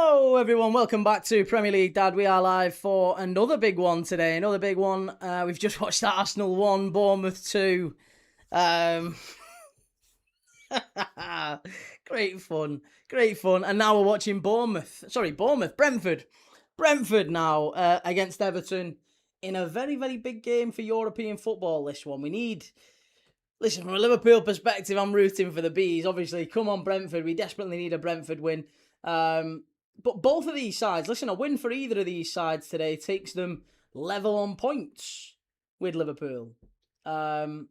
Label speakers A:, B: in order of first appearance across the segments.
A: Hello everyone, welcome back to Premier League Dad. We are live for another big one today. Another big one. We've just watched Arsenal 1, Bournemouth 2. Great fun. And now we're watching Brentford. Brentford now against Everton in a very, very big game for European football, this one. Listen, from a Liverpool perspective, I'm rooting for the Bees. Obviously, come on Brentford. We desperately need a Brentford win. But both of these sides, listen, a win for either of these sides today takes them level on points with Liverpool. And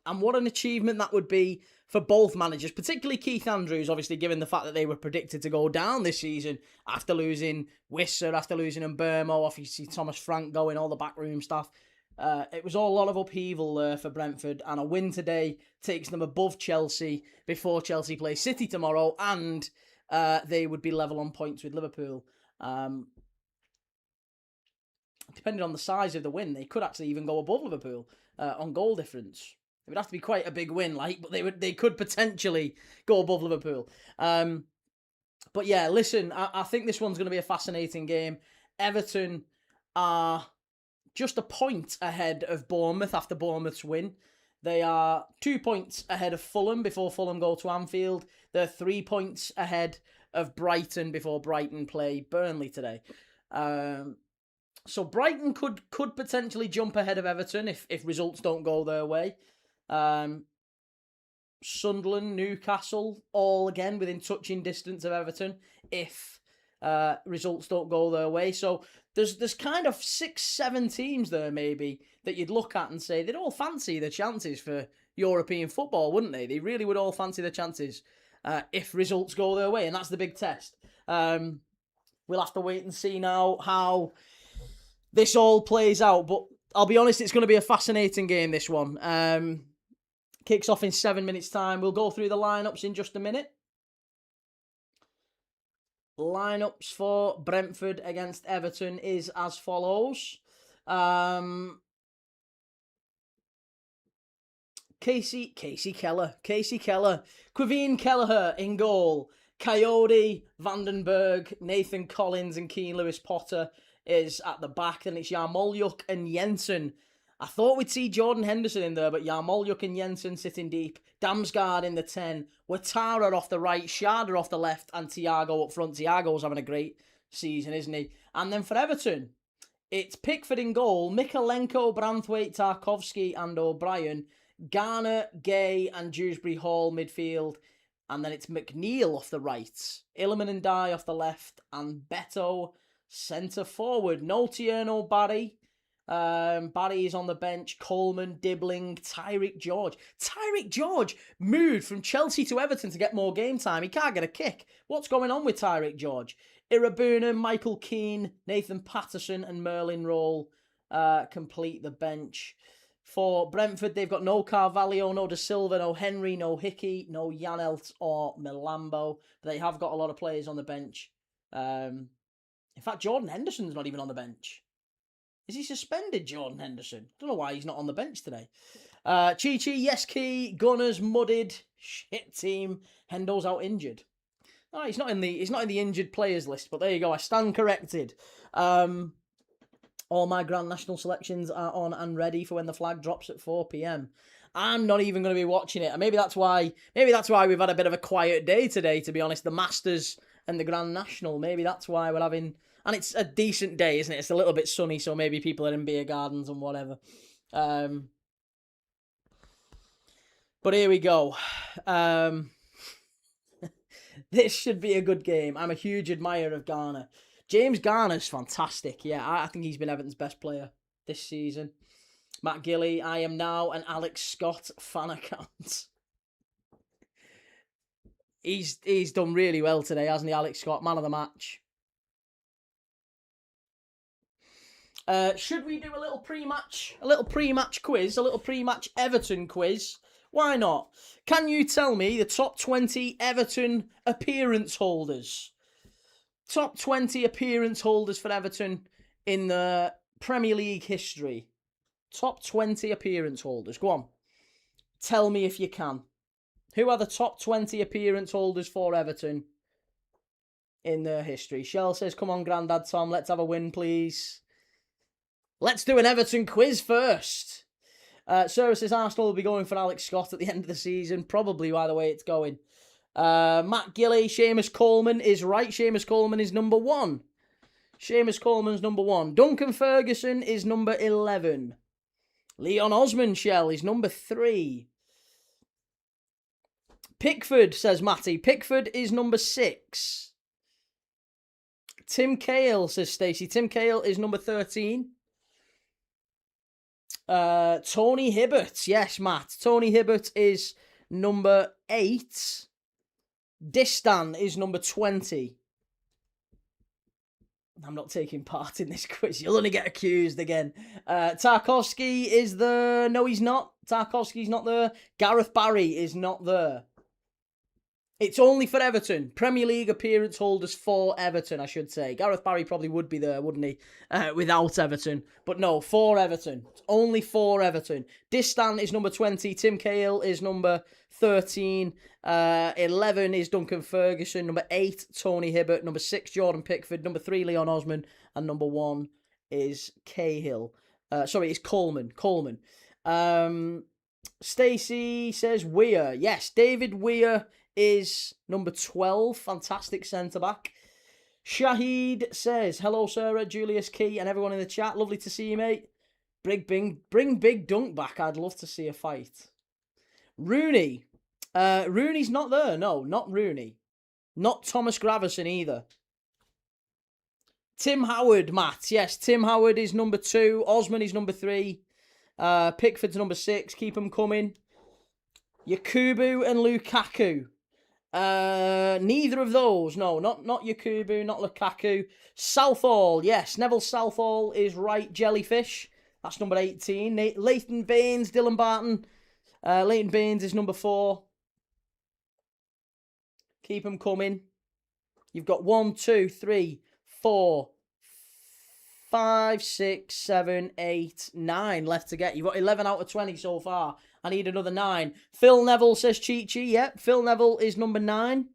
A: what an achievement that would be for both managers, particularly Keith Andrews, obviously, given the fact that they were predicted to go down this season after losing Wisser, after losing Mbermo, obviously Thomas Frank going, all the backroom stuff. It was all a lot of upheaval there for Brentford, and a win today takes them above Chelsea before Chelsea play City tomorrow, and they would be level on points with Liverpool. Depending on the size of the win, they could actually even go above Liverpool on goal difference. It would have to be quite a big win, but they could potentially go above Liverpool. But yeah, listen, I think this one's going to be a fascinating game. Everton are just a point ahead of Bournemouth after Bournemouth's win. They are 2 points ahead of Fulham before Fulham go to Anfield. They're 3 points ahead of Brighton before Brighton play Burnley today. So Brighton could potentially jump ahead of Everton if results don't go their way. Sunderland, Newcastle, all again within touching distance of Everton if results don't go their way. So there's kind of 6-7 teams there maybe that you'd look at and say they'd all fancy the chances for European football, wouldn't they? They really would all fancy the chances if results go their way, and that's the big test. We'll have to wait and see now how this all plays out, but I'll be honest, it's going to be a fascinating game, this one. Kicks off in 7 minutes' time. We'll go through the lineups in just a minute. Lineups for Brentford against Everton is as follows. Casey Keller, Quiveen Kelleher in goal, Coyote, Vandenberg, Nathan Collins and Keane Lewis Potter is at the back. Then it's Yarmolyuk and Jensen. I thought we'd see Jordan Henderson in there, but Yarmolyuk and Jensen sitting deep. Damsgaard in the 10. Ouattara off the right, Schade off the left, and Thiago up front. Thiago's having a great season, isn't he? And then for Everton, it's Pickford in goal, Mikalenko, Branthwaite, Tarkovsky and O'Brien, Garner, Gay and Dewsbury Hall midfield. And then it's McNeil off the right, Illiman and Dye off the left, and Beto centre forward. No Tierno Barry. Barry is on the bench. Coleman, Dibbling, Tyreek George moved from Chelsea to Everton to get more game time. He can't get a kick. What's going on with Tyreek George? Irabuna, Michael Keane, Nathan Patterson and Merlin Roll complete the bench. For Brentford, they've got no Carvalho, no De Silva, no Henry, no Hickey, no Janelt or Milambo. But they have got a lot of players on the bench. In fact, Jordan Henderson's not even on the bench. Is he suspended, Jordan Henderson? Don't know why he's not on the bench today. Chichi, Yeski, Gunners, Mudded, shit team. Hendo's out injured. Oh, he's not in the injured players list, but there you go. I stand corrected. All my Grand National selections are on and ready for when the flag drops at 4 p.m. I'm not even going to be watching it. And maybe that's why we've had a bit of a quiet day today, to be honest. The Masters and the Grand National. Maybe that's why we're having... And it's a decent day, isn't it? It's a little bit sunny, so maybe people are in beer gardens and whatever. But here we go. This should be a good game. I'm a huge admirer of Garner. James Garner's fantastic. Yeah, I think he's been Everton's best player this season. Matt Gilly, I am now an Alex Scott fan account. He's done really well today, hasn't he, Alex Scott? Man of the match. Should we do a little pre-match quiz, a little pre-match Everton quiz? Why not? Can you tell me the top 20 Everton appearance holders? Top 20 appearance holders for Everton in the Premier League history. Top 20 appearance holders. Go on. Tell me if you can. Who are the top 20 appearance holders for Everton in their history. Shell says, come on, Grandad Tom, let's have a win, please. Let's do an Everton quiz first. Sarah says, Arsenal will be going for Alex Scott at the end of the season. Probably, by the way it's going. Matt Gilly, Seamus Coleman is right. Seamus Coleman is number 1. Seamus Coleman's number 1. Duncan Ferguson is number 11. Leon Osman, Shell, is number 3. Pickford, says Matty. Pickford is number 6. Tim Cahill, says Stacey. Tim Cahill is number 13. Tony Hibbert, yes, Matt. Tony Hibbert is number 8. Distan is number 20. I'm not taking part in this quiz. You'll only get accused again. Tarkovsky is there. No, he's not. Tarkovsky's not there. Gareth Barry is not there. It's only for Everton. Premier League appearance holders for Everton, I should say. Gareth Barry probably would be there, wouldn't he? Without Everton. But no, for Everton. It's only for Everton. Distan is number 20. Tim Cahill is number 13. 11 is Duncan Ferguson. Number 8, Tony Hibbert. Number 6, Jordan Pickford. Number 3, Leon Osman. And number 1 is Cahill. It's Coleman. Stacey says Weir. Yes, David Weir is number 12. Fantastic centre-back. Shahid says, hello, Sarah, Julius Key, and everyone in the chat. Lovely to see you, mate. Bring Big Dunk back. I'd love to see a fight. Rooney. Rooney's not there. No, not Rooney. Not Thomas Gravison either. Tim Howard, Matt. Yes, Tim Howard is number 2. Osman is number 3. Pickford's number 6. Keep them coming. Yakubu and Lukaku. Neither of those. No, not Yakubu, not Lukaku. Southall, yes. Neville Southall is right. Jellyfish. That's number 18. Leighton Baines, Dylan Barton. Leighton Baines is number 4. Keep them coming. You've got 1, 2, 3, 4, 5, 6, 7, 8, 9 left to get. You've got 11 out of 20 so far. I need another 9. Phil Neville, says Chi-Chi. Yep, Phil Neville is number 9.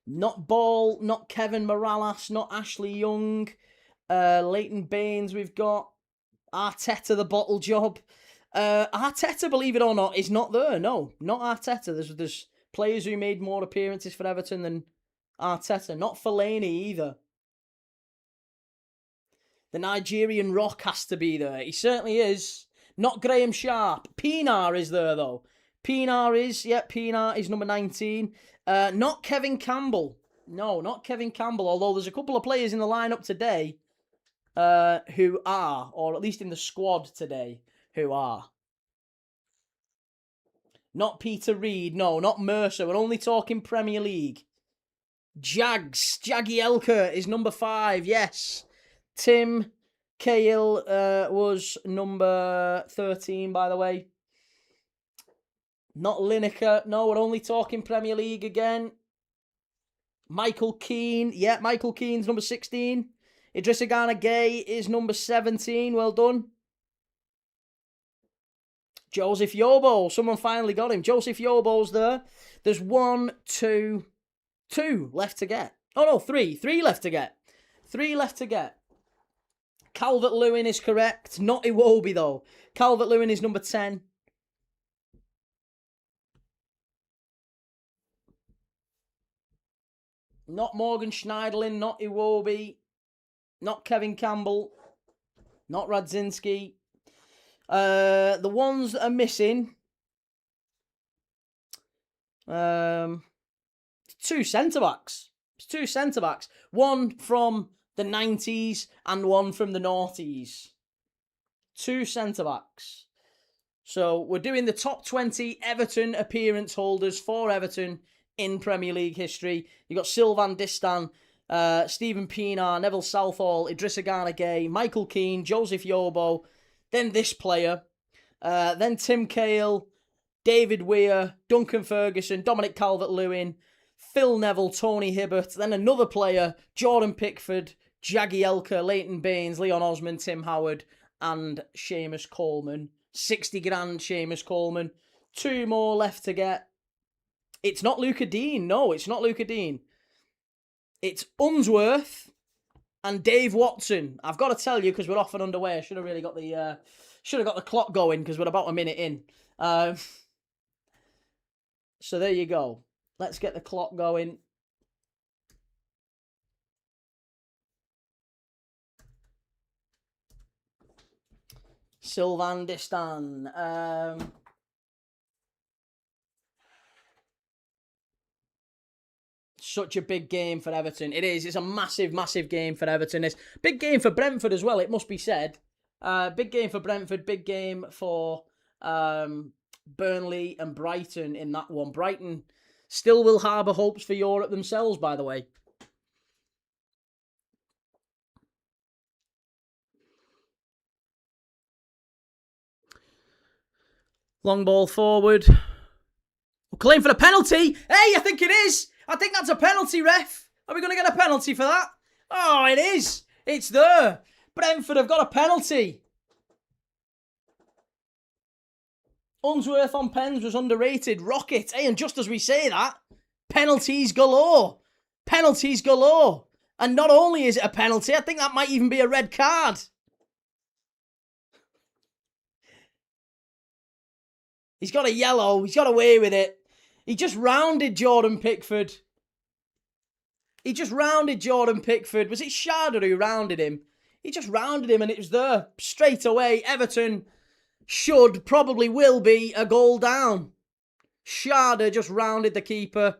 A: Not Ball, not Kevin Morales, not Ashley Young. Leighton Baines, we've got Arteta, the bottle job. Arteta, believe it or not, is not there. No, not Arteta. There's players who made more appearances for Everton than Arteta. Not Fellaini either. The Nigerian Rock has to be there. He certainly is. Not Graham Sharp. Pienaar is there, though. Pienaar is number 19. Not Kevin Campbell. No, not Kevin Campbell, although there's a couple of players in the lineup today who are, or at least in the squad today, who are. Not Peter Reid. No, not Mercer. We're only talking Premier League. Jagielka is number 5, yes. Tim Cahill was number 13, by the way. Not Lineker. No, we're only talking Premier League again. Michael Keane. Yeah, Michael Keane's number 16. Idrissa Gana Gay is number 17. Well done. Joseph Yobo. Someone finally got him. Joseph Yobo's there. There's 1, 2 left to get. Oh, no, 3. 3 left to get. 3 left to get. Calvert-Lewin is correct. Not Iwobi, though. Calvert-Lewin is number 10. Not Morgan Schneiderlin. Not Iwobi. Not Kevin Campbell. Not Radzinski. The ones that are missing. 2 centre-backs. It's 2 centre-backs. One from the 90s and one from the noughties. 2 centre-backs. So we're doing the top 20 Everton appearance holders for Everton in Premier League history. You've got Sylvain Distin, Stephen Pienaar, Neville Southall, Idrissa Gana Gay, Michael Keane, Joseph Yobo, then this player, then Tim Cahill, David Weir, Duncan Ferguson, Dominic Calvert-Lewin, Phil Neville, Tony Hibbert, then another player, Jordan Pickford, Jagielka, Leighton Baines, Leon Osman, Tim Howard, and Seamus Coleman. 60 grand Seamus Coleman. 2 more left to get. It's not Luca Dean. No, it's not Luca Dean. It's Unsworth and Dave Watson. I've got to tell you, because we're off and underway, I should have really got the clock going, because we're about a minute in. So there you go. Let's get the clock going. Sylvain Distin. Such a big game for Everton. It is. It's a massive, massive game for Everton. It's a big game for Brentford as well, it must be said. Big game for Brentford. Big game for Burnley and Brighton in that one. Brighton still will harbour hopes for Europe themselves, by the way. Long ball forward. Claim for the penalty. Hey, I think it is. I think that's a penalty, ref. Are we going to get a penalty for that? Oh, it is. It's there. Brentford have got a penalty. Unsworth on pens was underrated. Rocket. Hey, and just as we say that, penalties galore. Penalties galore. And not only is it a penalty, I think that might even be a red card. He's got a yellow. He's got away with it. He just rounded Jordan Pickford. Was it Sharder who rounded him? He just rounded him and it was there straight away. Everton probably will be a goal down. Sharder just rounded the keeper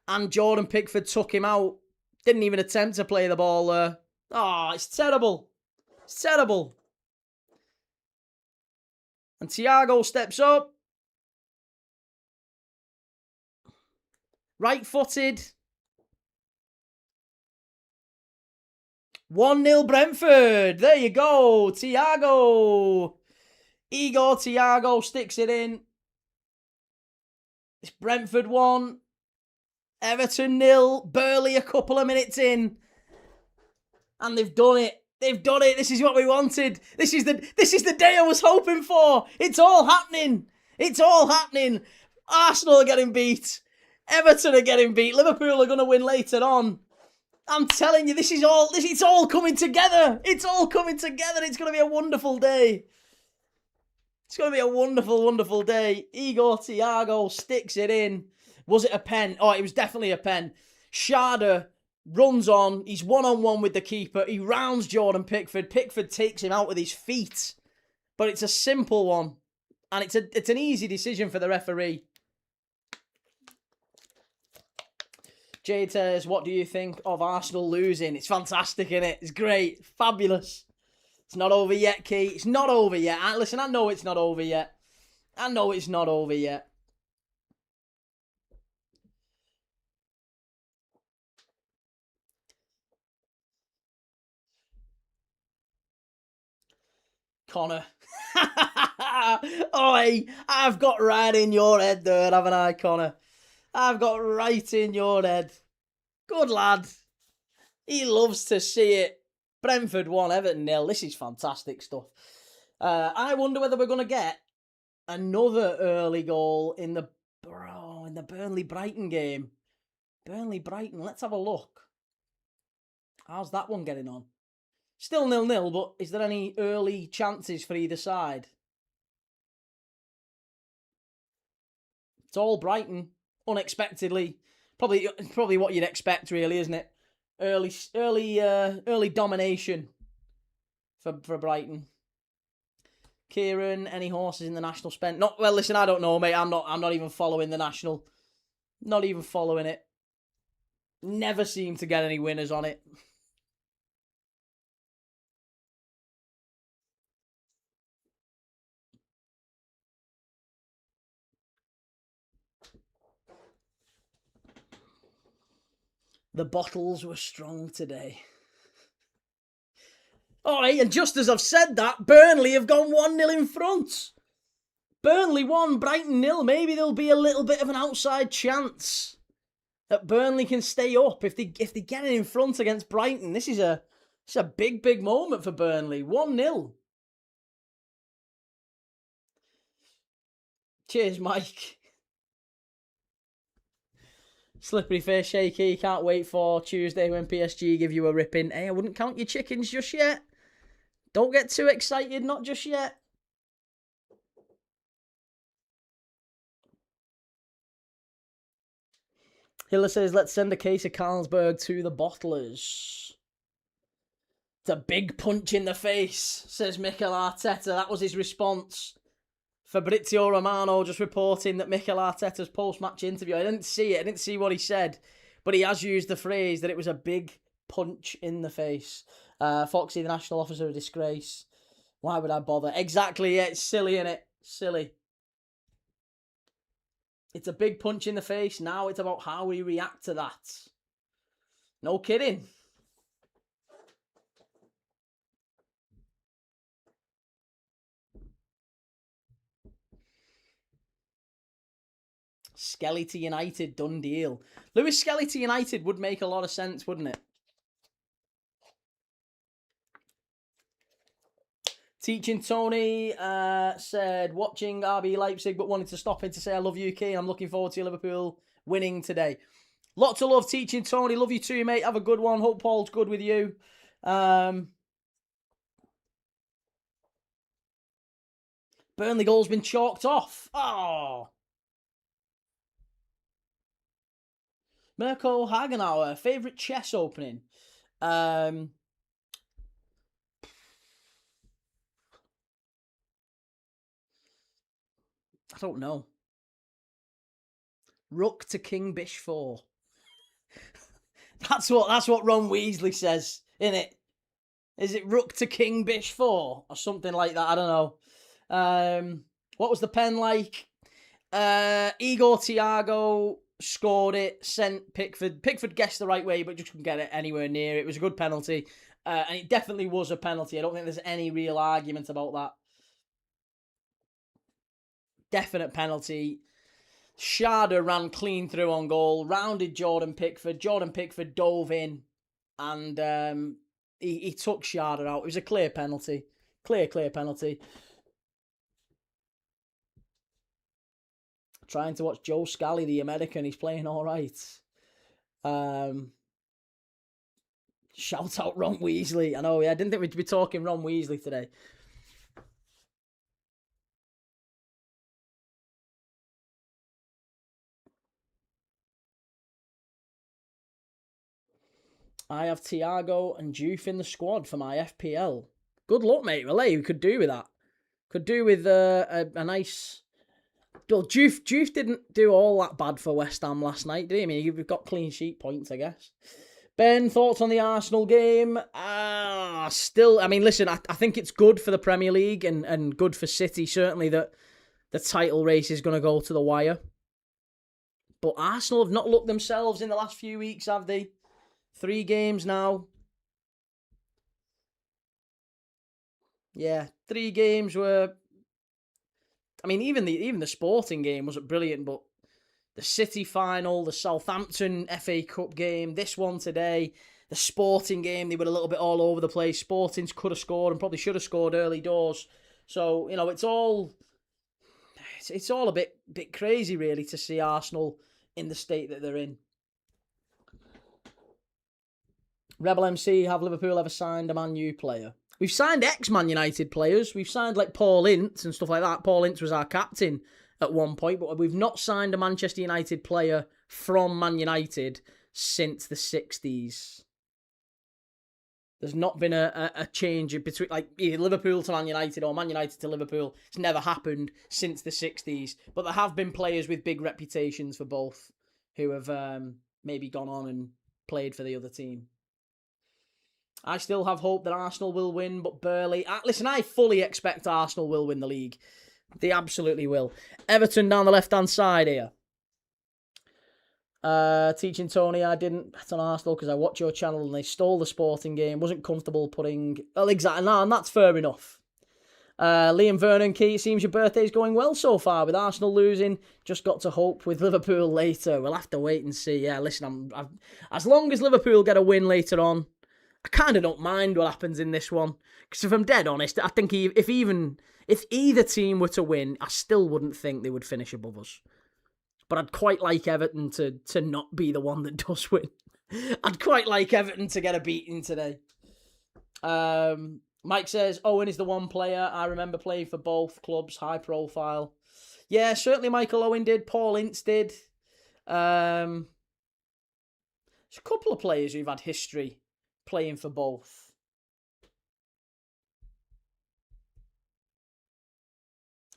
A: and Jordan Pickford took him out. Didn't even attempt to play the ball there. Oh, it's terrible. It's terrible. And Thiago steps up. Right-footed. 1-0 Brentford. There you go. Thiago. Igor Thiago sticks it in. It's Brentford 1. Everton 0. Burley a couple of minutes in. And they've done it. They've done it. This is what we wanted. This is the day I was hoping for. It's all happening. It's all happening. Arsenal are getting beat. Everton are getting beat. Liverpool are going to win later on. I'm telling you, it's all coming together. It's all coming together. It's going to be a wonderful day. It's going to be a wonderful, wonderful day. Igor Thiago sticks it in. Was it a pen? Oh, it was definitely a pen. Sharder runs on. He's one-on-one with the keeper. He rounds Jordan Pickford. Pickford takes him out with his feet. But it's a simple one. And it's an easy decision for the referee. Jade says, what do you think of Arsenal losing? It's fantastic, isn't it? It's great. Fabulous. It's not over yet, Keith. It's not over yet. Listen, I know it's not over yet. I know it's not over yet. Connor. Oi, I've got right in your head there, haven't I, Connor? I've got right in your head. Good lad. He loves to see it. Brentford 1, Everton 0. This is fantastic stuff. I wonder whether we're going to get another early goal in the Burnley-Brighton game. Burnley-Brighton, let's have a look. How's that one getting on? Still 0-0, but is there any early chances for either side? It's all Brighton. Unexpectedly, probably what you'd expect, really, isn't it? Early domination for Brighton. Kieran, any horses in the national spent? Well. Listen, I don't know, mate. I'm not even following the national. Not even following it. Never seem to get any winners on it. The bottles were strong today. Alright, and just as I've said that, Burnley have gone 1-0 in front. Burnley 1, Brighton 0. Maybe there'll be a little bit of an outside chance that Burnley can stay up if they get it in front against Brighton. It's a big, big moment for Burnley. 1-0. Cheers, Mike. Slippery face shaky. Can't wait for Tuesday when PSG give you a ripping. Hey, I wouldn't count your chickens just yet. Don't get too excited, not just yet. Hiller says, let's send a case of Carlsberg to the bottlers. It's a big punch in the face, says Mikel Arteta. That was his response. Fabrizio Romano just reporting that Mikel Arteta's post-match interview. I didn't see it. I didn't see what he said. But he has used the phrase that it was a big punch in the face. Foxy, the national officer of disgrace. Why would I bother? Exactly, yeah, it's silly, innit? Silly. It's a big punch in the face. Now it's about how we react to that. No kidding. Skelly to United, done deal. Lewis Skelly to United would make a lot of sense, wouldn't it? Teaching Tony said, watching RB Leipzig, but wanted to stop in to say I love you, UK. I'm looking forward to Liverpool winning today. Lots of love, Teaching Tony. Love you too, mate. Have a good one. Hope Paul's good with you. Burnley goal's been chalked off. Oh. Mirko Hagenauer, favourite chess opening. I don't know. Rook to King Bish 4. That's what Ron Weasley says, innit? Is it Rook to King Bish 4? Or something like that, I don't know. What was the pen like? Igor Thiago scored it, sent Pickford. Pickford guessed the right way, but just couldn't get it anywhere near it. It was a good penalty. And it definitely was a penalty. I don't think there's any real argument about that. Definite penalty. Sharda ran clean through on goal, rounded Jordan Pickford. Jordan Pickford dove in, and he took Sharda out. It was a clear penalty. Clear penalty. Trying to watch Joe Scally, the American. He's playing all right. Shout out Ron Weasley. I know, yeah, I didn't think we'd be talking Ron Weasley today. I have Thiago and Juve in the squad for my FPL. Good luck, mate. Relay, we could do with that. Could do with a nice... Well, Juve didn't do all that bad for West Ham last night, did he? I mean, we've got clean sheet points, I guess. Ben, thoughts on the Arsenal game? Still, I mean, listen, I think it's good for the Premier League and good for City, certainly, that the title race is going to go to the wire. But Arsenal have not looked themselves in the last few weeks, have they? 3 games now. Yeah, 3 games were... I mean, even the Sporting game wasn't brilliant, but the City final, the Southampton FA Cup game, this one today, the Sporting game, they were a little bit all over the place. Sporting's could have scored and probably should have scored early doors. So, you know, it's all a bit crazy, really, to see Arsenal in the state that they're in. Rebel MC, have Liverpool ever signed a Man U player? We've signed ex-Man United players. We've signed like Paul Ince and stuff like that. Paul Ince was our captain at one point, but we've not signed a Manchester United player from Man United since the 60s. There's not been a change between like either Liverpool to Man United or Man United to Liverpool. It's never happened since the 60s. But there have been players with big reputations for both who have maybe gone on and played for the other team. I still have hope that Arsenal will win, but barely. Listen, I fully expect Arsenal will win the league. They absolutely will. Everton down the left-hand side here. Teaching Tony, I didn't bet on Arsenal because I watch your channel and they stole the Sporting game. Wasn't comfortable putting... Well, exactly. No, and that's fair enough. Liam Vernon, Key, it seems your birthday's going well so far with Arsenal losing. Just got to hope with Liverpool later. We'll have to wait and see. Yeah, listen, as long as Liverpool get a win later on, I kind of don't mind what happens in this one. Because if I'm dead honest, I think if either team were to win, I still wouldn't think they would finish above us. But I'd quite like Everton to not be the one that does win. I'd quite like Everton to get a beating today. Mike says, Owen is the one player I remember playing for both clubs, high profile. Yeah, certainly Michael Owen did. Paul Ince did. There's a couple of players who've had history playing for both.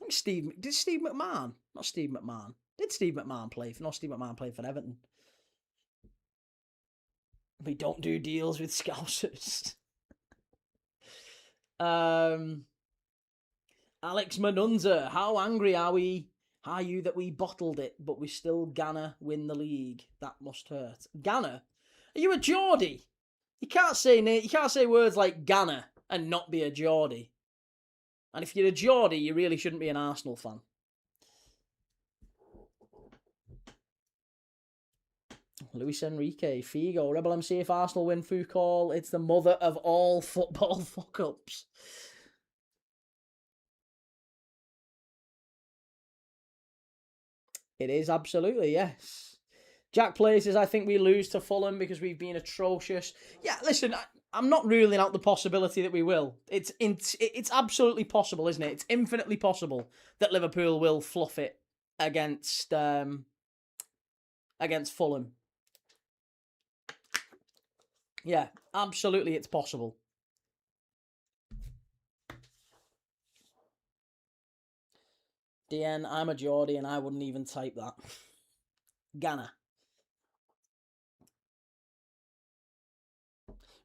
A: I think did Steve McMahon? Not Steve McMahon. Did Steve McMahon play for? No, Steve McMahon played for Everton. We don't do deals with Scousers. Alex Manunza, how angry are you that we bottled it, but we still gonna win the league? That must hurt. Ghana? Are you a Geordie? You can't say words like Ghana and not be a Geordie. And if you're a Geordie, you really shouldn't be an Arsenal fan. Luis Enrique, Figo, Rebel MC, if Arsenal win Foucault, it's the mother of all football fuck-ups. It is, absolutely, yes. Jack Places, I think we lose to Fulham because we've been atrocious. Yeah, listen, I'm not ruling out the possibility that we will. It's absolutely possible, isn't it? It's infinitely possible that Liverpool will fluff it against Fulham. Yeah, absolutely, it's possible. DN, I'm a Geordie and I wouldn't even type that. Ghana.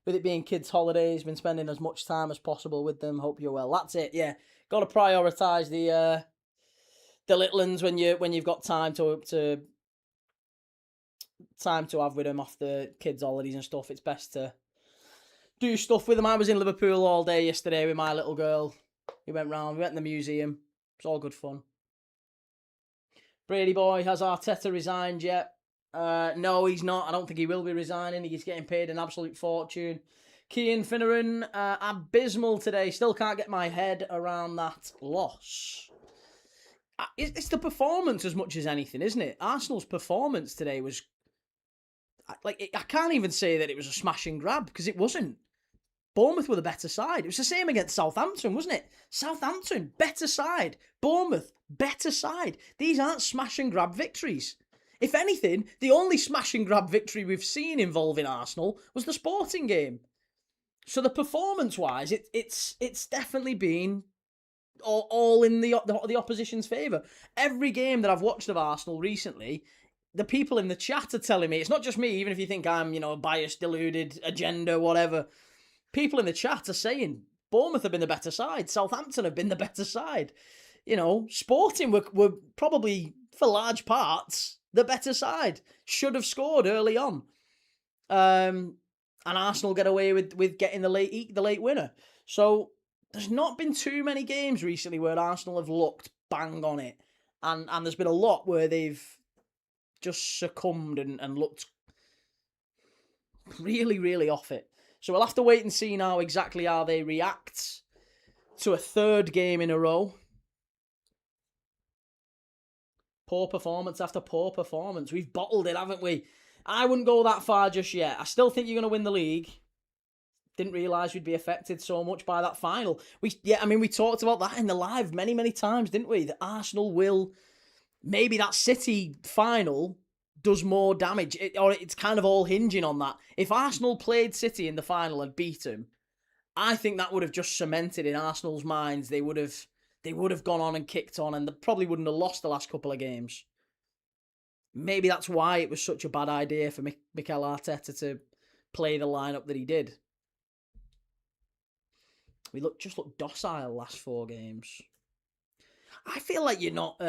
A: With it being kids' holidays, been spending as much time as possible with them. Hope you're well. That's it. Yeah, got to prioritise the little ones when you've got time to have with them off the kids' holidays and stuff. It's best to do stuff with them. I was in Liverpool all day yesterday with my little girl. We went in the museum. It's all good fun. Brady boy, has Arteta resigned yet? No, he's not. I don't think he will be resigning. He's getting paid an absolute fortune. Cian Finneran, abysmal today. Still can't get my head around that loss. It's the performance as much as anything, isn't it? Arsenal's performance today was... I can't even say that it was a smash and grab, because it wasn't. Bournemouth were the better side. It was the same against Southampton, wasn't it? Southampton, better side. Bournemouth, better side. These aren't smash and grab victories. If anything, the only smash and grab victory we've seen involving Arsenal was the Sporting game. So the performance-wise, it's definitely been all in the opposition's favour. Every game that I've watched of Arsenal recently, the people in the chat are telling me, it's not just me, even if you think I'm, biased, deluded, agenda, whatever. People in the chat are saying Bournemouth have been the better side. Southampton have been the better side. Sporting were probably, for large parts, the better side. Should have scored early on. And Arsenal get away with getting the late winner. So there's not been too many games recently where Arsenal have looked bang on it. And there's been a lot where they've just succumbed and looked really, really off it. So we'll have to wait and see now exactly how they react to a third game in a row. Poor performance after poor performance. We've bottled it, haven't we? I wouldn't go that far just yet. I still think you're going to win the league. Didn't realise we'd be affected so much by that final. We talked about that in the live many, many times, didn't we? That Arsenal will... Maybe that City final does more damage, or it's kind of all hinging on that. If Arsenal played City in the final and beat them, I think that would have just cemented in Arsenal's minds. They would have gone on and kicked on, and they probably wouldn't have lost the last couple of games. Maybe that's why it was such a bad idea for Mikel Arteta to play the lineup that he did. We just looked docile last 4 games. I feel like you're not...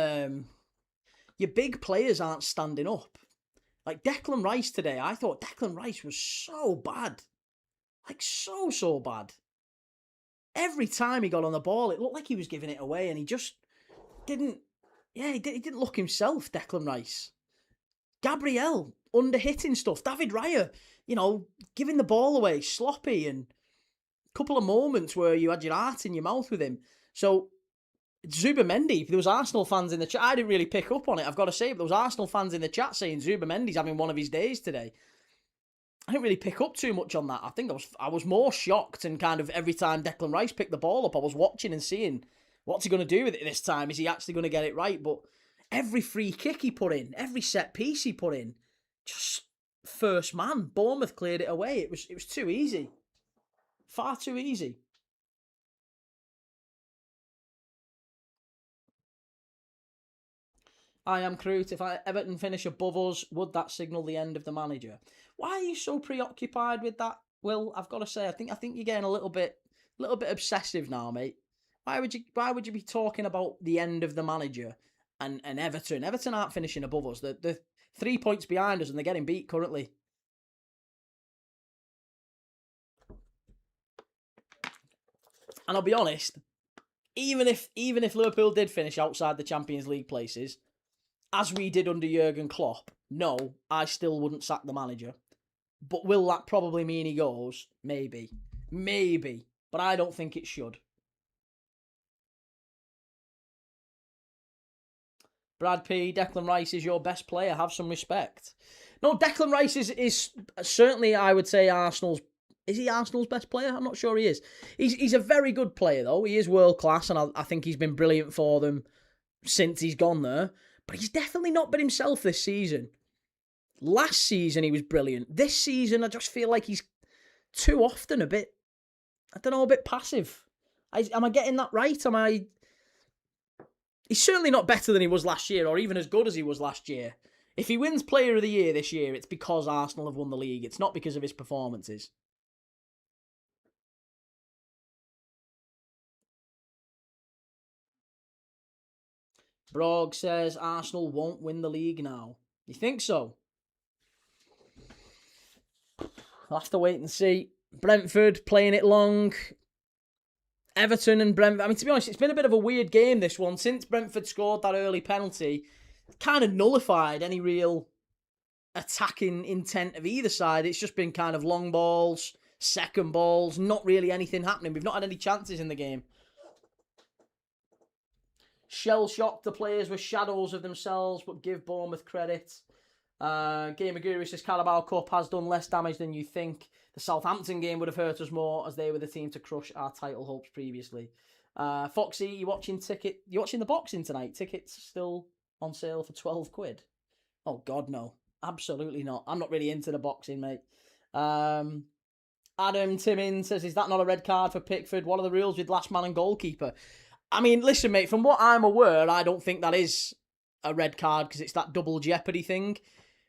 A: your big players aren't standing up. Like Declan Rice today, I thought Declan Rice was so bad. Like so bad. Every time he got on the ball, it looked like he was giving it away, and he just didn't... Yeah, he didn't look himself, Declan Rice. Gabriel, under-hitting stuff. David Raya, giving the ball away, sloppy, and a couple of moments where you had your heart in your mouth with him. So Zubimendi, there was Arsenal fans in the chat. I didn't really pick up on it, I've got to say, but there was Arsenal fans in the chat saying Zubimendi's having one of his days today. I didn't really pick up too much on that. I think I was more shocked, and kind of every time Declan Rice picked the ball up, I was watching and seeing what's he going to do with it this time. Is he actually going to get it right? But every free kick he put in, every set piece he put in, just first man. Bournemouth cleared it away. It was too easy, far too easy. I am Crute. If Everton finish above us, would that signal the end of the manager? Why are you so preoccupied with that, Will? I've got to say, I think you're getting a little bit obsessive now, mate. Why would you be talking about the end of the manager and Everton? Everton aren't finishing above us. They're 3 points behind us, and they're getting beat currently. And I'll be honest, even if Liverpool did finish outside the Champions League places, as we did under Jurgen Klopp, no, I still wouldn't sack the manager. But will that probably mean he goes? Maybe. But I don't think it should. Brad P, Declan Rice is your best player. Have some respect. No, Declan Rice is certainly, I would say, Arsenal's... Is he Arsenal's best player? I'm not sure he is. He's a very good player, though. He is world class, and I think he's been brilliant for them since he's gone there. But he's definitely not been himself this season. Last season, he was brilliant. This season, I just feel like he's too often a bit passive. Am I getting that right? He's certainly not better than he was last year, or even as good as he was last year. If he wins Player of the Year this year, it's because Arsenal have won the league. It's not because of his performances. Brog says Arsenal won't win the league now. You think so? I'll have to wait and see. Brentford playing it long. Everton and Brentford. I mean, to be honest, it's been a bit of a weird game, this one. Since Brentford scored that early penalty, it kind of nullified any real attacking intent of either side. It's just been kind of long balls, second balls, not really anything happening. We've not had any chances in the game. Shell-shocked, the players were shadows of themselves, but give Bournemouth credit. Gamer Guru says Carabao Cup has done less damage than you think. The Southampton game would have hurt us more, as they were the team to crush our title hopes previously. Foxy, you watching the boxing tonight? Tickets still on sale for £12. Oh God, no, absolutely not. I'm not really into the boxing, mate. Adam Timmins says, is that not a red card for Pickford? What are the rules with last man and goalkeeper? I mean, listen, mate, from what I'm aware, I don't think that is a red card because it's that double jeopardy thing.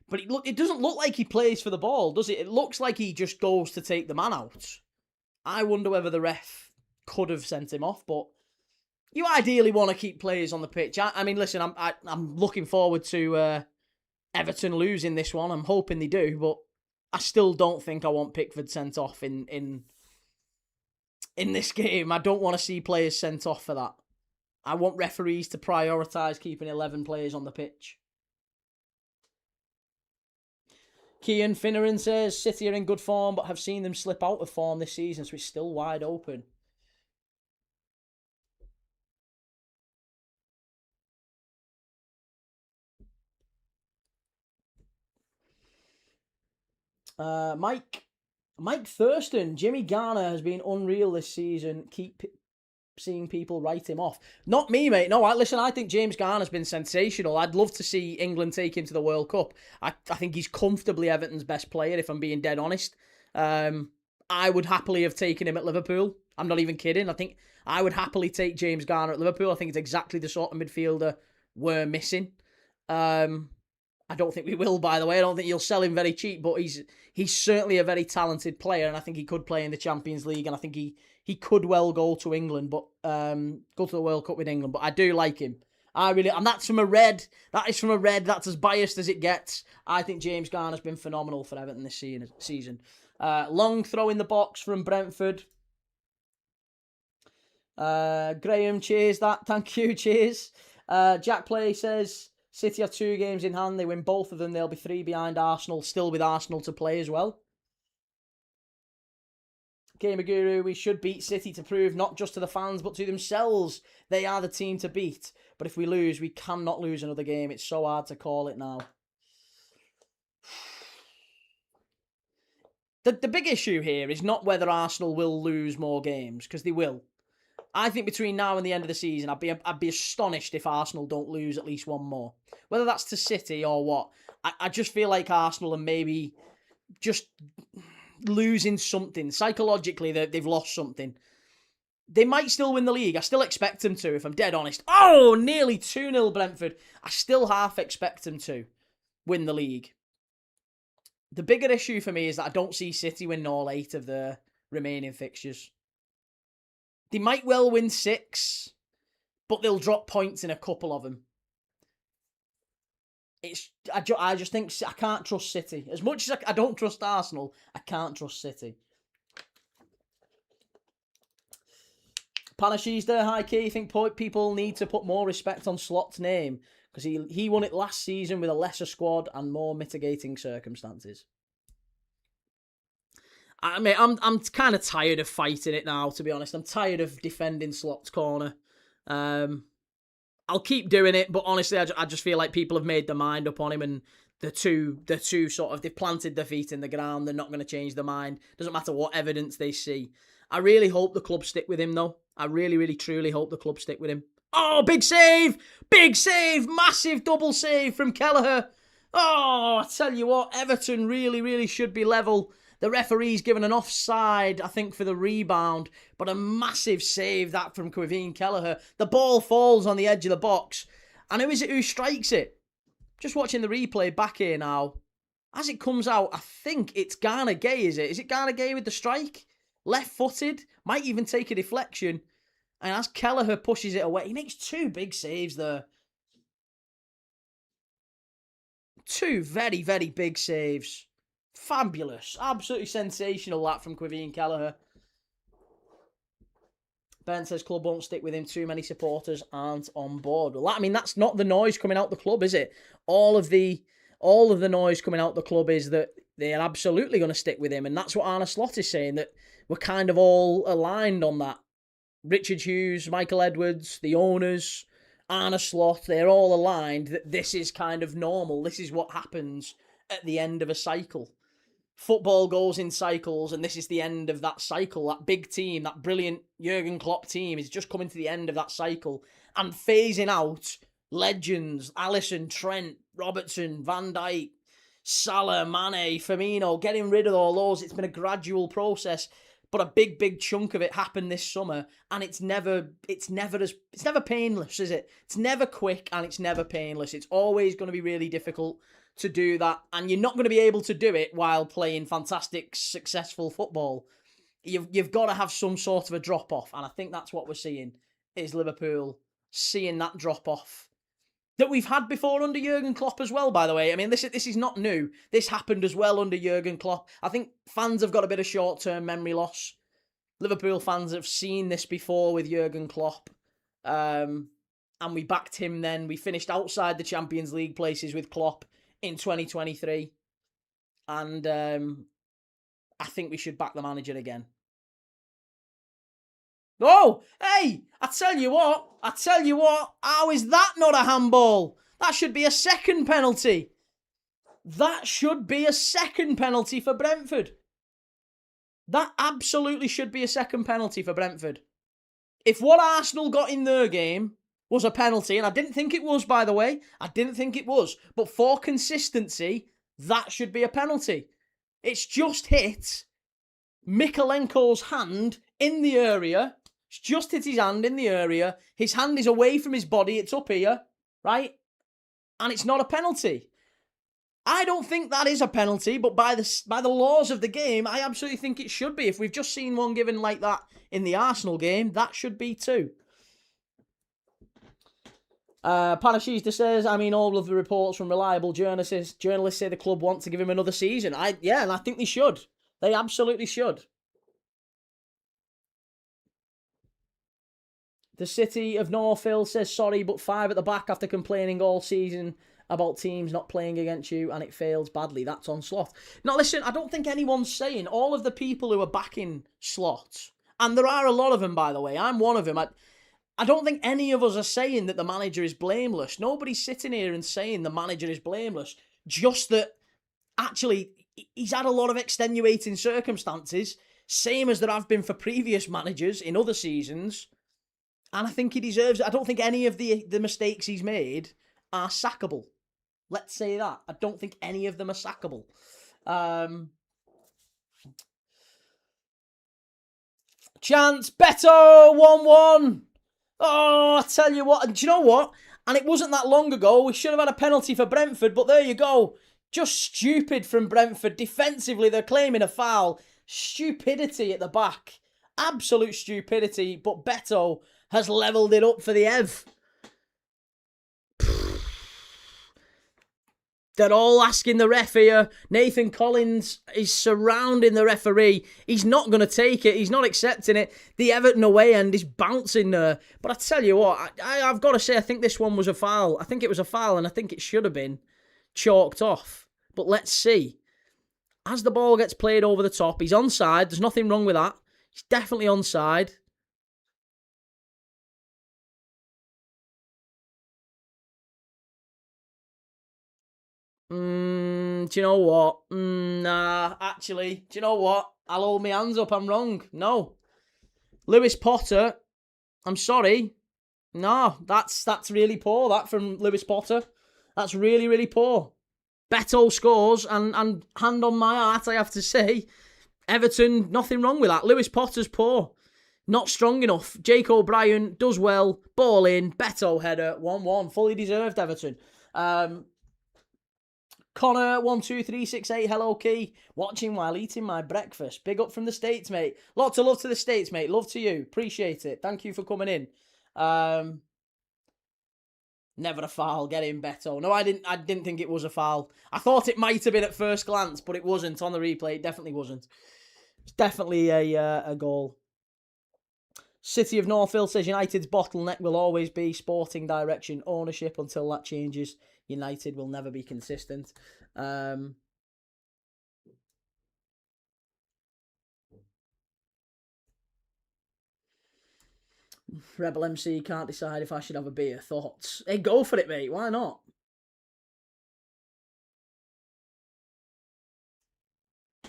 A: But it doesn't look like he plays for the ball, does it? It looks like he just goes to take the man out. I wonder whether the ref could have sent him off, but you ideally want to keep players on the pitch. I mean, listen, I'm looking forward to Everton losing this one. I'm hoping they do, but I still don't think I want Pickford sent off in this game. I don't want to see players sent off for that. I want referees to prioritise keeping 11 players on the pitch. Kian Finneran says, City are in good form, but have seen them slip out of form this season, so it's still wide open. Mike Thurston, Jimmy Garner has been unreal this season. Keep seeing people write him off. Not me, mate. No, listen, I think James Garner's been sensational. I'd love to see England take him to the World Cup. I think he's comfortably Everton's best player, if I'm being dead honest. I would happily have taken him at Liverpool. I'm not even kidding. I think I would happily take James Garner at Liverpool. I think it's exactly the sort of midfielder we're missing. I don't think we will, by the way. I don't think you'll sell him very cheap, but he's certainly a very talented player, and I think he could play in the Champions League, and I think he could well go to England, but go to the World Cup with England. But I do like him. And that's from a red. That is from a red. That's as biased as it gets. I think James Garner's been phenomenal for Everton this season. Long throw in the box from Brentford. Graham, cheers that. Thank you, cheers. Jack Play says, City have 2 games in hand. They win both of them. They'll be 3 behind Arsenal, still with Arsenal to play as well. Gamer Guru, we should beat City to prove not just to the fans but to themselves they are the team to beat. But if we lose, we cannot lose another game. It's so hard to call it now. The big issue here is not whether Arsenal will lose more games, because they will. I think between now and the end of the season, I'd be astonished if Arsenal don't lose at least one more. Whether that's to City or what. I just feel like Arsenal are maybe just losing something. Psychologically, they've lost something. They might still win the league. I still expect them to, if I'm dead honest. Oh, nearly 2-0 Brentford. I still half expect them to win the league. The bigger issue for me is that I don't see City win all 8 of the remaining fixtures. They might well win 6, but they'll drop points in a couple of them. I just think I can't trust City. As much as I don't trust Arsenal, I can't trust City. Panashizda, hi Keith. I think people need to put more respect on Slot's name because he won it last season with a lesser squad and more mitigating circumstances. I mean, I'm kind of tired of fighting it now, to be honest. I'm tired of defending Slot's corner. I'll keep doing it, but honestly, I just feel like people have made their mind up on him, and the two sort of, they've planted their feet in the ground. They're not going to change their mind. Doesn't matter what evidence they see. I really hope the club stick with him, though. I really, really, truly hope the club stick with him. Oh, big save! Big save! Massive double save from Kelleher. Oh, I tell you what, Everton really, really should be level. The referee's given an offside, I think, for the rebound, but a massive save that from Quiveen Kelleher. The ball falls on the edge of the box, and who is it who strikes it? Just watching the replay back here now. As it comes out, I think it's Garner Gay, is it? Is it Garner Gay with the strike? Left-footed, might even take a deflection. And as Kelleher pushes it away, he makes 2 big saves there. 2 very, very big saves. Fabulous. Absolutely sensational, that from Quiveen Kelleher. Ben says club won't stick with him. Too many supporters aren't on board. Well, I mean, that's not the noise coming out the club, is it? All of the noise coming out the club is that they're absolutely going to stick with him. And that's what Arne Slot is saying, that we're kind of all aligned on that. Richard Hughes, Michael Edwards, the owners, Arne Slot, they're all aligned that this is kind of normal. This is what happens at the end of a cycle. Football goes in cycles, and this is the end of that cycle. That big team, that brilliant Jurgen Klopp team is just coming to the end of that cycle and phasing out legends, Alisson, Trent, Robertson, Van Dijk, Salah, Mane, Firmino, getting rid of all those. It's been a gradual process, but a big, big chunk of it happened this summer, and it's never painless, is it? It's never quick, and it's never painless. It's always going to be really difficult to do that, and you're not going to be able to do it while playing fantastic, successful football. You've got to have some sort of a drop-off, and I think that's what we're seeing, is Liverpool seeing that drop-off that we've had before under Jurgen Klopp as well, by the way. I mean, this is not new. This happened as well under Jurgen Klopp. I think fans have got a bit of short-term memory loss. Liverpool fans have seen this before with Jurgen Klopp, and we backed him then. We finished outside the Champions League places with Klopp in 2023, and I think we should back the manager again. Oh, hey, I tell you what, how is that not a handball? That should be a second penalty. That should be a second penalty for Brentford. That absolutely should be a second penalty for Brentford. If what Arsenal got in their game was a penalty, and I didn't think it was, by the way, but for consistency, that should be a penalty. It's just hit Mikalenko's hand in the area. It's just hit his hand in the area. His hand is away from his body. It's up here, right? And it's not a penalty. I don't think that is a penalty, but by the laws of the game, I absolutely think it should be. If we've just seen one given like that in the Arsenal game, that should be too. Panashista says, I mean, all of the reports from reliable journalists say the club want to give him another season. And I think they should. They absolutely should. The City of Northfield says, sorry, but 5 at the back after complaining all season about teams not playing against you and it fails badly. That's on Slot. Now, listen, I don't think anyone's saying, all of the people who are backing Slot, and there are a lot of them, by the way, I'm one of them, I don't think any of us are saying that the manager is blameless. Nobody's sitting here and saying the manager is blameless. Just that, actually, he's had a lot of extenuating circumstances, same as there have been for previous managers in other seasons. And I think he deserves it. I don't think any of the mistakes he's made are sackable. Let's say that. I don't think any of them are sackable. Chance, Beto, 1-1. Oh, I tell you what. And do you know what? And it wasn't that long ago. We should have had a penalty for Brentford, but there you go. Just stupid from Brentford. Defensively, they're claiming a foul. Stupidity at the back. Absolute stupidity. But Beto has levelled it up for the Ev. They're all asking the ref here. Nathan Collins is surrounding the referee. He's not going to take it. He's not accepting it. The Everton away end is bouncing there. But I tell you what, I've got to say, I think this one was a foul. I think it was a foul, and I think it should have been chalked off. But let's see. As the ball gets played over the top, he's onside. There's nothing wrong with that. He's definitely onside. Do you know what? Nah, actually, do you know what? I'll hold my hands up, I'm wrong. No. Lewis Potter, I'm sorry. No, that's really poor, that from Lewis Potter. That's really, really poor. Beto scores, and hand on my heart, I have to say, Everton, nothing wrong with that. Lewis Potter's poor. Not strong enough. Jake O'Brien does well. Ball in. Beto header. 1-1. Fully deserved, Everton. Connor, 12368, hello Key. Watching while eating my breakfast. Big up from the States, mate. Lots of love to the States, mate. Love to you. Appreciate it. Thank you for coming in. Never a foul. Get in, Beto. No, I didn't think it was a foul. I thought it might have been at first glance, but it wasn't on the replay. It definitely wasn't. It's definitely a goal. City of Northville says United's bottleneck will always be sporting direction ownership. Until that changes, United will never be consistent. Rebel MC can't decide if I should have a beer. Thoughts? Hey, go for it, mate. Why not?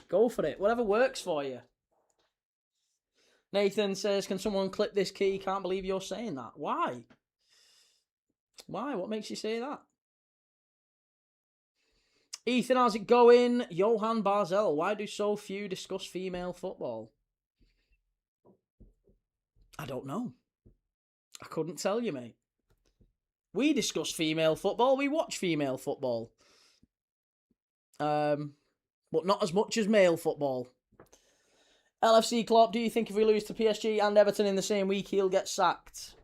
A: Go for it. Whatever works for you. Nathan says, can someone clip this Key? Can't believe you're saying that. Why? Why? What makes you say that? Ethan, how's it going? Johan Barzel, why do so few discuss female football? I don't know. I couldn't tell you, mate. We discuss female football. We watch female football. But not as much as male football. LFC Klopp, do you think if we lose to PSG and Everton in the same week, he'll get sacked?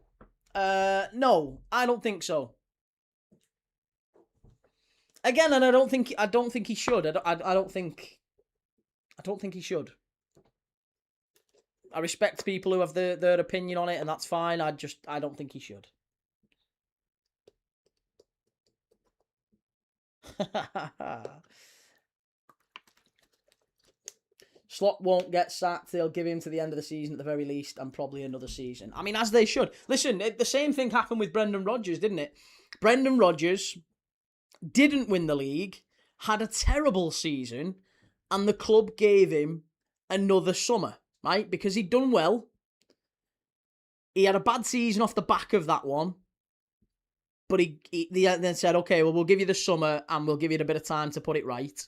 A: No, I don't think so. Again, and I don't think he should. I don't think he should. I respect people who have their opinion on it, and that's fine. I don't think he should. Slot won't get sacked. They'll give him to the end of the season at the very least, and probably another season. I mean, as they should. Listen, the same thing happened with Brendan Rodgers, didn't it? Brendan Rodgers didn't win the league, had a terrible season, and the club gave him another summer, right? Because he'd done well. He had a bad season off the back of that one, but he then said, okay, well, we'll give you the summer, and we'll give you a bit of time to put it right.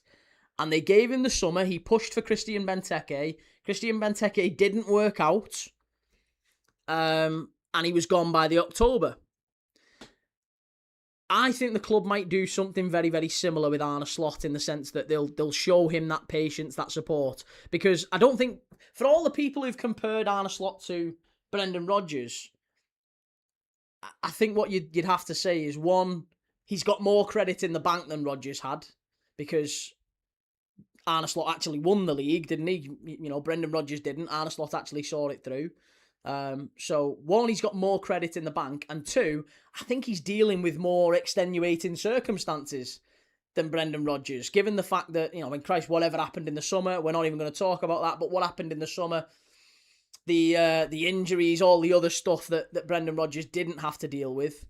A: And they gave him the summer. He pushed for Christian Benteke. Christian Benteke didn't work out. And he was gone by the October. I think the club might do something very, very similar with Arne Slot in the sense that they'll show him that patience, that support. Because I don't think, for all the people who've compared Arne Slot to Brendan Rodgers, I think what you'd have to say is, one, he's got more credit in the bank than Rodgers had. Because Arne Slot actually won the league, didn't he? You know, Brendan Rodgers didn't. Arne Slot actually saw it through. So, one, he's got more credit in the bank, and two, I think he's dealing with more extenuating circumstances than Brendan Rodgers, given the fact that, whatever happened in the summer, we're not even going to talk about that, but what happened in the summer, the injuries, all the other stuff that Brendan Rodgers didn't have to deal with,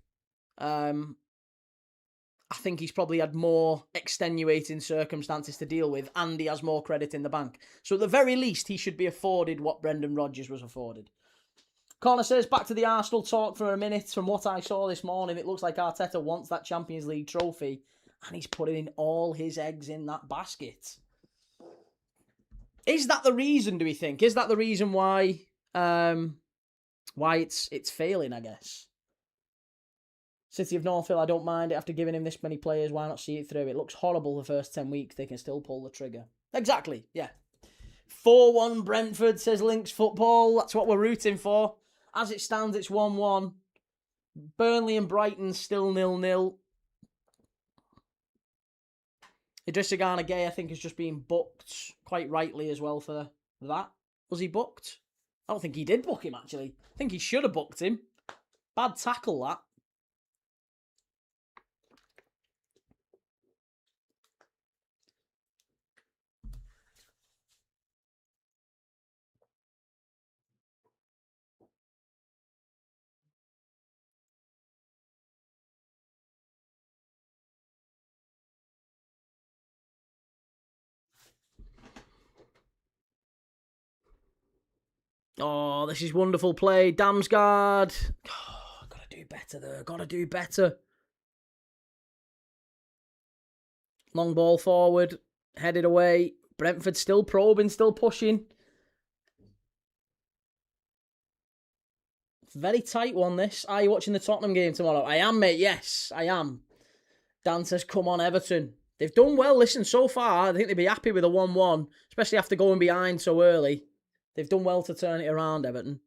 A: I think he's probably had more extenuating circumstances to deal with, and he has more credit in the bank. So at the very least, he should be afforded what Brendan Rodgers was afforded. Connor says, back to the Arsenal talk for a minute. From what I saw this morning, it looks like Arteta wants that Champions League trophy, and he's putting all his eggs in that basket. Is that the reason, do we think? Is that the reason why it's failing, I guess? City of Northville, I don't mind it after giving him this many players. Why not see it through? It looks horrible the first 10 weeks. They can still pull the trigger. Exactly, yeah. 4-1 Brentford, says Lynx Football. That's what we're rooting for. As it stands, it's 1-1. Burnley and Brighton still 0-0. Idrissa Gana Gueye, I think, has just been booked, quite rightly as well, for that. Was he booked? I don't think he did book him, actually. I think he should have booked him. Bad tackle, that. Oh, this is wonderful play. Damsgaard. Oh, gotta do better there. Gotta do better. Long ball forward. Headed away. Brentford still probing, still pushing. Very tight one, this. Are you watching the Tottenham game tomorrow? I am, mate. Yes, I am. Dan says, come on, Everton. They've done well, listen, so far. I think they'd be happy with a 1-1, especially after going behind so early. They've done well to turn it around, Everton.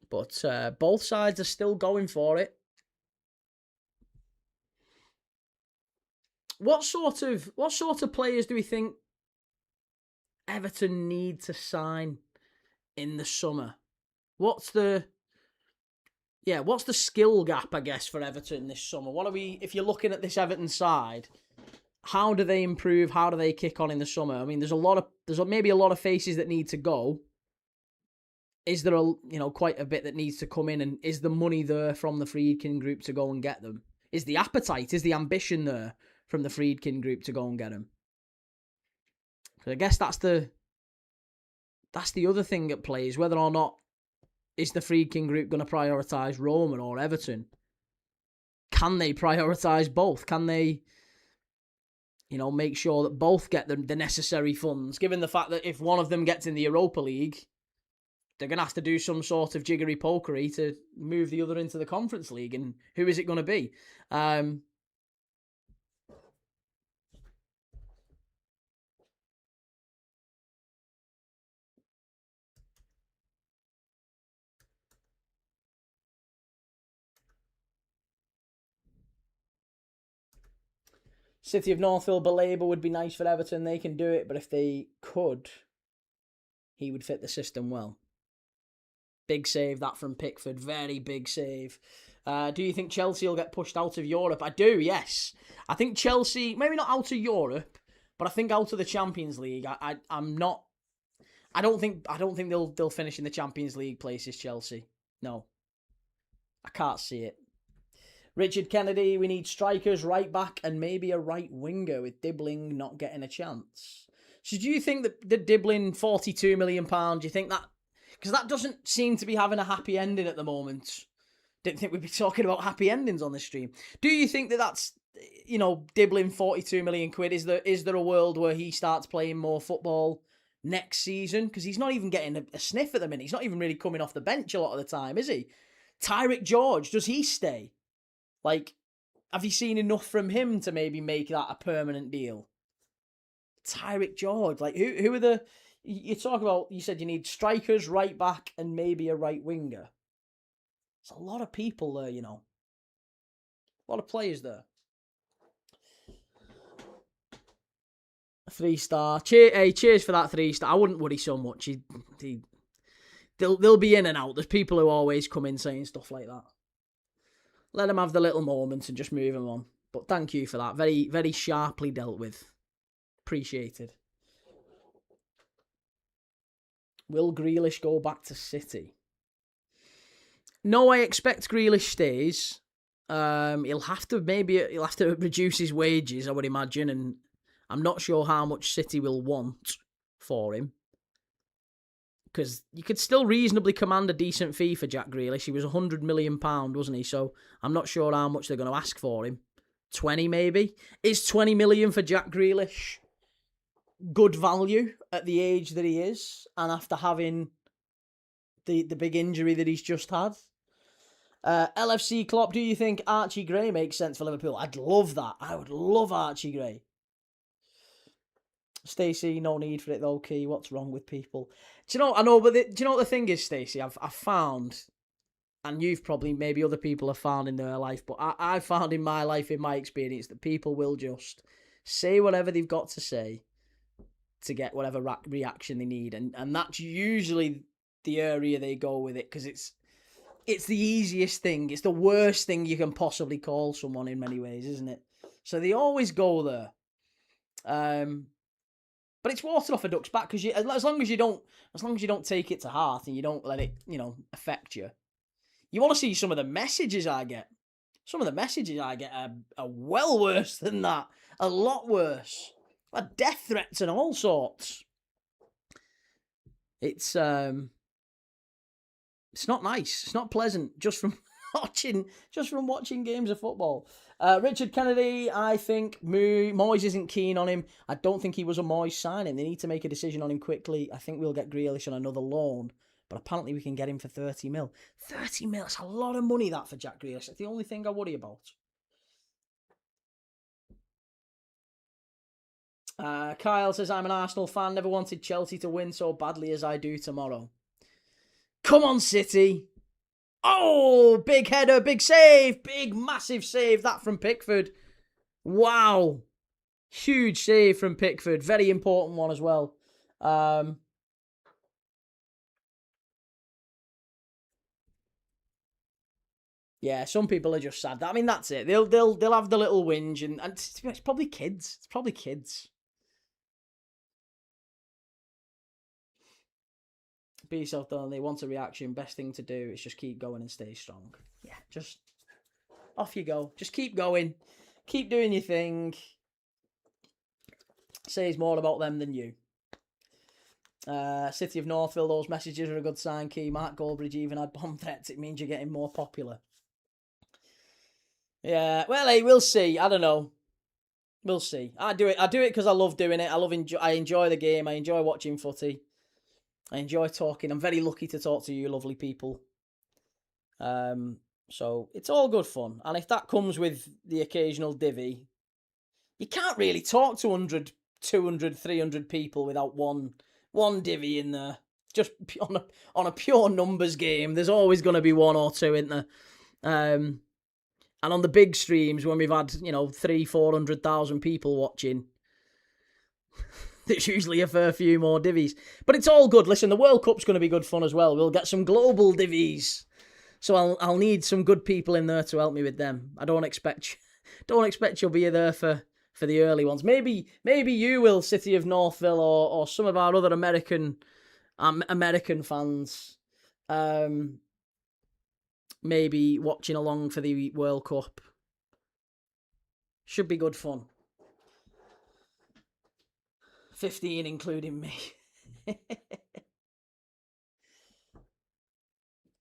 A: But both sides are still going for it. What sort of players do we think Everton need to sign in the summer? What's the skill gap, I guess, for Everton this summer? If you're looking at this Everton side, how do they improve? How do they kick on in the summer? I mean, there's maybe a lot of faces that need to go. Is there quite a bit that needs to come in, and is the money there from the Friedkin group to go and get them? Is the appetite, is the ambition there from the Friedkin group to go and get them? So I guess that's the other thing at play, is whether or not is the Friedkin group going to prioritise Roma or Everton? Can they prioritise both? Can they, make sure that both get the necessary funds, given the fact that if one of them gets in the Europa League, they're going to have to do some sort of jiggery pokery to move the other into the Conference League, and who is it going to be? City of Northville, Baleba would be nice for Everton. They can do it, but if they could, he would fit the system well. Big save, that from Pickford. Very big save. Do you think Chelsea will get pushed out of Europe? I do, yes. I think Chelsea, maybe not out of Europe, but I think out of the Champions League. I'm not. I don't think they'll finish in the Champions League places, Chelsea. No. I can't see it. Richard Kennedy, we need strikers, right back, and maybe a right winger, with Dibbling not getting a chance. So do you think that the Dibbling £42 million, do you think that... Because that doesn't seem to be having a happy ending at the moment. Didn't think we'd be talking about happy endings on this stream. Do you think that that's, Dibbling £42 million? Is there a world where he starts playing more football next season? Because he's not even getting a sniff at the minute. He's not even really coming off the bench a lot of the time, is he? Tyrick George, does he stay? Have you seen enough from him to maybe make that a permanent deal? Tyrick George, who are the... You talk about, you said you need strikers, right back, and maybe a right winger. There's a lot of people there, A lot of players there. 3-star. Cheers for that 3-star. I wouldn't worry so much. They'll be in and out. There's people who always come in saying stuff like that. Let them have the little moments and just move them on. But thank you for that. Very, very sharply dealt with. Appreciated. Will Grealish go back to City? No, I expect Grealish stays. He'll have to reduce his wages, I would imagine, and I'm not sure how much City will want for him. Because you could still reasonably command a decent fee for Jack Grealish. He was £100 million, wasn't he? So I'm not sure how much they're going to ask for him. 20 maybe? Is 20 million for Jack Grealish good value at the age that he is, and after having the big injury that he's just had? LFC Klopp, do you think Archie Gray makes sense for Liverpool? I'd love that. I would love Archie Gray. Stacey, no need for it though, Key. What's wrong with people? Do you know? I know, but do you know what the thing is, Stacey? I've found, and you've probably, maybe other people have found in their life, but I've found in my life, in my experience, that people will just say whatever they've got to say to get whatever reaction they need, and that's usually the area they go with it, because it's the easiest thing. It's the worst thing you can possibly call someone in many ways, isn't it? So they always go there. But it's water off a duck's back, because as long as you don't take it to heart and you don't let it, affect you. You want to see some of the messages I get. Some of the messages I get are well worse than that. A lot worse. Like death threats and all sorts. It's not nice. It's not pleasant just from watching games of football. Richard Kennedy, I think Moyes isn't keen on him. I don't think he was a Moyes signing. They need to make a decision on him quickly. I think we'll get Grealish on another loan, but apparently we can get him for 30 mil. 30 mil, that's a lot of money, that, for Jack Grealish. That's the only thing I worry about. Kyle says, I'm an Arsenal fan. Never wanted Chelsea to win so badly as I do tomorrow. Come on, City. Oh, big header, big save, big massive save, that from Pickford. Wow. Huge save from Pickford, very important one as well. Yeah, some people are just sad. I mean, that's it. They'll have the little whinge, and it's probably kids. It's probably kids. Be yourself, though, and they want a reaction. Best thing to do is just keep going and stay strong. Yeah, just off you go. Just keep going. Keep doing your thing. Says more about them than you. City of Northville, those messages are a good sign, Key. Mark Goldbridge even had bomb threats. It means you're getting more popular. Yeah, well, hey, we'll see. I don't know. We'll see. I do it because I love doing it. I enjoy the game. I enjoy watching footy. I enjoy talking. I'm very lucky to talk to you lovely people. So it's all good fun. And if that comes with the occasional divvy, you can't really talk to 100, 200, 300 people without one divvy in there. Just on a pure numbers game, there's always going to be one or two, isn't there? And on the big streams, when we've had, 300,000-400,000 people watching, there's usually a fair few more divvies. But it's all good. Listen, the World Cup's going to be good fun as well. We'll get some global divvies. So I'll need some good people in there to help me with them. I don't expect you'll be there for the early ones. Maybe you will, City of Northville, or some of our other American fans. Maybe watching along for the World Cup. Should be good fun. 15 including me.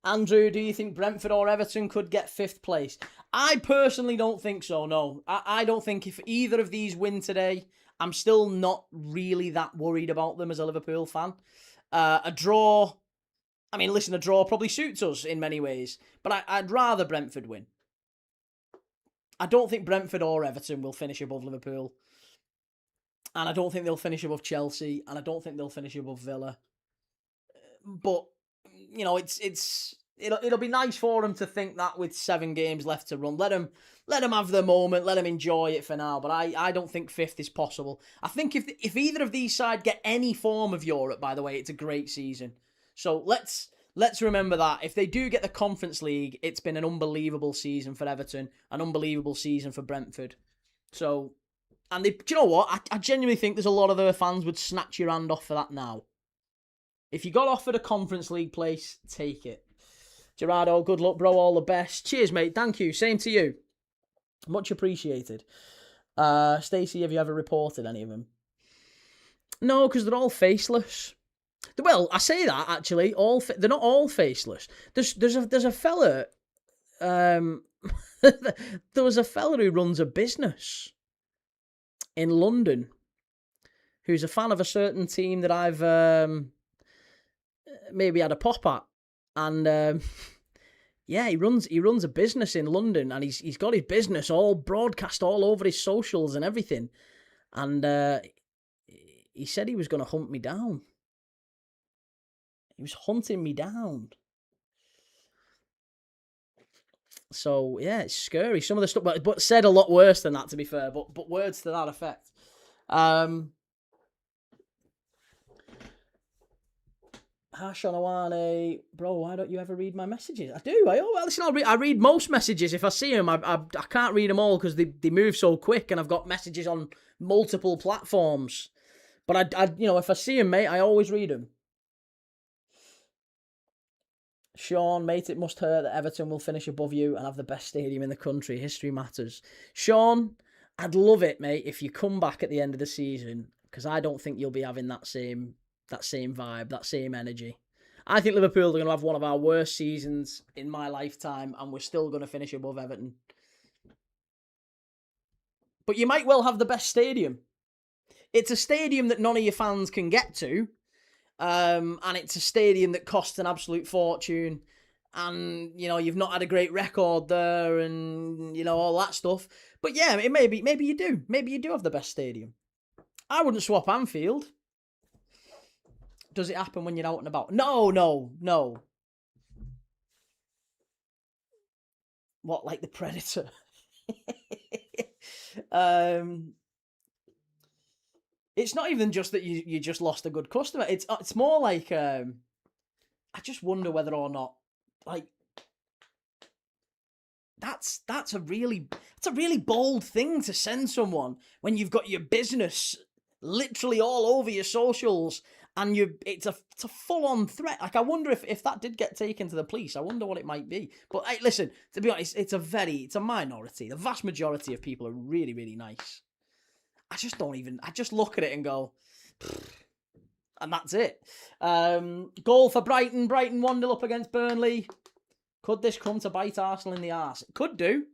A: Andrew, do you think Brentford or Everton could get 5th place? I personally don't think so, no. I don't think if either of these win today, I'm still not really that worried about them as a Liverpool fan. A draw, a draw probably suits us in many ways, but I'd rather Brentford win. I don't think Brentford or Everton will finish above Liverpool. And I don't think they'll finish above Chelsea, and I don't think they'll finish above Villa. But, it's it'll be nice for them to think that with 7 games left to run. Let them have their moment. Let them enjoy it for now. But I don't think 5th is possible. I think if either of these sides get any form of Europe, by the way, it's a great season. So let's remember that. If they do get the Conference League, it's been an unbelievable season for Everton, an unbelievable season for Brentford. So, and do you know what? I genuinely think there's a lot of their fans would snatch your hand off for that now. If you got offered a Conference League place, take it. Gerardo, good luck, bro. All the best. Cheers, mate. Thank you. Same to you. Much appreciated. Stacey, have you ever reported any of them? No, because they're all faceless. Well, I say that actually. They're not all faceless. There's a fella. There was a fella who runs a business in London who's a fan of a certain team that I've maybe had a pop at, and yeah, he runs a business in London, and he's got his business all broadcast all over his socials and everything, and he said he was going to hunt me down. He was hunting me down. So yeah, it's scary. Some of the stuff, but said a lot worse than that, to be fair. But words to that effect. Hashanawane, bro, why don't you ever read my messages? I do. I read most messages if I see them. I can't read them all because they move so quick, and I've got messages on multiple platforms. But I if I see them, mate, I always read them. Sean, mate, it must hurt that Everton will finish above you and have the best stadium in the country. History matters. Sean, I'd love it, mate, if you come back at the end of the season, because I don't think you'll be having that same vibe, that same energy. I think Liverpool are going to have one of our worst seasons in my lifetime, and we're still going to finish above Everton. But you might well have the best stadium. It's a stadium that none of your fans can get to. And it's a stadium that costs an absolute fortune, and you've not had a great record there, and all that stuff. But yeah, maybe you do have the best stadium. I wouldn't swap Anfield. Does it happen when you're out and about? No. What, like the Predator? It's not even just that you just lost a good customer. It's more like I just wonder whether or not that's a really bold thing to send someone when you've got your business literally all over your socials, and it's a full on threat. Like, I wonder if that did get taken to the police. I wonder what it might be. But hey, listen, to be honest, it's a minority. The vast majority of people are really, really nice. I just look at it and go, and that's it. Goal for Brighton. Brighton 1-0 up against Burnley. Could this come to bite Arsenal in the arse? It could do.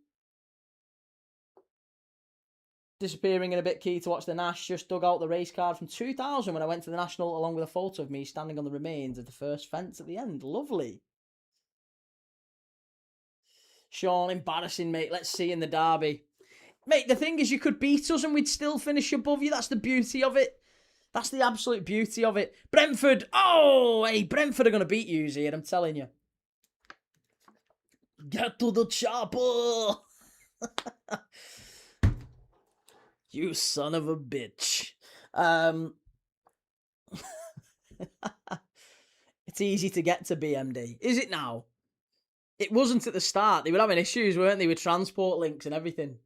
A: Disappearing in a bit, key to watch the Nash. Just dug out the race card from 2000 when I went to the National, along with a photo of me standing on the remains of the first fence at the end. Lovely. Sean, embarrassing, mate. Let's see in the derby. Mate, the thing is, you could beat us and we'd still finish above you. That's the beauty of it. That's the absolute beauty of it. Brentford. Oh, hey, Brentford are going to beat you here, I'm telling you. Get to the chopper. You son of a bitch. It's easy to get to BMD. Is it now? It wasn't at the start. They were having issues, weren't they, with transport links and everything.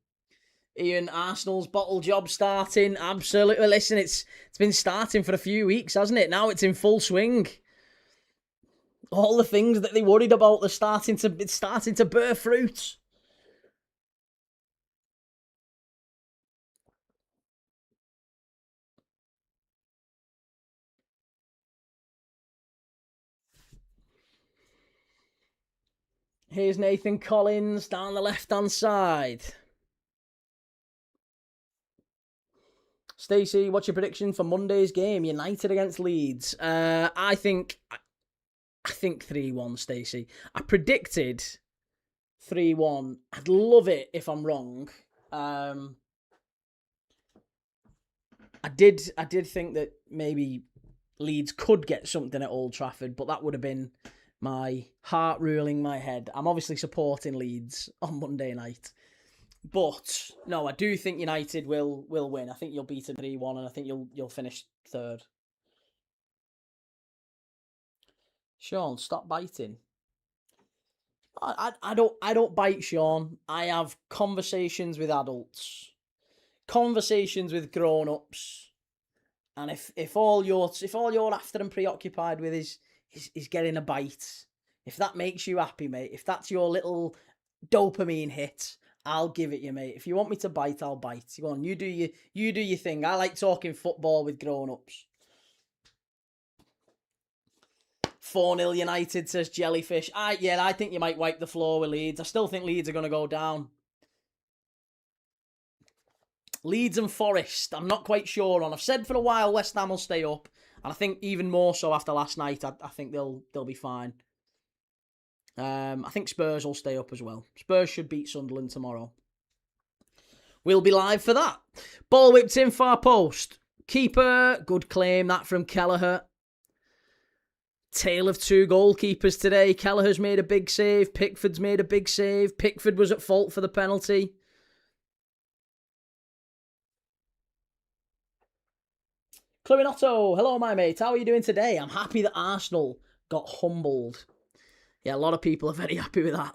A: Ian, Arsenal's bottle job starting. Absolutely. Listen, it's been starting for a few weeks, hasn't it? Now it's in full swing. All the things that they worried about, it's starting to bear fruit. Here's Nathan Collins down the left-hand side. Stacey, what's your prediction for Monday's game? United against Leeds. I think 3-1, Stacey. I predicted 3-1. I'd love it if I'm wrong. I did think that maybe Leeds could get something at Old Trafford, but that would have been my heart ruling my head. I'm obviously supporting Leeds on Monday night. But no, I do think United will win. I think you'll beat them 3-1 and I think you'll finish third. Sean, stop biting. I don't bite, Sean. I have conversations with adults, conversations with grown-ups, and if all you're after and preoccupied with is getting a bite, if that makes you happy, mate, if that's your little dopamine hit, I'll give it you, mate. If you want me to bite, I'll bite. Go on, you do your thing. I like talking football with grown-ups. 4-0 United, says Jellyfish. I think you might wipe the floor with Leeds. I still think Leeds are going to go down. Leeds and Forest, I'm not quite sure on. I've said for a while West Ham will stay up. And I think even more so after last night, I think they'll be fine. I think Spurs will stay up as well. Spurs should beat Sunderland tomorrow. We'll be live for that. Ball whipped in far post. Keeper, good claim that from Kelleher. Tale of two goalkeepers today. Kelleher's made a big save. Pickford's made a big save. Pickford was at fault for the penalty. Cluinotto, hello my mate. How are you doing today? I'm happy that Arsenal got humbled. Yeah, a lot of people are very happy with that.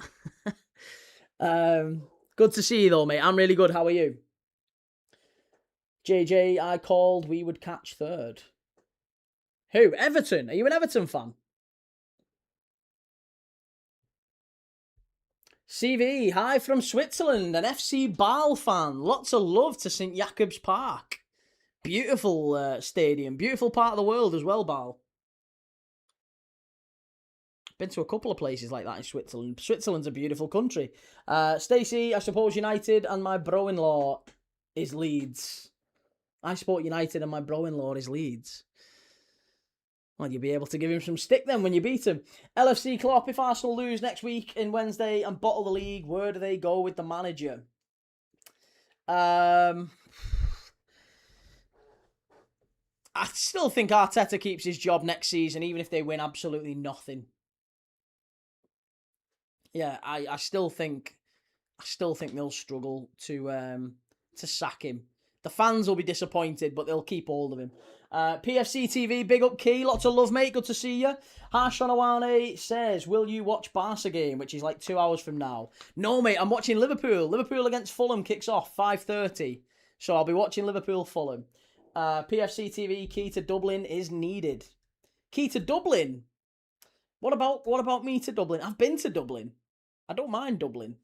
A: Good to see you though, mate. I'm really good. How are you? JJ, I called we would catch third. Who? Everton? Are you an Everton fan? CV, hi from Switzerland, an FC Basel fan. Lots of love to St. Jacobs Park. Beautiful stadium. Beautiful part of the world as well, Basel. Been to a couple of places like that in Switzerland. Switzerland's a beautiful country. Stacey, I suppose United and my bro-in-law is Leeds. I support United and my bro-in-law is Leeds. Well, you'll be able to give him some stick then when you beat him. LFC Klopp, if Arsenal lose next week in Wednesday and bottle the league, where do they go with the manager? I still think Arteta keeps his job next season, even if they win absolutely nothing. Yeah, I still think they'll struggle to sack him. The fans will be disappointed, but they'll keep hold of him. PFC TV, big up Key. Lots of love, mate. Good to see you. Harshonawane says, will you watch Barca game, which is like 2 hours from now? No, mate. I'm watching Liverpool. Liverpool against Fulham kicks off 5:30. So I'll be watching Liverpool-Fulham. PFC TV, key to Dublin is needed. Key to Dublin? What about me to Dublin? I've been to Dublin. I don't mind Dublin.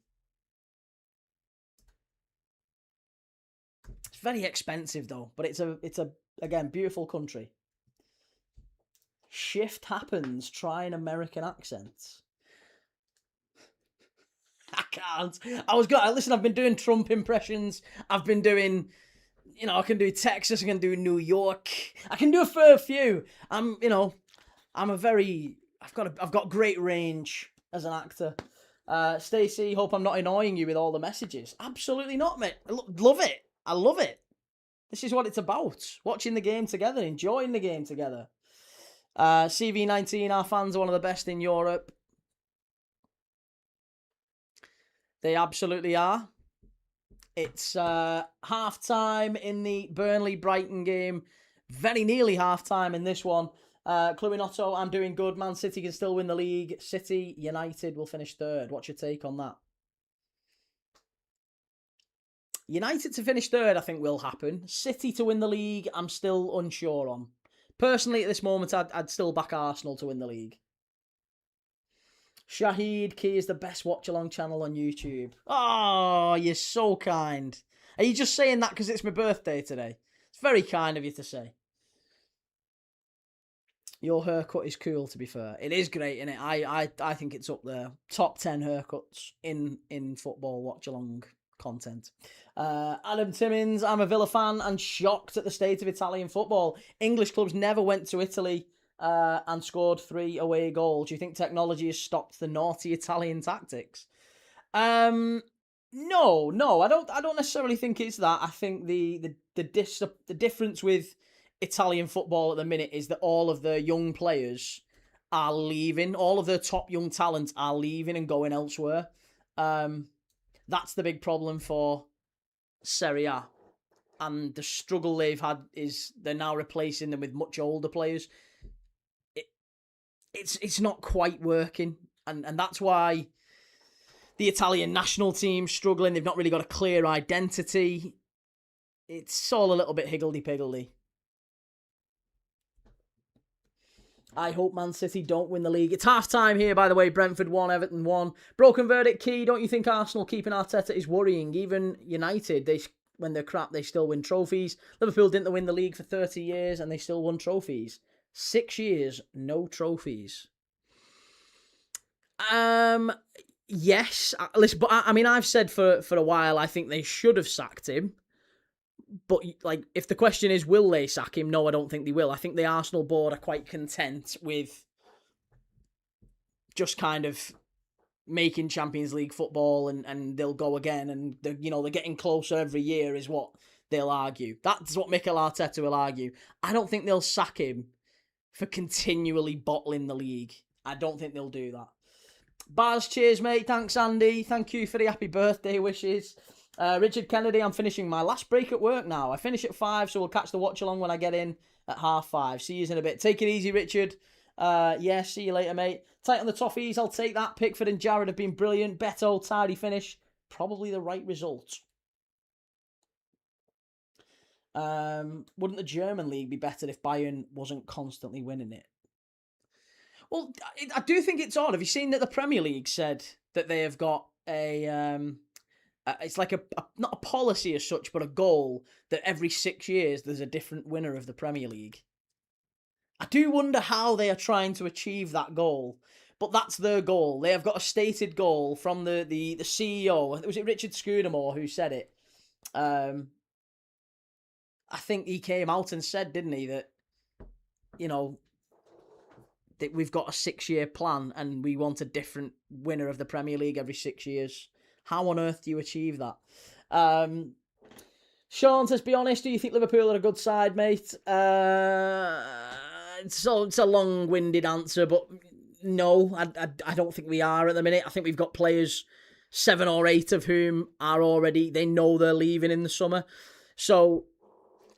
A: It's very expensive though, but it's a again beautiful country. Shift happens. Try an American accent. I can't. Listen, I've been doing Trump impressions. I've been doing, I can do Texas. I can do New York. I can do a fair few. I've got great range as an actor. Stacey, hope I'm not annoying you with all the messages. Absolutely not, mate. Love it. I love it. This is what it's about. Watching the game together, enjoying the game together. CV19, our fans are one of the best in Europe. They absolutely are. It's half-time in the Burnley-Brighton game. Very nearly half-time in this one. Cluinotto, I'm doing good. Man City can still win the league. City, United will finish third. What's your take on that? United to finish third, I think, will happen. City to win the league, I'm still unsure on. Personally, at this moment, I'd still back Arsenal to win the league. Shahid, Key is the best watch-along channel on YouTube. Oh, you're so kind. Are you just saying that because it's my birthday today? It's very kind of you to say. Your haircut is cool, to be fair. It is great, isn't it? I think it's up there. Top 10 haircuts in football watch-along content. Adam Timmins, I'm a Villa fan and shocked at the state of Italian football. English clubs never went to Italy and scored 3 away goals. Do you think technology has stopped the naughty Italian tactics? No, I don't necessarily think it's that. I think the difference with Italian football at the minute is that all of the young players are leaving. All of their top young talents are leaving and going elsewhere. That's the big problem for Serie A. And the struggle they've had is they're now replacing them with much older players. It's not quite working. And that's why the Italian national team's struggling. They've not really got a clear identity. It's all a little bit higgledy-piggledy. I hope Man City don't win the league. It's half-time here, by the way. Brentford 1, Everton 1. Broken verdict, Key. Don't you think Arsenal keeping Arteta is worrying? Even United, when they're crap, they still win trophies. Liverpool didn't win the league for 30 years, and they still won trophies. 6 years, no trophies. Yes. Listen, but I mean, I've said for a while, I think they should have sacked him. But, like, if the question is, will they sack him? No, I don't think they will. I think the Arsenal board are quite content with just kind of making Champions League football and they'll go again. And, they're getting closer every year is what they'll argue. That's what Mikel Arteta will argue. I don't think they'll sack him for continually bottling the league. I don't think they'll do that. Baz, cheers, mate. Thanks, Andy. Thank you for the happy birthday wishes. Richard Kennedy, I'm finishing my last break at work now. I finish at 5, so we'll catch the watch-along when I get in at 5:30. See you in a bit. Take it easy, Richard. Yeah, see you later, mate. Tight on the Toffees, I'll take that. Pickford and Jarrod have been brilliant. Beto, tidy finish. Probably the right result. Wouldn't the German league be better if Bayern wasn't constantly winning it? Well, I do think it's odd. Have you seen that the Premier League said that they have got it's like not a policy as such, but a goal that every 6 years there's a different winner of the Premier League. I do wonder how they are trying to achieve that goal, but that's their goal. They have got a stated goal from the CEO. Was it Richard Scudamore who said it? I think he came out and said, didn't he, that that we've got a 6-year plan and we want a different winner of the Premier League every 6 years. How on earth do you achieve that? Sean says, be honest, do you think Liverpool are a good side, mate? It's a long-winded answer, but no, I don't think we are at the minute. I think we've got players, 7 or 8 of whom are already, they know they're leaving in the summer. So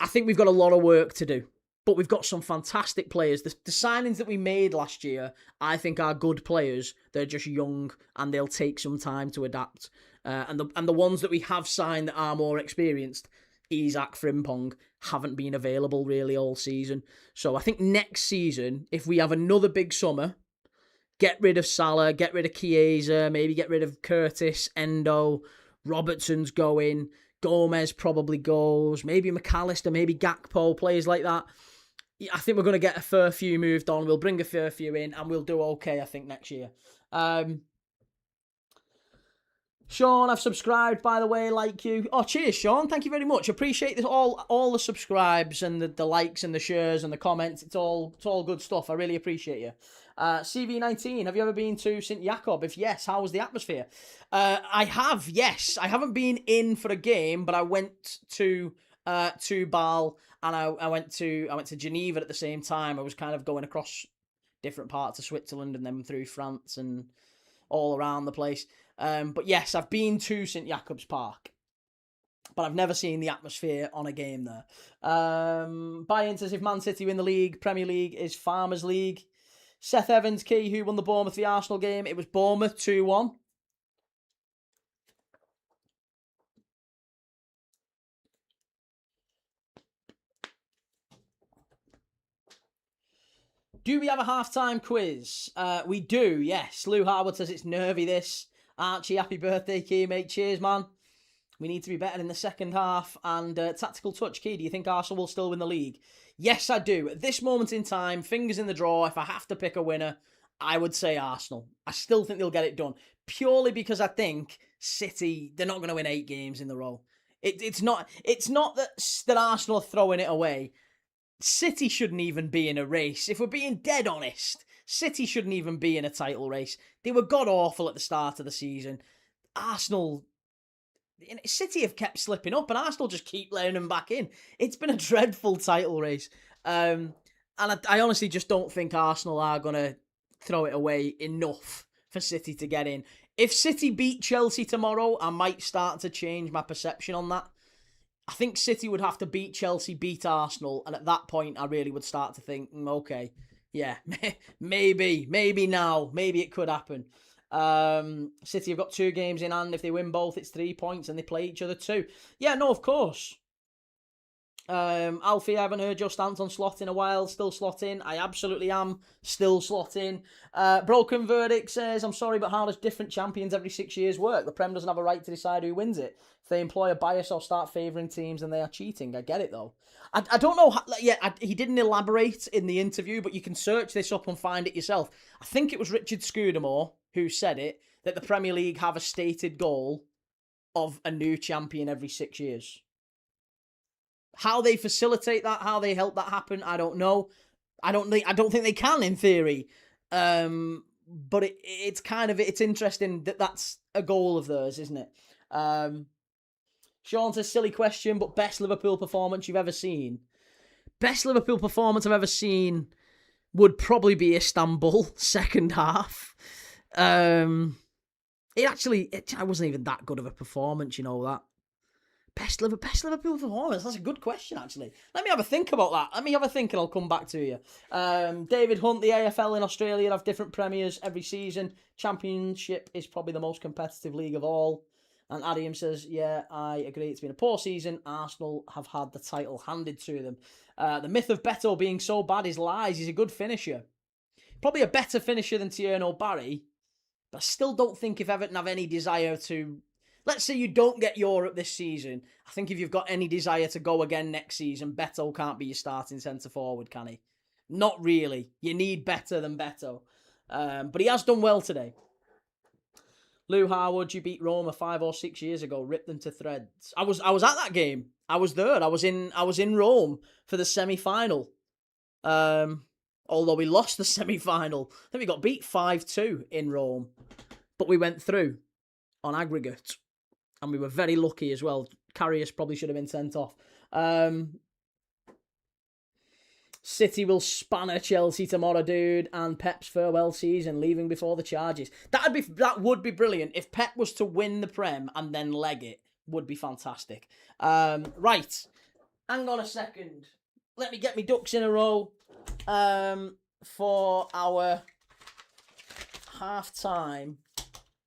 A: I think we've got a lot of work to do. But we've got some fantastic players. The signings that we made last year, I think, are good players. They're just young and they'll take some time to adapt. And the ones that we have signed that are more experienced, Isaac, Frimpong, haven't been available really all season. So I think next season, if we have another big summer, get rid of Salah, get rid of Chiesa, maybe get rid of Curtis, Endo, Robertson's going, Gomez probably goes, maybe McAllister, maybe Gakpo, players like that. I think we're going to get a fair few moved on. We'll bring a fair few in and we'll do okay, I think, next year. Sean, I've subscribed, by the way, like you. Oh, cheers, Sean. Thank you very much. Appreciate this, all the subscribes and the likes and the shares and the comments. It's all good stuff. I really appreciate you. CV19, have you ever been to St. Jakob? If yes, how was the atmosphere? I have, yes. I haven't been in for a game, but I went to Bâle and I went to Geneva at the same time. I was kind of going across different parts of Switzerland and then through France and all around the place. But yes, I've been to St. Jacob's Park, but I've never seen the atmosphere on a game there. Bayern says if Man City win the league, Premier League is Farmers League. Seth Evans, Key, who won the Bournemouth the Arsenal game? It was Bournemouth 2-1. Do we have a halftime quiz? We do, yes. Lou Harwood says it's nervy, this. Archie, happy birthday, Key, mate. Cheers, man. We need to be better in the second half. And tactical touch, Key, do you think Arsenal will still win the league? Yes, I do. At this moment in time, fingers in the drawer, if I have to pick a winner, I would say Arsenal. I still think they'll get it done. Purely because I think City, they're not going to win 8 games in the row. It's not that Arsenal are throwing it away. City shouldn't even be in a race. If we're being dead honest, City shouldn't even be in a title race. They were god-awful at the start of the season. City have kept slipping up and Arsenal just keep letting them back in. It's been a dreadful title race. And I honestly just don't think Arsenal are going to throw it away enough for City to get in. If City beat Chelsea tomorrow, I might start to change my perception on that. I think City would have to beat Chelsea, beat Arsenal, and at that point, I really would start to think, okay, yeah, maybe now, maybe it could happen. City have got 2 games in hand. If they win both, it's 3 points, and they play each other too. Yeah, no, of course. Alfie, I haven't heard your stance on slot in a while. Still slotting. I absolutely am still slotting. Broken Verdict says, I'm sorry, but how does different champions every 6 years work? The Prem doesn't have a right to decide who wins it. If they employ a bias or start favouring teams, then they are cheating. I get it, though. I don't know. He didn't elaborate in the interview, but you can search this up and find it yourself. I think it was Richard Scudamore who said it, that the Premier League have a stated goal of a new champion every 6 years. How they facilitate that, how they help that happen, I don't know. I don't think they can in theory. But it's interesting that that's a goal of theirs, isn't it? Sean says, silly question, but best Liverpool performance you've ever seen. Best Liverpool performance I've ever seen would probably be Istanbul, second half. It wasn't even that good of a performance, you know that. Best Liverpool performance? That's a good question, actually. Let me have a think about that. Let me have a think and I'll come back to you. David Hunt, the AFL in Australia have different premiers every season. Championship is probably the most competitive league of all. And Adium says, yeah, I agree. It's been a poor season. Arsenal have had the title handed to them. The myth of Beto being so bad is lies. He's a good finisher. Probably a better finisher than Tierno Barry. But I still don't think if Everton have any desire to... Let's say you don't get Europe this season. I think if you've got any desire to go again next season, Beto can't be your starting centre-forward, can he? Not really. You need better than Beto. But he has done well today. Lou Harwood, you beat Roma 5 or 6 years ago, ripped them to threads. I was at that game. I was there. I was in Rome for the semi-final. Although we lost the semi-final. I think we got beat 5-2 in Rome. But we went through on aggregate. And we were very lucky as well. Karius probably should have been sent off. City will spanner Chelsea tomorrow, dude. And Pep's farewell season, leaving before the charges. That would be brilliant. If Pep was to win the Prem and then leg it, would be fantastic. Right. Hang on a second. Let me get my ducks in a row for our half-time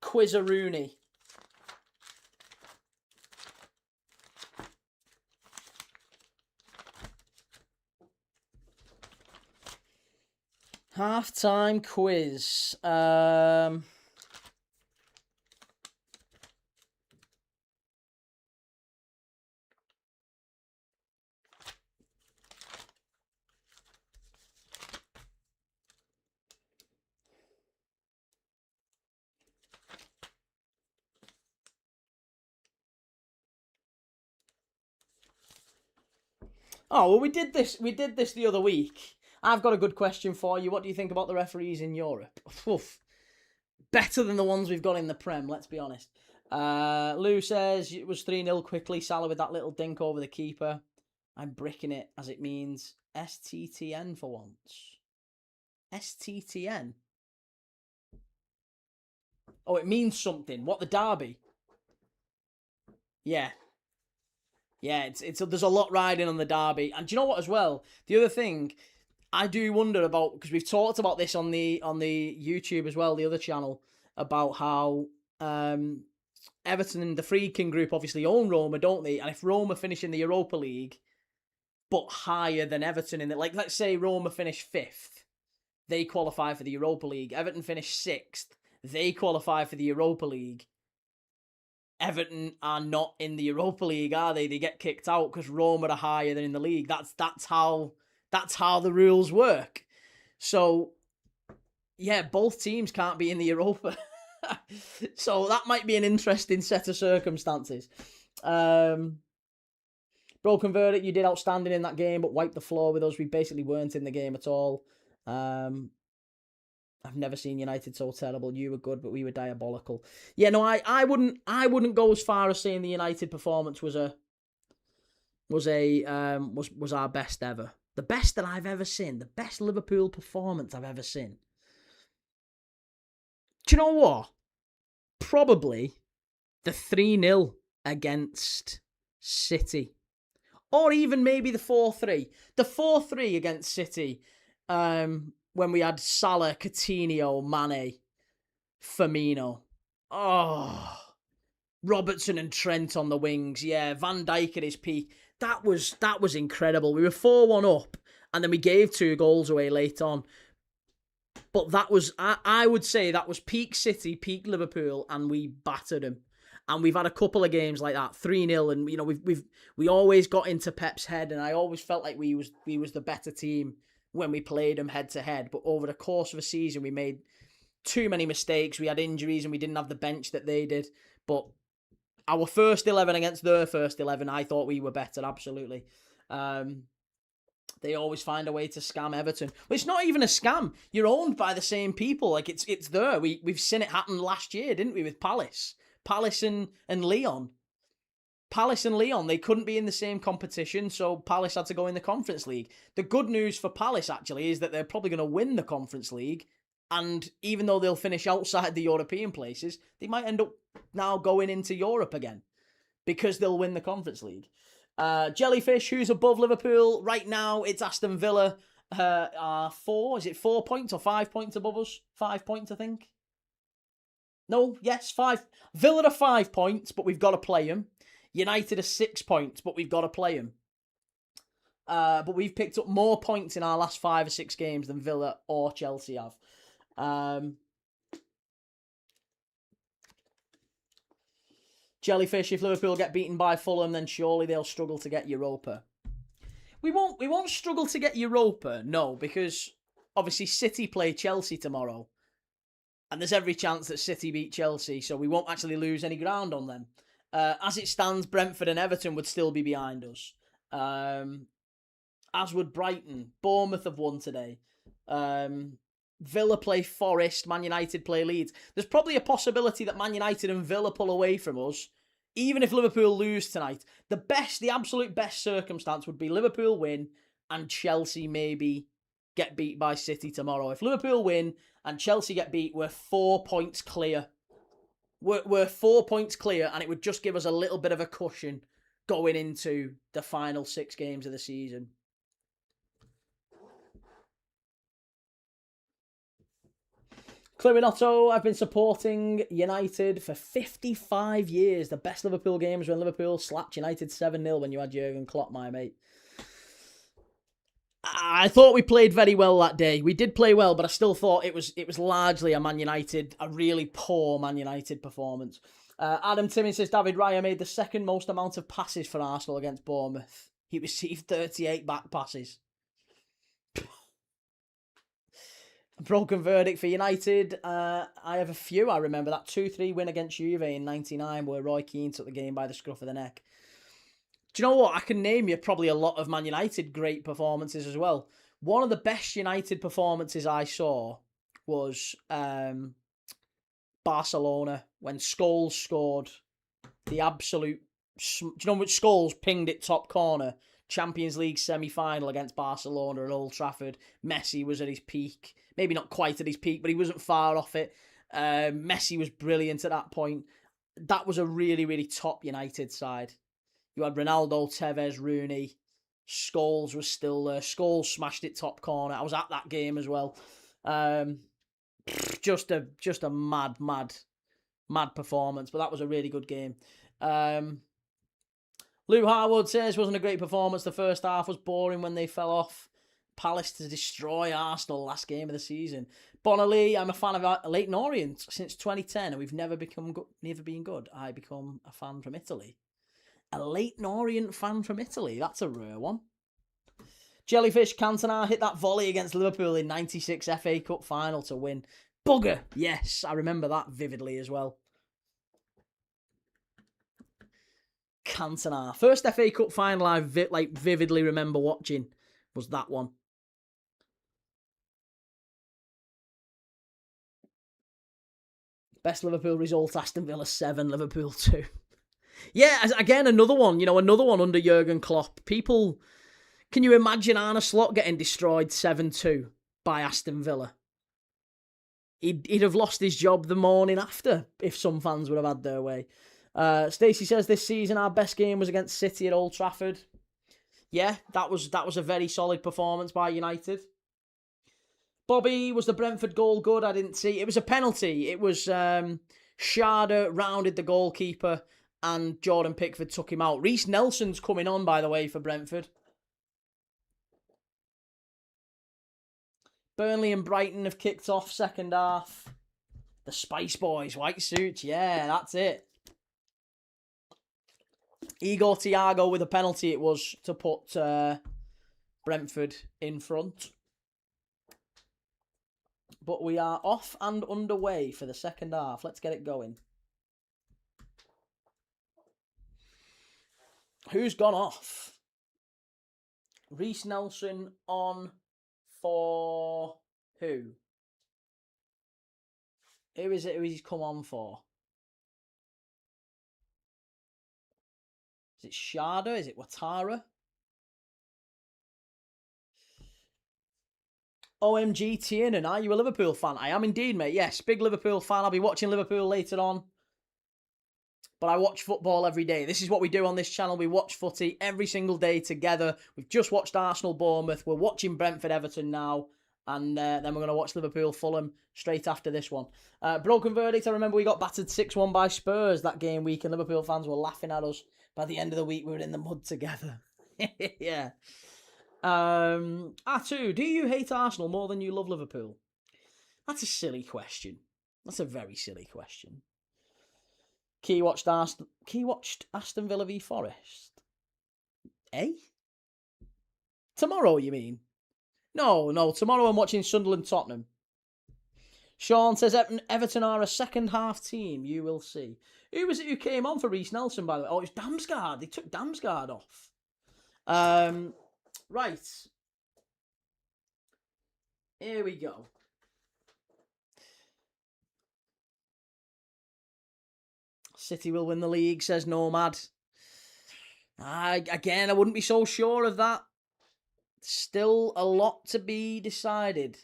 A: Quiz-a-Rooney. Half-time quiz. Oh, well, we did this the other week. I've got a good question for you. What do you think about the referees in Europe? Oof. Better than the ones we've got in the Prem, let's be honest. Lou says it was 3-0 quickly. Salah with that little dink over the keeper. I'm bricking it as it means STTN for once. STTN? Oh, it means something. What, the derby? Yeah. Yeah, there's a lot riding on the derby. And do you know what as well? The other thing I do wonder about, because we've talked about this on the YouTube as well, the other channel, about how Everton and the Friedkin group obviously own Roma, don't they? And if Roma finish in the Europa League, but higher than Everton in the, like, let's say Roma finish 5th, they qualify for the Europa League. Everton finish 6th, they qualify for the Europa League. Everton are not in the Europa League, are they? They get kicked out because Roma are higher than in the league. That's how the rules work. So, yeah, both teams can't be in the Europa. So that might be an interesting set of circumstances. Broken Verdict, you did outstanding in that game, but wiped the floor with us. We basically weren't in the game at all. I've never seen United so terrible. You were good, but we were diabolical. Yeah, no, I wouldn't go as far as saying the United performance was our best ever. The best that I've ever seen. The best Liverpool performance I've ever seen. Do you know what? Probably the 3-0 against City. Or even maybe the 4-3. The 4-3 against City, when we had Salah, Coutinho, Mane, Firmino. Oh, Robertson and Trent on the wings. Yeah, Van Dijk at his peak. That was incredible. We were 4-1 up, and then we gave 2 goals away late on. But that was, I would say, that was peak City, peak Liverpool, and we battered them. And we've had a couple of games like that, 3-0, and you know we always got into Pep's head, and I always felt like we was the better team when we played them head to head. But over the course of a season, we made too many mistakes. We had injuries, and we didn't have the bench that they did. But our first 11 against their first 11, I thought we were better, absolutely. They always find a way to scam Everton. But it's not even a scam. You're owned by the same people. Like it's there. We've seen it happen last year, didn't we, with Palace? Palace and Lyon. Palace and Lyon, they couldn't be in the same competition, so Palace had to go in the Conference League. The good news for Palace, actually, is that they're probably going to win the Conference League, and even though they'll finish outside the European places, they might end up now going into Europe again, because they'll win the Conference League. Jellyfish, who's above Liverpool? Right now, it's Aston Villa. 4, is it 4 points or 5 points above us? 5 points, I think. No, yes, 5. Villa are 5 points, but we've got to play them. United are 6 points, but we've got to play them. But we've picked up more points in our last 5 or 6 games than Villa or Chelsea have. Jellyfish, if Liverpool get beaten by Fulham, then surely they'll struggle to get Europa. We won't struggle to get Europa, no, because obviously City play Chelsea tomorrow. And there's every chance that City beat Chelsea, so we won't actually lose any ground on them. As it stands, Brentford and Everton would still be behind us. As would Brighton. Bournemouth have won today. Villa play Forest. Man United play Leeds. There's probably a possibility that Man United and Villa pull away from us, even if Liverpool lose tonight. The absolute best circumstance would be Liverpool win and Chelsea maybe get beat by City tomorrow. If Liverpool win and Chelsea get beat, we're 4 points clear. We're 4 points clear, and it would just give us a little bit of a cushion going into the final 6 games of the season. Clarinotto, I've been supporting United for 55 years. The best Liverpool games when Liverpool slapped United 7-0 when you had Jurgen Klopp, my mate. I thought we played very well that day. We did play well, but I still thought it was largely a really poor Man United performance. Adam Timmins says David Raya made the second most amount of passes for Arsenal against Bournemouth. He received 38 back passes. A broken verdict for United. I have a few. I remember that 2-3 win against Juve in 99 where Roy Keane took the game by the scruff of the neck. Do you know what? I can name you probably a lot of Man United great performances as well. One of the best United performances I saw was Barcelona when Scholes scored the absolute... Do you know which Scholes pinged it top corner? Champions League semi-final against Barcelona at Old Trafford. Messi was at his peak. Maybe not quite at his peak, but he wasn't far off it. Messi was brilliant at that point. That was a really, really top United side. You had Ronaldo, Tevez, Rooney. Scholes was still there. Scholes smashed it top corner. I was at that game as well. Just a mad performance, but that was a really good game. Lou Harwood says, wasn't a great performance. The first half was boring when they fell off. Palace to destroy Arsenal last game of the season. Bonnerly, I'm a fan of Leyton Orient since 2010, and we've never been good. I become a fan from Italy. A Leyton Orient fan from Italy. That's a rare one. Jellyfish Cantona hit that volley against Liverpool in 96 FA Cup final to win. Bugger. Yes, I remember that vividly as well. Cantona. First FA Cup final I vividly remember watching was that one. Best Liverpool result, Aston Villa 7, Liverpool 2. Yeah, again, another one under Jurgen Klopp. People, can you imagine Arne Slot getting destroyed 7-2 by Aston Villa? he'd have lost his job the morning after if some fans would have had their way. Stacey says this season our best game was against City at Old Trafford. Yeah, that was a very solid performance by United. Bobby, was the Brentford goal good? I didn't see. It was a penalty. It was Sharda rounded the goalkeeper and Jordan Pickford took him out. Reece Nelson's coming on, by the way, for Brentford. Burnley and Brighton have kicked off second half. The Spice Boys, white suits. Yeah, that's it. Igor Thiago with a penalty it was to put Brentford in front. But we are off and underway for the second half. Let's get it going. Who's gone off? Reece Nelson on for who? Who is it who he's come on for? Is it Sharda? Is it Ouattara? OMG Tiernan, are you a Liverpool fan? I am indeed, mate. Yes, big Liverpool fan. I'll be watching Liverpool later on. But I watch football every day. This is what we do on this channel. We watch footy every single day together. We've just watched Arsenal Bournemouth. We're watching Brentford Everton now. And then we're going to watch Liverpool Fulham straight after this one. Broken verdict. I remember we got battered 6-1 by Spurs that game week. And Liverpool fans were laughing at us. By the end of the week, we were in the mud together. Yeah. Atu, do you hate Arsenal more than you love Liverpool? That's a silly question. That's a very silly question. Key watched Aston Villa v Forest. Eh? Tomorrow, you mean? No. Tomorrow I'm watching Sunderland Tottenham. Sean says Everton are a second half team. You will see. Who was it who came on for Reece Nelson, by the way? Oh, it was Damsgaard. They took Damsgaard off. Right. Here we go. City will win the league, says Nomad. I wouldn't be so sure of that. Still a lot to be decided.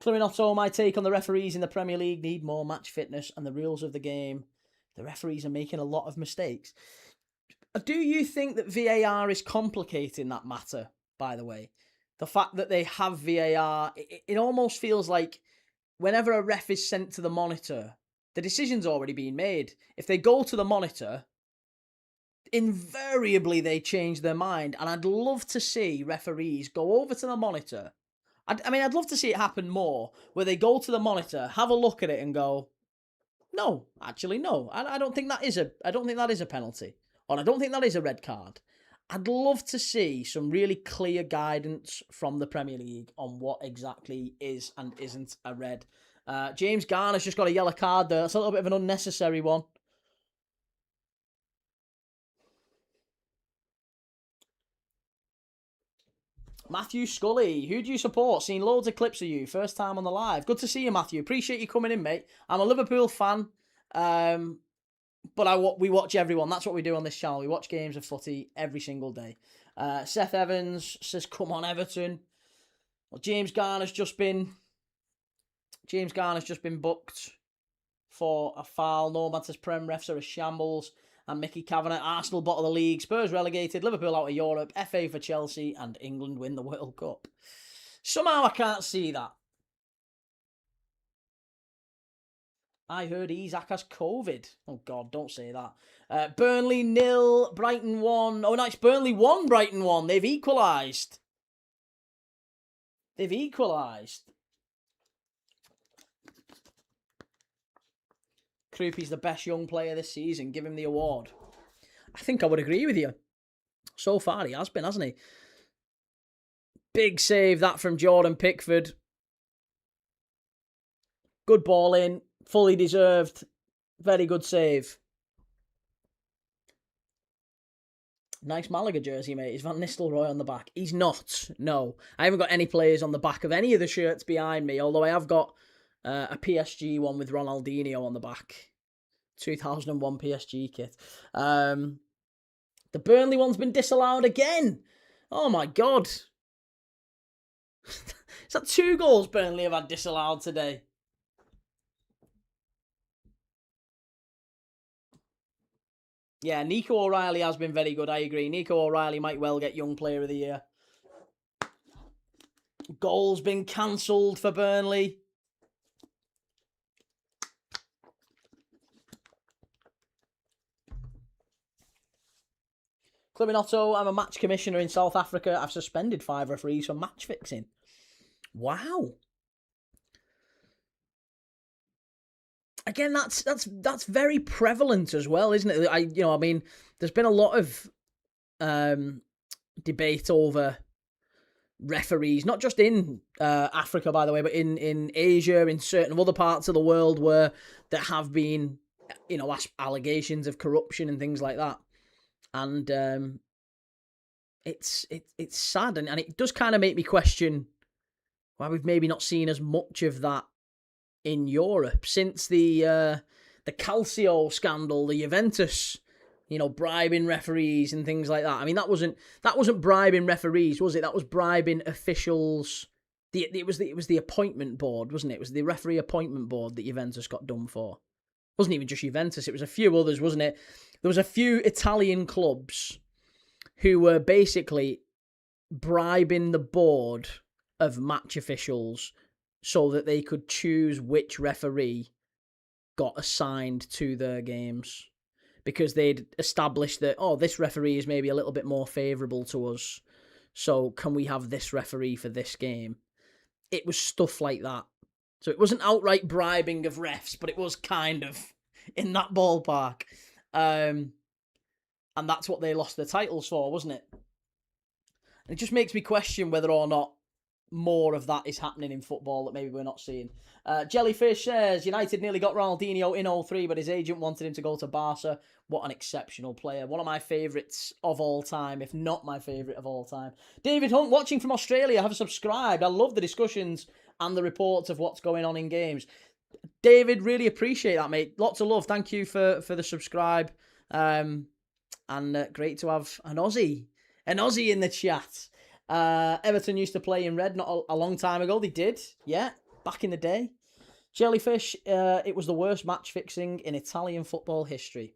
A: Clarinotto, my take on the referees in the Premier League need more match fitness and the rules of the game. The referees are making a lot of mistakes. Do you think that VAR is complicating that matter, by the way? The fact that they have VAR, it almost feels like whenever a ref is sent to the monitor, the decision's already been made. If they go to the monitor, invariably they change their mind. And I'd love to see referees go over to the monitor. I'd love to see it happen more, where they go to the monitor, have a look at it and go, no, actually, no. I don't think that is a penalty. Or I don't think that is a red card. I'd love to see some really clear guidance from the Premier League on what exactly is and isn't a red. James Garner's just got a yellow card there. That's a little bit of an unnecessary one. Matthew Scully, who do you support? Seen loads of clips of you. First time on the live. Good to see you, Matthew. Appreciate you coming in, mate. I'm a Liverpool fan. But we watch everyone. That's what we do on this channel. We watch games of footy every single day. Seth Evans says, come on, Everton. Well, James Garner's just been booked for a foul. Nomad says Prem refs are a shambles. And Mickey Kavanagh, Arsenal bottom of the league. Spurs relegated. Liverpool out of Europe. FA for Chelsea. And England win the World Cup. Somehow I can't see that. I heard Isak has COVID. Oh, God, don't say that. Burnley 0, Brighton 1. Oh, no, it's Burnley 1, Brighton 1. They've equalised. Krupi's the best young player this season. Give him the award. I think I would agree with you. So far, he has been, hasn't he? Big save, that from Jordan Pickford. Good ball in. Fully deserved. Very good save. Nice Malaga jersey, mate. Is Van Nistelrooy on the back? He's not. No. I haven't got any players on the back of any of the shirts behind me, although I have got a PSG one with Ronaldinho on the back. 2001 PSG kit. The Burnley one's been disallowed again. Oh, my God. Is that 2 goals Burnley have had disallowed today? Yeah, Nico O'Reilly has been very good, I agree. Nico O'Reilly might well get Young Player of the Year. Goals been cancelled for Burnley. Climinotto, I'm a match commissioner in South Africa. I've suspended 5 referees for match fixing. Wow. Again, that's very prevalent as well, isn't it? I mean, there's been a lot of debate over referees, not just in Africa, by the way, but in Asia, in certain other parts of the world where there have been, allegations of corruption and things like that. And it's sad, and it does kind of make me question why we've maybe not seen as much of that in Europe since the Calcio scandal, the Juventus, bribing referees and things like that. I mean, that wasn't bribing referees, was it? That was bribing officials. It was the appointment board, wasn't it? It was the referee appointment board that Juventus got done for. It wasn't even just Juventus, it was a few others, wasn't it? There was a few Italian clubs who were basically bribing the board of match officials so that they could choose which referee got assigned to their games. Because they'd established that, this referee is maybe a little bit more favourable to us, so can we have this referee for this game? It was stuff like that. So it wasn't outright bribing of refs, but it was kind of in that ballpark. And that's what they lost their titles for, wasn't it? And it just makes me question whether or not more of that is happening in football that maybe we're not seeing. Jellyfish says, United nearly got Ronaldinho in 03, but his agent wanted him to go to Barca. What an exceptional player. One of my favourites of all time, if not my favourite of all time. David Hunt, watching from Australia, have subscribed. I love the discussions and the reports of what's going on in games. David, really appreciate that, mate. Lots of love. Thank you for the subscribe. And great to have an Aussie in the chat. Everton used to play in red not a long time ago. They did, yeah, back in the day. Jellyfish, it was the worst match fixing in Italian football history.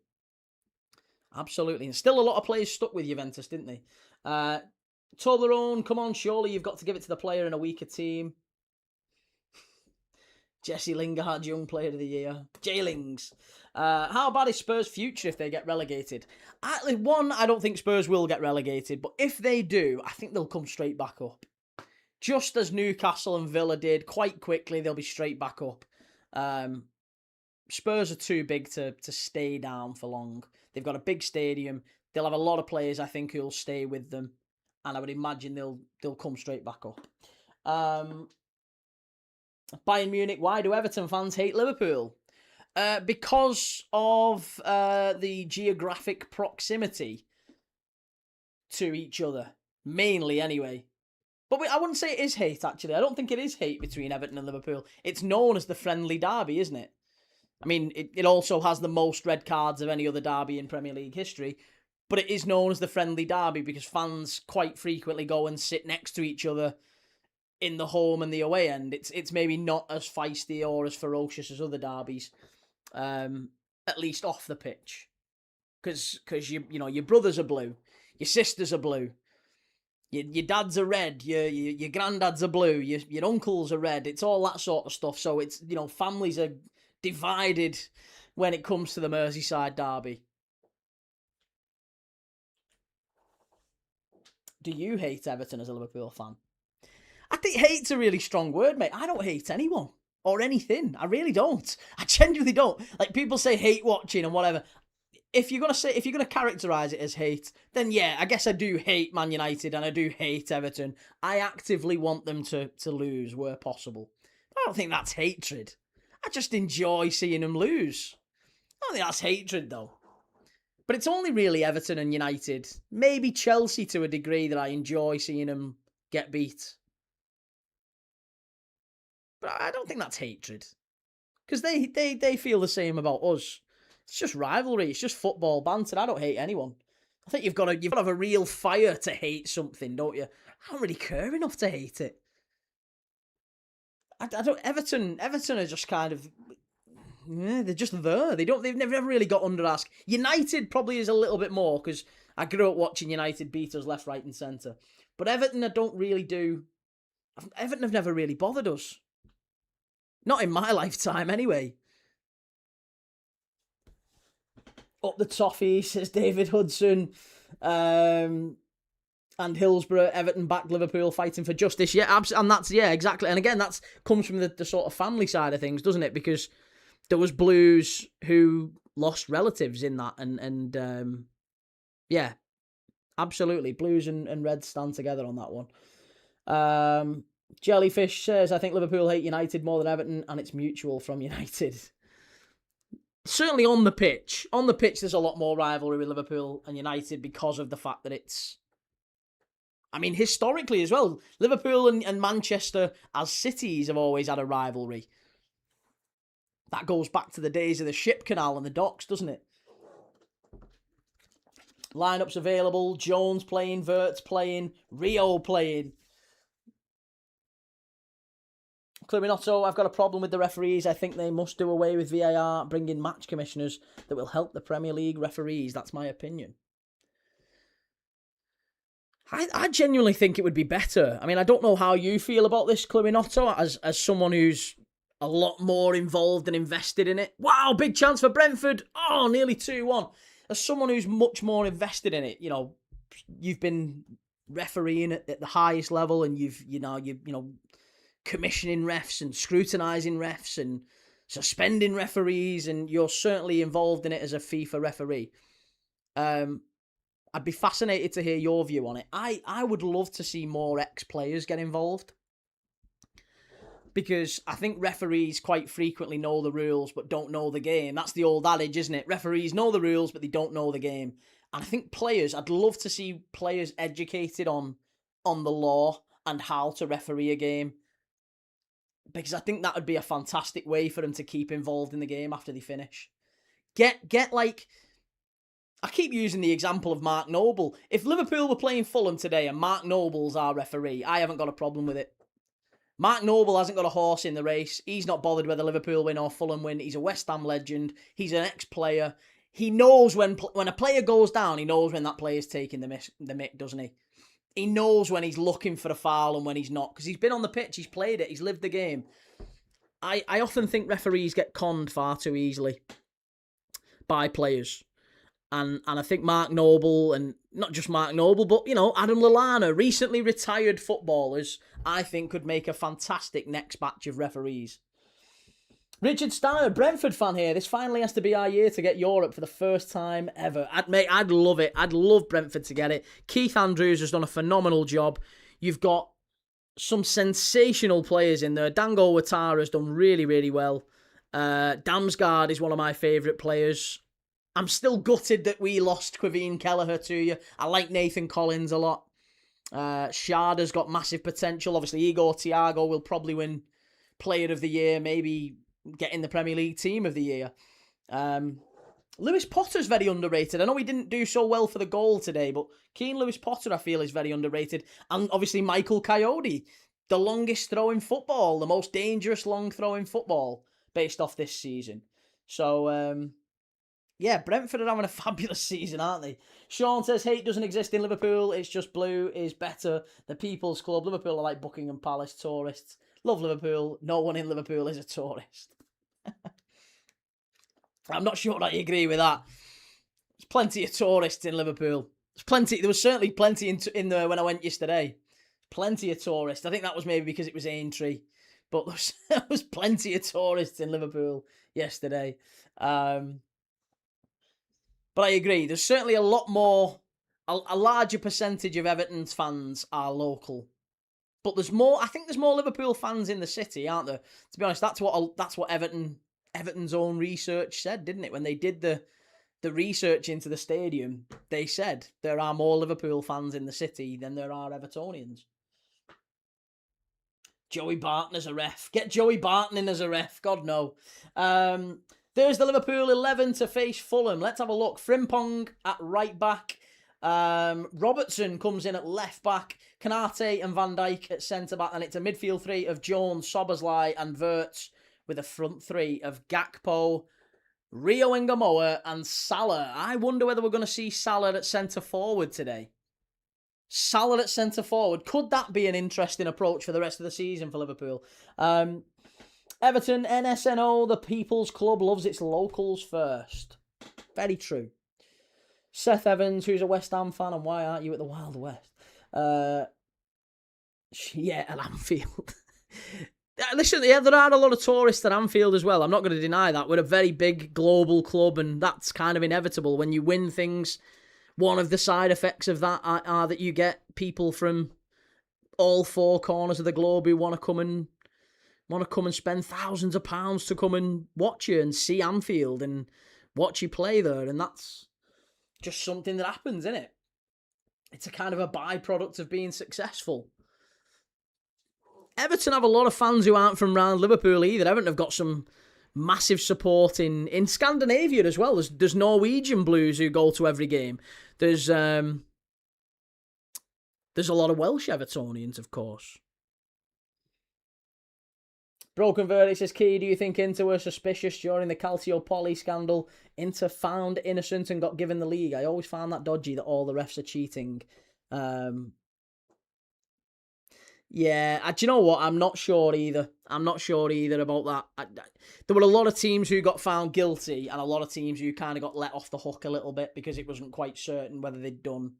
A: Absolutely. And still a lot of players stuck with Juventus, didn't they? Toblerone, come on, surely you've got to give it to the player in a weaker team. Jesse Lingard, Young Player of the Year. Jailings. How bad is Spurs' future if they get relegated? I don't think Spurs will get relegated, but if they do, I think they'll come straight back up. Just as Newcastle and Villa did, quite quickly, they'll be straight back up. Spurs are too big to stay down for long. They've got a big stadium. They'll have a lot of players, I think, who'll stay with them. And I would imagine they'll come straight back up. Bayern Munich, why do Everton fans hate Liverpool? Because of the geographic proximity to each other. Mainly, anyway. But I wouldn't say it is hate, actually. I don't think it is hate between Everton and Liverpool. It's known as the friendly derby, isn't it? I mean, it also has the most red cards of any other derby in Premier League history. But it is known as the friendly derby because fans quite frequently go and sit next to each other in the home and the away end. It's maybe not as feisty or as ferocious as other derbies, at least off the pitch, because your brothers are blue, your sisters are blue, your dads are red, your granddads are blue, your uncles are red. It's all that sort of stuff. So it's families are divided when it comes to the Merseyside derby. Do you hate Everton as a Liverpool fan? I think hate's a really strong word, mate. I don't hate anyone or anything. I really don't. I genuinely don't. Like, people say hate watching and whatever. If you're gonna characterize it as hate, then yeah, I guess I do hate Man United and I do hate Everton. I actively want them to lose where possible. I don't think that's hatred. I just enjoy seeing them lose. I don't think that's hatred, though. But it's only really Everton and United, maybe Chelsea to a degree, that I enjoy seeing them get beat. But I don't think that's hatred. Because they feel the same about us. It's just rivalry. It's just football banter. I don't hate anyone. I think you've got to have a real fire to hate something, don't you? I don't really care enough to hate it. I don't. Everton are just kind of. Yeah, they're just there. They've never really got under our skin. United probably is a little bit more because I grew up watching United beat us left, right, and centre. But Everton, I don't really do. Everton have never really bothered us. Not in my lifetime, anyway. Up the Toffees, says David Hudson. And Hillsborough, Everton backed Liverpool fighting for justice. Yeah, and that's, yeah, exactly. And again, that comes from the sort of family side of things, doesn't it? Because there was Blues who lost relatives in that. And yeah, absolutely. Blues and Reds stand together on that one. Jellyfish says, I think Liverpool hate United more than Everton, and it's mutual from United. Certainly on the pitch. On the pitch, there's a lot more rivalry with Liverpool and United because of the fact that it's... I mean, historically as well, Liverpool and Manchester as cities have always had a rivalry. That goes back to the days of the ship canal and the docks, doesn't it? Lineups available. Jones playing, Verts playing, Rio playing. Cluminotto, I've got a problem with the referees. I think they must do away with VAR, bring in match commissioners that will help the Premier League referees. That's my opinion. I genuinely think it would be better. I mean, I don't know how you feel about this, Cluminotto, as someone who's a lot more involved and invested in it. Wow, big chance for Brentford. Oh, nearly 2-1. As someone who's much more invested in it, you know, you've been refereeing at the highest level, and you've commissioning refs and scrutinising refs and suspending referees, and you're certainly involved in it as a FIFA referee. I'd be fascinated to hear your view on it. I would love to see more ex-players get involved, because I think referees quite frequently know the rules but don't know the game. That's the old adage, isn't it? Referees know the rules but they don't know the game. And I think I'd love to see players educated on the law and how to referee a game, because I think that would be a fantastic way for them to keep involved in the game after they finish. Get like... I keep using the example of Mark Noble. If Liverpool were playing Fulham today and Mark Noble's our referee, I haven't got a problem with it. Mark Noble hasn't got a horse in the race. He's not bothered whether Liverpool win or Fulham win. He's a West Ham legend. He's an ex-player. He knows when a player goes down, he knows when that player's taking the mick, doesn't he? He knows when he's looking for a foul and when he's not, because he's been on the pitch, he's played it, he's lived the game. I often think referees get conned far too easily by players. And I think Mark Noble, and not just Mark Noble, but, you know, Adam Lallana, recently retired footballers, I think could make a fantastic next batch of referees. Richard Steiner, Brentford fan here. This finally has to be our year to get Europe for the first time ever. I'd love it. I'd love Brentford to get it. Keith Andrews has done a phenomenal job. You've got some sensational players in there. Dango Ouattara has done really, really well. Damsgaard is one of my favourite players. I'm still gutted that we lost Quiveen Kelleher to you. I like Nathan Collins a lot. Sharda's got massive potential. Obviously, Igor Thiago will probably win Player of the Year, maybe get in the Premier League Team of the Year. Lewis Potter's very underrated. I know he didn't do so well for the goal today, but Keane Lewis Potter, I feel, is very underrated. And obviously, Michael Coyote, the longest throw in football, the most dangerous long throw in football, based off this season. So, yeah, Brentford are having a fabulous season, aren't they? Sean says, hate doesn't exist in Liverpool. It's just blue is better. The People's Club. Liverpool are like Buckingham Palace tourists. Love Liverpool. No one in Liverpool is a tourist. I'm not sure I agree with that. There's plenty of tourists in Liverpool. There was certainly plenty in there when I went yesterday. Plenty of tourists. I think that was maybe because it was Aintree. But there was plenty of tourists in Liverpool yesterday. But I agree, there's certainly a larger percentage of Everton's fans are local. But I think there's more Liverpool fans in the city, aren't there? To be honest, that's what Everton's own research said, didn't it? When they did the research into the stadium, they said there are more Liverpool fans in the city than there are Evertonians. Joey Barton as a ref. Get Joey Barton in as a ref. God, no. There's the Liverpool 11 to face Fulham. Let's have a look. Frimpong at right back. Robertson comes in at left back, Kanate and Van Dijk at centre back, and it's a midfield three of Jones, Soberslai, and Wirtz with a front three of Gakpo, Rio Ngamoa, and Salah. I wonder whether we're going to see Salah at centre forward today. Salah at centre forward. Could that be an interesting approach for the rest of the season for Liverpool? Everton, NSNO, the People's Club loves its locals first. Very true. Seth Evans, who's a West Ham fan, and why aren't you at the Wild West? Yeah, at Anfield. Listen, yeah, there are a lot of tourists at Anfield as well. I'm not going to deny that. We're a very big global club, and that's kind of inevitable. When you win things, one of the side effects of that are that you get people from all four corners of the globe who want to come and spend thousands of pounds to come and watch you and see Anfield and watch you play there, and that's just something that happens, isn't it? It's a kind of a byproduct of being successful. Everton have a lot of fans who aren't from around Liverpool either. Everton have got some massive support in Scandinavia as well. There's Norwegian Blues who go to every game. There's a lot of Welsh Evertonians, of course. Broken Verdict says, Key, do you think Inter were suspicious during the Calciopoli scandal? Inter found innocent and got given the league. I always found that dodgy that all the refs are cheating. Yeah, do you know what? I'm not sure either. I'm not sure either about that. There were a lot of teams who got found guilty and a lot of teams who kind of got let off the hook a little bit because it wasn't quite certain whether they'd done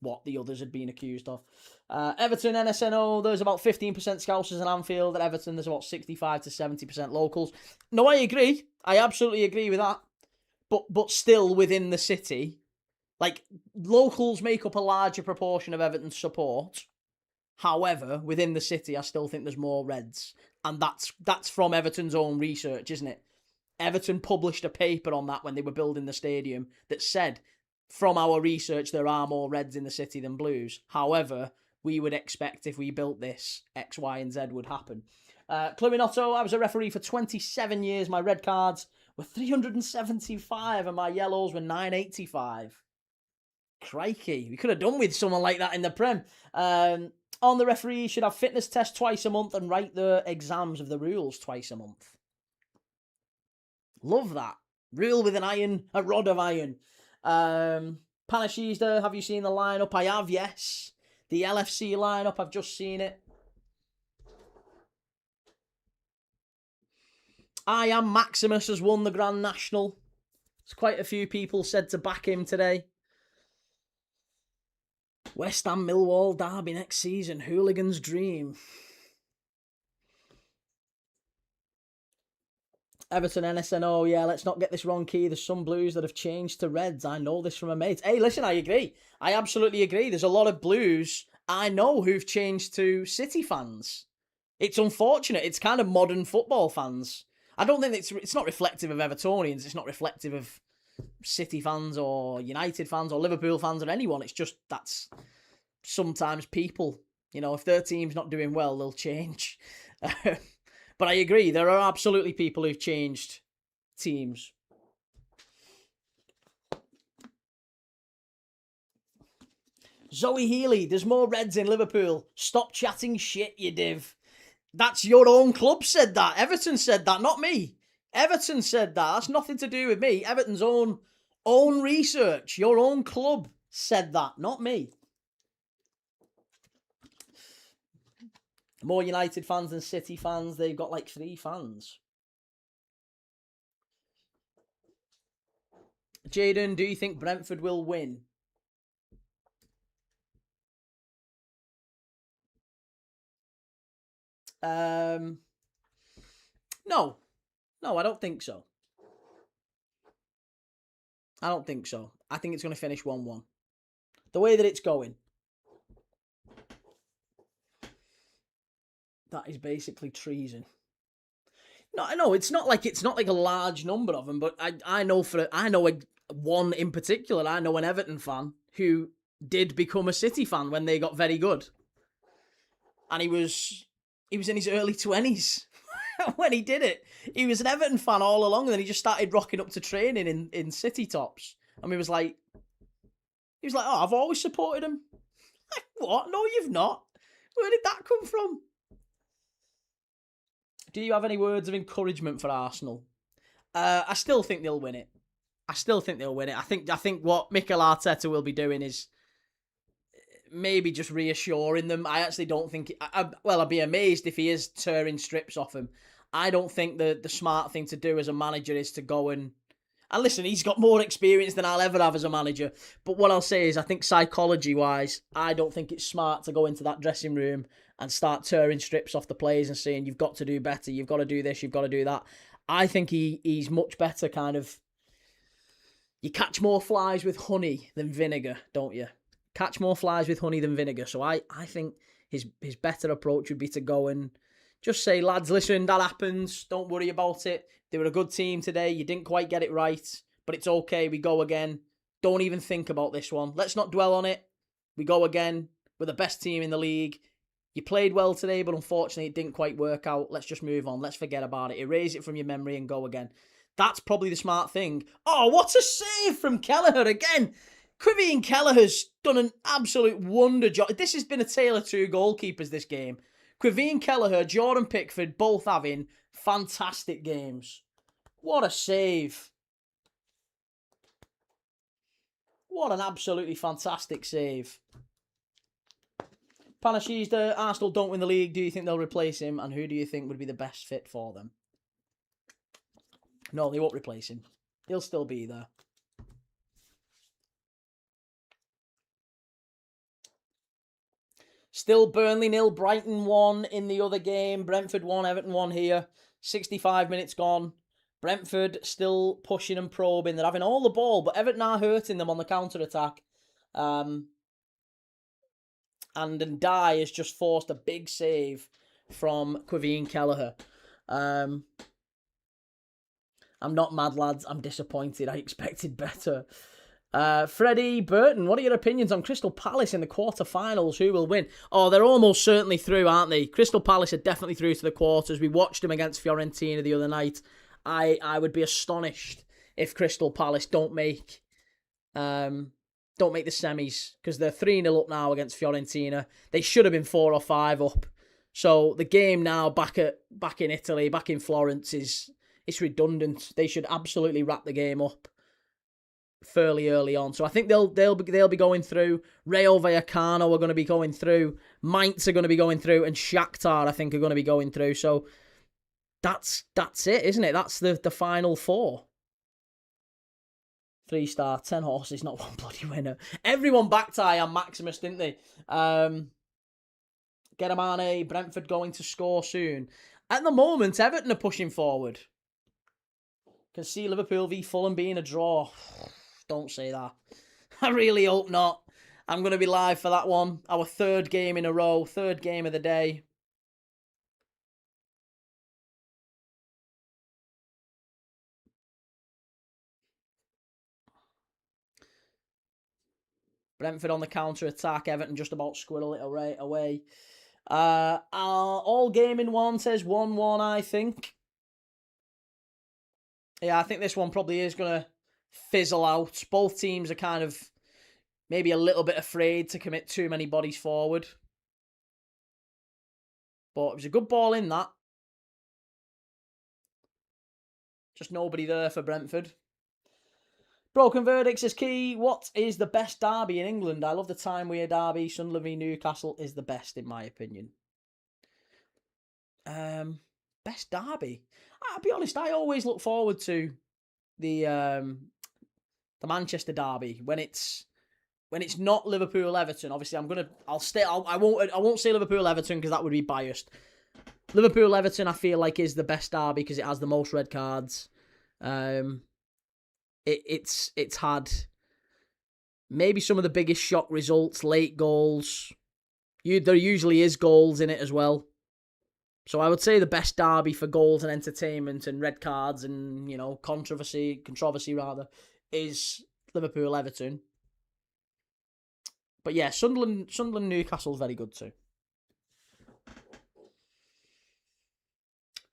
A: what the others had been accused of. Everton, NSNO, there's about 15% Scousers in Anfield. At Everton, there's about 65 to 70% locals. No, I agree. I absolutely agree with that. But still within the city, like, locals make up a larger proportion of Everton's support. However, within the city, I still think there's more Reds. And that's from Everton's own research, isn't it? Everton published a paper on that when they were building the stadium that said, from our research, there are more Reds in the city than Blues. However, we would expect if we built this, X, Y, and Z would happen. Cluminotto, I was a referee for 27 years. My red cards were 375 and my yellows were 985. Crikey, we could have done with someone like that in the Prem. On the referee, should have fitness tests twice a month and write the exams of the rules twice a month. Love that. Rule with a rod of iron. Panashizda, have you seen the lineup? I have, yes. The LFC lineup, I've just seen it. I Am Maximus has won the Grand National. There's quite a few people said to back him today. West Ham Millwall derby next season. Hooligan's dream. Everton NSNO, yeah, let's not get this wrong, Key. There's some Blues that have changed to Reds. I know this from a mate. Hey, listen, I agree. I absolutely agree. There's a lot of Blues I know who've changed to City fans. It's unfortunate. It's kind of modern football fans. I don't think it's not reflective of Evertonians. It's not reflective of City fans or United fans or Liverpool fans or anyone. It's just that's sometimes people. You know, if their team's not doing well, they'll change. But I agree, there are absolutely people who've changed teams. Zoe Healy, there's more Reds in Liverpool. Stop chatting shit, you div. That's your own club said that. Everton said that, not me. Everton said that. That's nothing to do with me. Everton's own research. Your own club said that, not me. More United fans than City fans. They've got like 3 fans. Jaden, do you think Brentford will win? No. No, I don't think so. I don't think so. I think it's going to finish 1-1. The way that it's going. That is basically treason. No, it's not like a large number of them, but I know one in particular. I know an Everton fan who did become a City fan when they got very good, and he was in his early 20s when he did it. He was an Everton fan all along, and then he just started rocking up to training in City tops, and we was like, He was like, oh, I've always supported him. Like, what? No, you've not. Where did that come from? Do you have any words of encouragement for Arsenal? I still think they'll win it. I think what Mikel Arteta will be doing is maybe just reassuring them. I actually don't think... I'd be amazed if he is tearing strips off him. I don't think the smart thing to do as a manager is to go and listen, he's got more experience than I'll ever have as a manager. But what I'll say is, I think psychology-wise, I don't think it's smart to go into that dressing room and start tearing strips off the players and saying, you've got to do better, you've got to do this, you've got to do that. I think he's much better kind of... You catch more flies with honey than vinegar, don't you? Catch more flies with honey than vinegar. So I think his better approach would be to go and just say, lads, listen, that happens. Don't worry about it. They were a good team today. You didn't quite get it right, but it's okay. We go again. Don't even think about this one. Let's not dwell on it. We go again. We're the best team in the league. You played well today, but unfortunately it didn't quite work out. Let's just move on. Let's forget about it. Erase it from your memory and go again. That's probably the smart thing. Oh, what a save from Kelleher again. Quiveen Kelleher's done an absolute wonder job. This has been a tale of two goalkeepers, this game. Quiveen Kelleher, Jordan Pickford, both having fantastic games. What a save. What an absolutely fantastic save. Panashizda, Arsenal don't win the league. Do you think they'll replace him? And who do you think would be the best fit for them? No, they won't replace him. He'll still be there. Still Burnley 0, Brighton 1 in the other game. Brentford 1, Everton 1 here. 65 minutes gone. Brentford still pushing and probing. They're having all the ball, but Everton are hurting them on the counter-attack. And Ndai has just forced a big save from Quiveen Kelleher. I'm not mad, lads. I'm disappointed. I expected better. Freddie Burton, what are your opinions on Crystal Palace in the quarterfinals? Who will win? Oh, they're almost certainly through, aren't they? Crystal Palace are definitely through to the quarters. We watched them against Fiorentina the other night. I would be astonished if Crystal Palace don't make the semis, because they're 3-0 up now against Fiorentina. They should have been 4 or 5 up. So the game now back in Italy, back in Florence, it's redundant. They should absolutely wrap the game up fairly early on. So I think they'll be going through. Rayo Vallecano are going to be going through. Mainz are going to be going through, and Shakhtar I think are going to be going through. So that's it, isn't it? That's the final 4. 3-star, 10 horses, not one bloody winner. Everyone backed I am Maximus, didn't they? Geramane, Brentford going to score soon. At the moment, Everton are pushing forward. Can see Liverpool v Fulham being a draw. Don't say that. I really hope not. I'm going to be live for that one. Our 3rd game in a row. 3rd game of the day. Brentford on the counter-attack. Everton just about squirrel it away. All game in one says 1-1, I think. Yeah, I think this one probably is going to fizzle out. Both teams are kind of maybe a little bit afraid to commit too many bodies forward. But it was a good ball in that. Just nobody there for Brentford. Broken Verdicts is key. What is the best derby in England? I love the time weird derby. Sunderland v Newcastle is the best, in my opinion. Best derby? I'll be honest, I always look forward to the Manchester derby when it's not Liverpool Everton. Obviously, I won't say Liverpool Everton because that would be biased. Liverpool Everton, I feel like, is the best derby because it has the most red cards. It's had maybe some of the biggest shock results, late goals. There usually is goals in it as well. So I would say the best derby for goals and entertainment and red cards and, controversy rather, is Liverpool Everton. But yeah, Sunderland Newcastle very good too.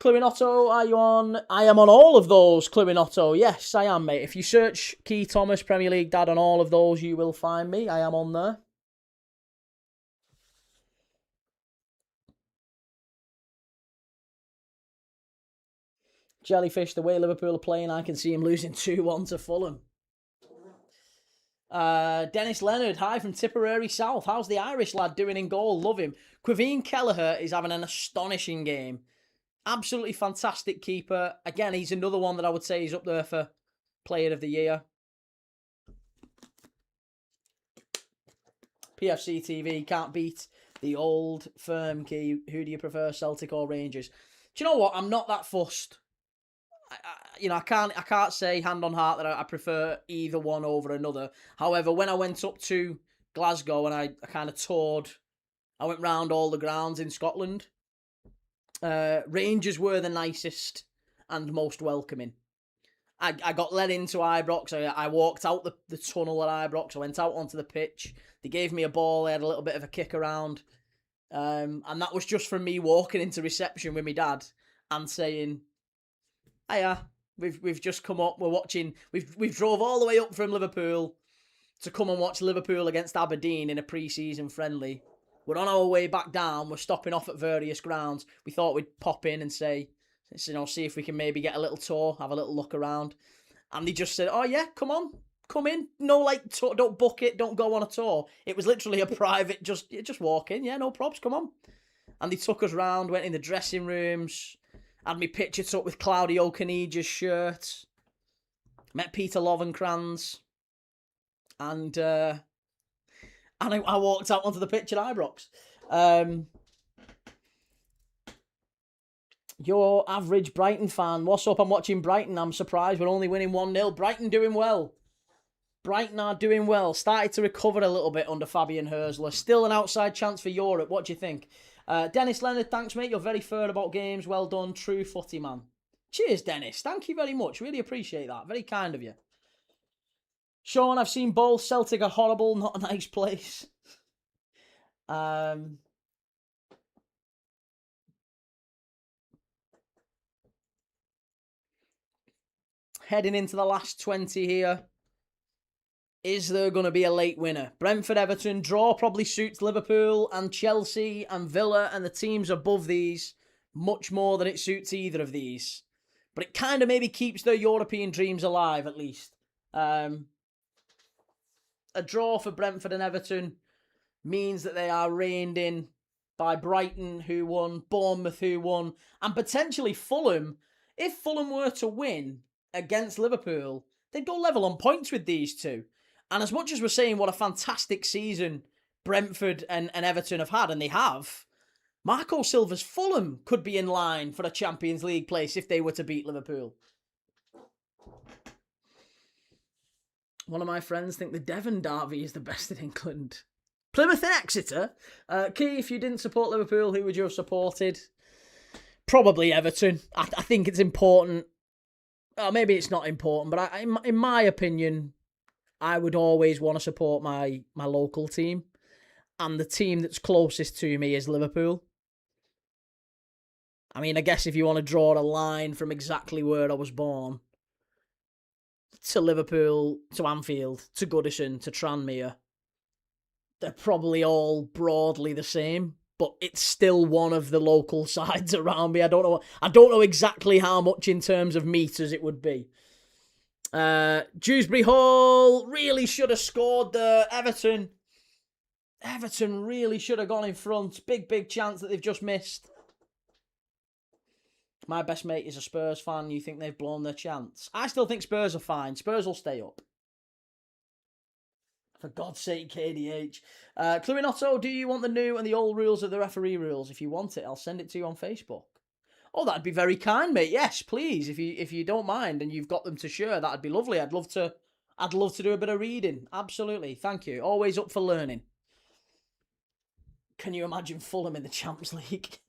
A: Cluinotto, are you on? I am on all of those, Cluinotto. Yes, I am, mate. If you search Key Thomas, Premier League Dad on all of those, you will find me. I am on there. Jellyfish, the way Liverpool are playing, I can see him losing 2-1 to Fulham. Dennis Leonard, hi from Tipperary South. How's the Irish lad doing in goal? Love him. Quiveen Kelleher is having an astonishing game. Absolutely fantastic keeper. Again, he's another one that I would say is up there for Player of the Year. PFC TV can't beat the old firm key. Who do you prefer, Celtic or Rangers? Do you know what? I'm not that fussed. I can't say hand on heart that I prefer either one over another. However, when I went up to Glasgow and I kind of toured, I went round all the grounds in Scotland. Rangers were the nicest and most welcoming. I got let into Ibrox. I walked out the tunnel at Ibrox. I went out onto the pitch. They gave me a ball. I had a little bit of a kick around. And that was just from me walking into reception with my dad and saying, hiya, we've just come up. We're watching. We've drove all the way up from Liverpool to come and watch Liverpool against Aberdeen in a pre-season friendly. We're on our way back down. We're stopping off at various grounds. We thought we'd pop in and see if we can maybe get a little tour, have a little look around. And they just said, oh yeah, come on, come in. No, don't book it, don't go on a tour. It was literally a private, just walk in. Yeah, no probs, come on. And they took us round, went in the dressing rooms, had me picture took with Claudio Canigia's shirt, met Peter Lovenkrands, and I walked out onto the pitch at Ibrox. Your average Brighton fan. What's up? I'm watching Brighton. I'm surprised we're only winning 1-0. Brighton doing well. Brighton are doing well. Started to recover a little bit under Fabian Herzler. Still an outside chance for Europe. What do you think? Dennis Leonard, thanks, mate. You're very fair about games. Well done. True footy man. Cheers, Dennis. Thank you very much. Really appreciate that. Very kind of you. Sean, I've seen both. Celtic are horrible. Not a nice place. Heading into the last 20 here. Is there going to be a late winner? Brentford, Everton, draw probably suits Liverpool and Chelsea and Villa and the teams above these much more than it suits either of these. But it kind of maybe keeps their European dreams alive, at least. A draw for Brentford and Everton means that they are reined in by Brighton, who won, Bournemouth, who won, and potentially Fulham. If Fulham were to win against Liverpool, they'd go level on points with these two. And as much as we're saying what a fantastic season Brentford and Everton have had, and they have, Marco Silva's Fulham could be in line for a Champions League place if they were to beat Liverpool. One of my friends think the Devon Derby is the best in England. Plymouth and Exeter. Key, if you didn't support Liverpool, who would you have supported? Probably Everton. I think it's important. Maybe it's not important, but in my opinion, I would always want to support my local team. And the team that's closest to me is Liverpool. I mean, I guess if you want to draw a line from exactly where I was born, to Liverpool, to Anfield, to Goodison, to Tranmere, they're probably all broadly the same, but it's still one of the local sides around me. I don't know exactly how much in terms of metres it would be. Dewsbury Hall really should have scored there. Everton really should have gone in front. Big chance that they've just missed. My best mate is a Spurs fan. You think they've blown their chance? I still think Spurs are fine. Spurs will stay up. For God's sake, KDH. Cluinotto, do you want the new and the old rules of the referee rules? If you want it, I'll send it to you on Facebook. Oh, that'd be very kind, mate. Yes, please. If you don't mind and you've got them to share, that'd be lovely. I'd love to do a bit of reading. Absolutely. Thank you. Always up for learning. Can you imagine Fulham in the Champions League?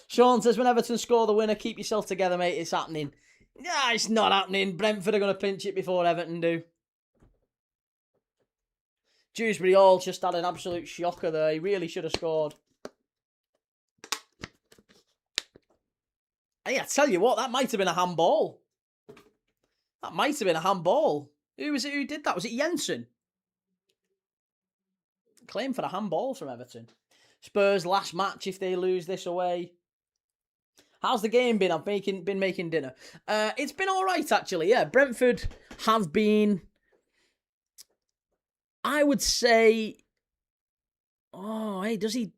A: Sean says, when Everton score the winner, keep yourself together, mate. It's happening. Yeah, it's not happening. Brentford are going to pinch it before Everton do. Dewsbury Hall just had an absolute shocker there. He really should have scored. I tell you what, that might have been a handball. That might have been a handball. Who was it who did that? Was it Jensen? Claim for a handball from Everton. Spurs last match if they lose this away. How's the game been? I've been making dinner. It's been all right, actually. Yeah, Brentford have been, I would say... Oh, hey, does he...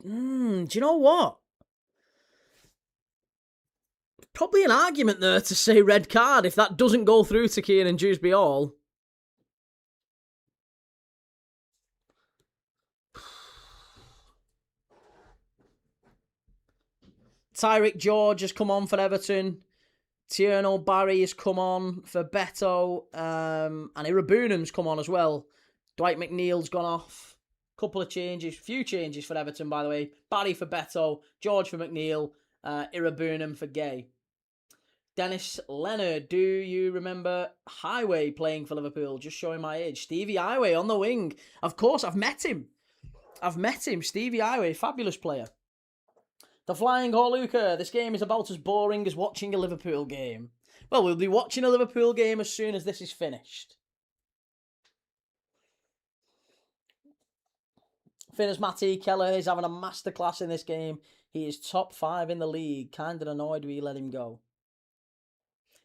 A: do you know what? Probably an argument there to say red card if that doesn't go through to Keith Andrews Brentford. Tyrick George has come on for Everton. Tierno Barry has come on for Beto. And Irabunam's come on as well. Dwight McNeil's gone off. Couple of changes. Few changes for Everton, by the way. Barry for Beto. George for McNeil. Irabunam for Gay. Dennis Leonard, do you remember Highway playing for Liverpool? Just showing my age. Stevie Highway on the wing. Of course, I've met him. Stevie Highway, fabulous player. The Flying Horluka, this game is about as boring as watching a Liverpool game. Well, we'll be watching a Liverpool game as soon as this is finished. Finn's Matty Keller is having a masterclass in this game. He is top 5 in the league. Kind of annoyed we let him go.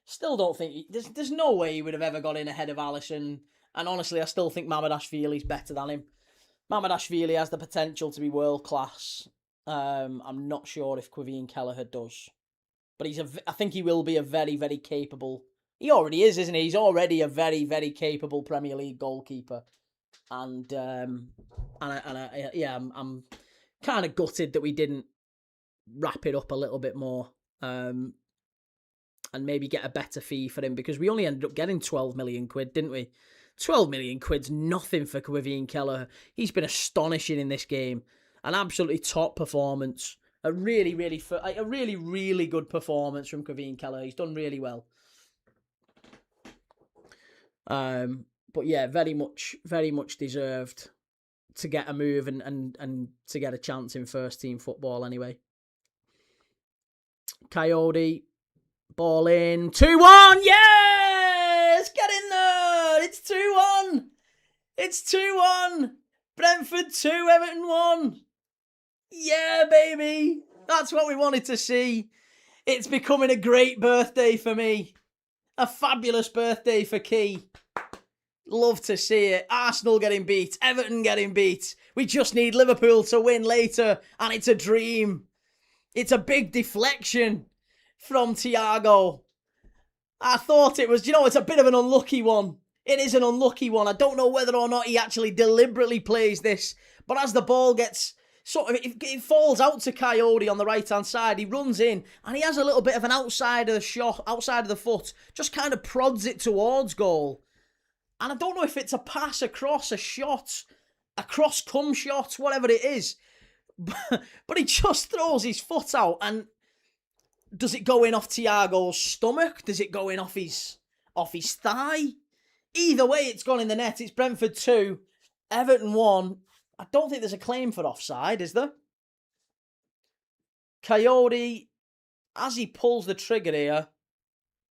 A: Still don't think... There's no way he would have ever got in ahead of Alisson. And honestly, I still think Mamardashvili's better than him. Mamardashvili has the potential to be world class. I'm not sure if Quivine Kelleher does. But I think he will be a very, very capable... He already is, isn't he? He's already a very, very capable Premier League goalkeeper. And I'm kind of gutted that we didn't wrap it up a little bit more. And maybe get a better fee for him, because we only ended up getting 12 million quid, didn't we? 12 million quid's nothing for Quivine Kelleher. He's been astonishing in this game. An absolutely top performance. A really, really good performance from Quivine Kelleher. He's done really well. But yeah, very much deserved to get a move and to get a chance in first team football anyway. Coyote, ball in, 2-1, yes! Get in there! It's 2-1! It's 2-1! Brentford 2, Everton 1. Yeah, baby! That's what we wanted to see. It's becoming a great birthday for me. A fabulous birthday for Key. Love to see it. Arsenal getting beat. Everton getting beat. We just need Liverpool to win later. And it's a dream. It's a big deflection from Thiago. I thought it was, it's a bit of an unlucky one. It is an unlucky one. I don't know whether or not he actually deliberately plays this. But as the ball gets it falls out to Coyote on the right-hand side. He runs in and he has a little bit of an outside of the foot. Just kind of prods it towards goal. And I don't know if it's a pass across, a shot, a cross-come shot, whatever it is. But he just throws his foot out, and does it go in off Thiago's stomach? Does it go in off his thigh? Either way, it's gone in the net. It's Brentford 2, Everton 1. I don't think there's a claim for offside, is there? Coyote, as he pulls the trigger here,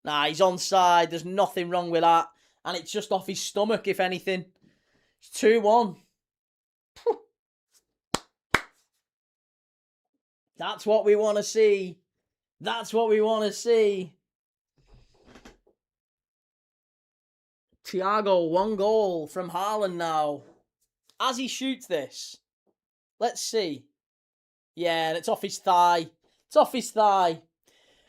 A: nah, he's onside. There's nothing wrong with that. And it's just off his stomach, if anything. It's 2-1. That's what we want to see. That's what we want to see. Thiago, 1 goal from Haaland now. As he shoots this, let's see. Yeah, it's off his thigh. It's off his thigh.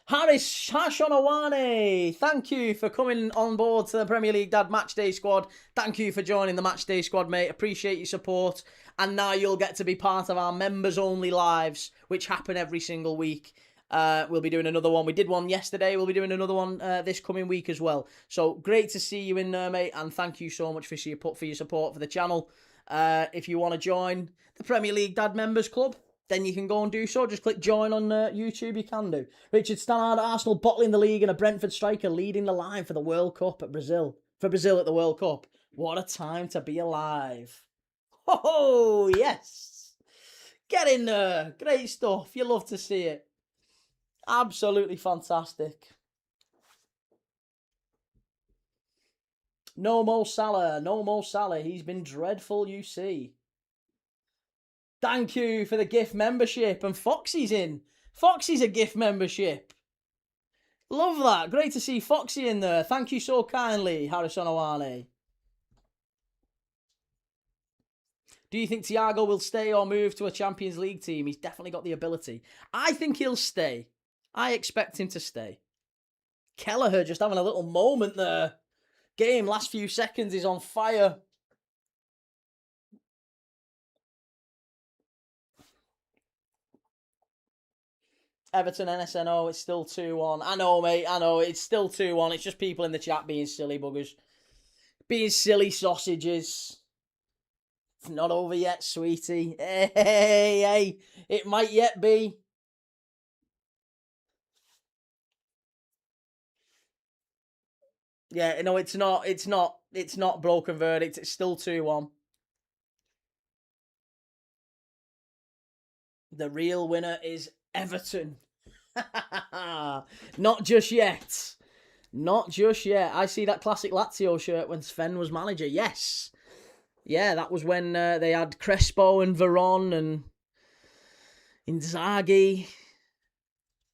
A: Harris Hashonawane, thank you for coming on board to the Premier League Dad Matchday Squad. Thank you for joining the Matchday Squad, mate. Appreciate your support. And now you'll get to be part of our members-only lives, which happen every single week. We'll be doing another one. We did one yesterday. We'll be doing another one this coming week as well. So great to see you in there, mate. And thank you so much for your support for the channel. If you want to join the Premier League Dad Members Club, then you can go and do so. Just click join on YouTube, you can do. Richard Stannard, Arsenal bottling the league and a Brentford striker leading the line for the World Cup at Brazil. For Brazil at the World Cup. What a time to be alive. Oh, yes. Get in there. Great stuff. You love to see it. Absolutely fantastic. No Mo Salah, no Mo Salah. He's been dreadful, you see. Thank you for the gift membership. And Foxy's in. Foxy's a gift membership. Love that. Great to see Foxy in there. Thank you so kindly, Harrison Owane. Do you think Thiago will stay or move to a Champions League team? He's definitely got the ability. I think he'll stay. I expect him to stay. Kelleher just having a little moment there. Game, last few seconds, is on fire. Everton NSNO, it's still 2-1. I know, mate, I know, it's still 2-1. It's just people in the chat being silly buggers. Being silly sausages. It's not over yet, sweetie. Hey, it might yet be. Yeah, no, it's not. It's not broken verdict. It's still 2-1. The real winner is Everton. Not just yet. Not just yet. I see that classic Lazio shirt when Sven was manager. Yes. Yeah, that was when they had Crespo and Veron and Inzaghi.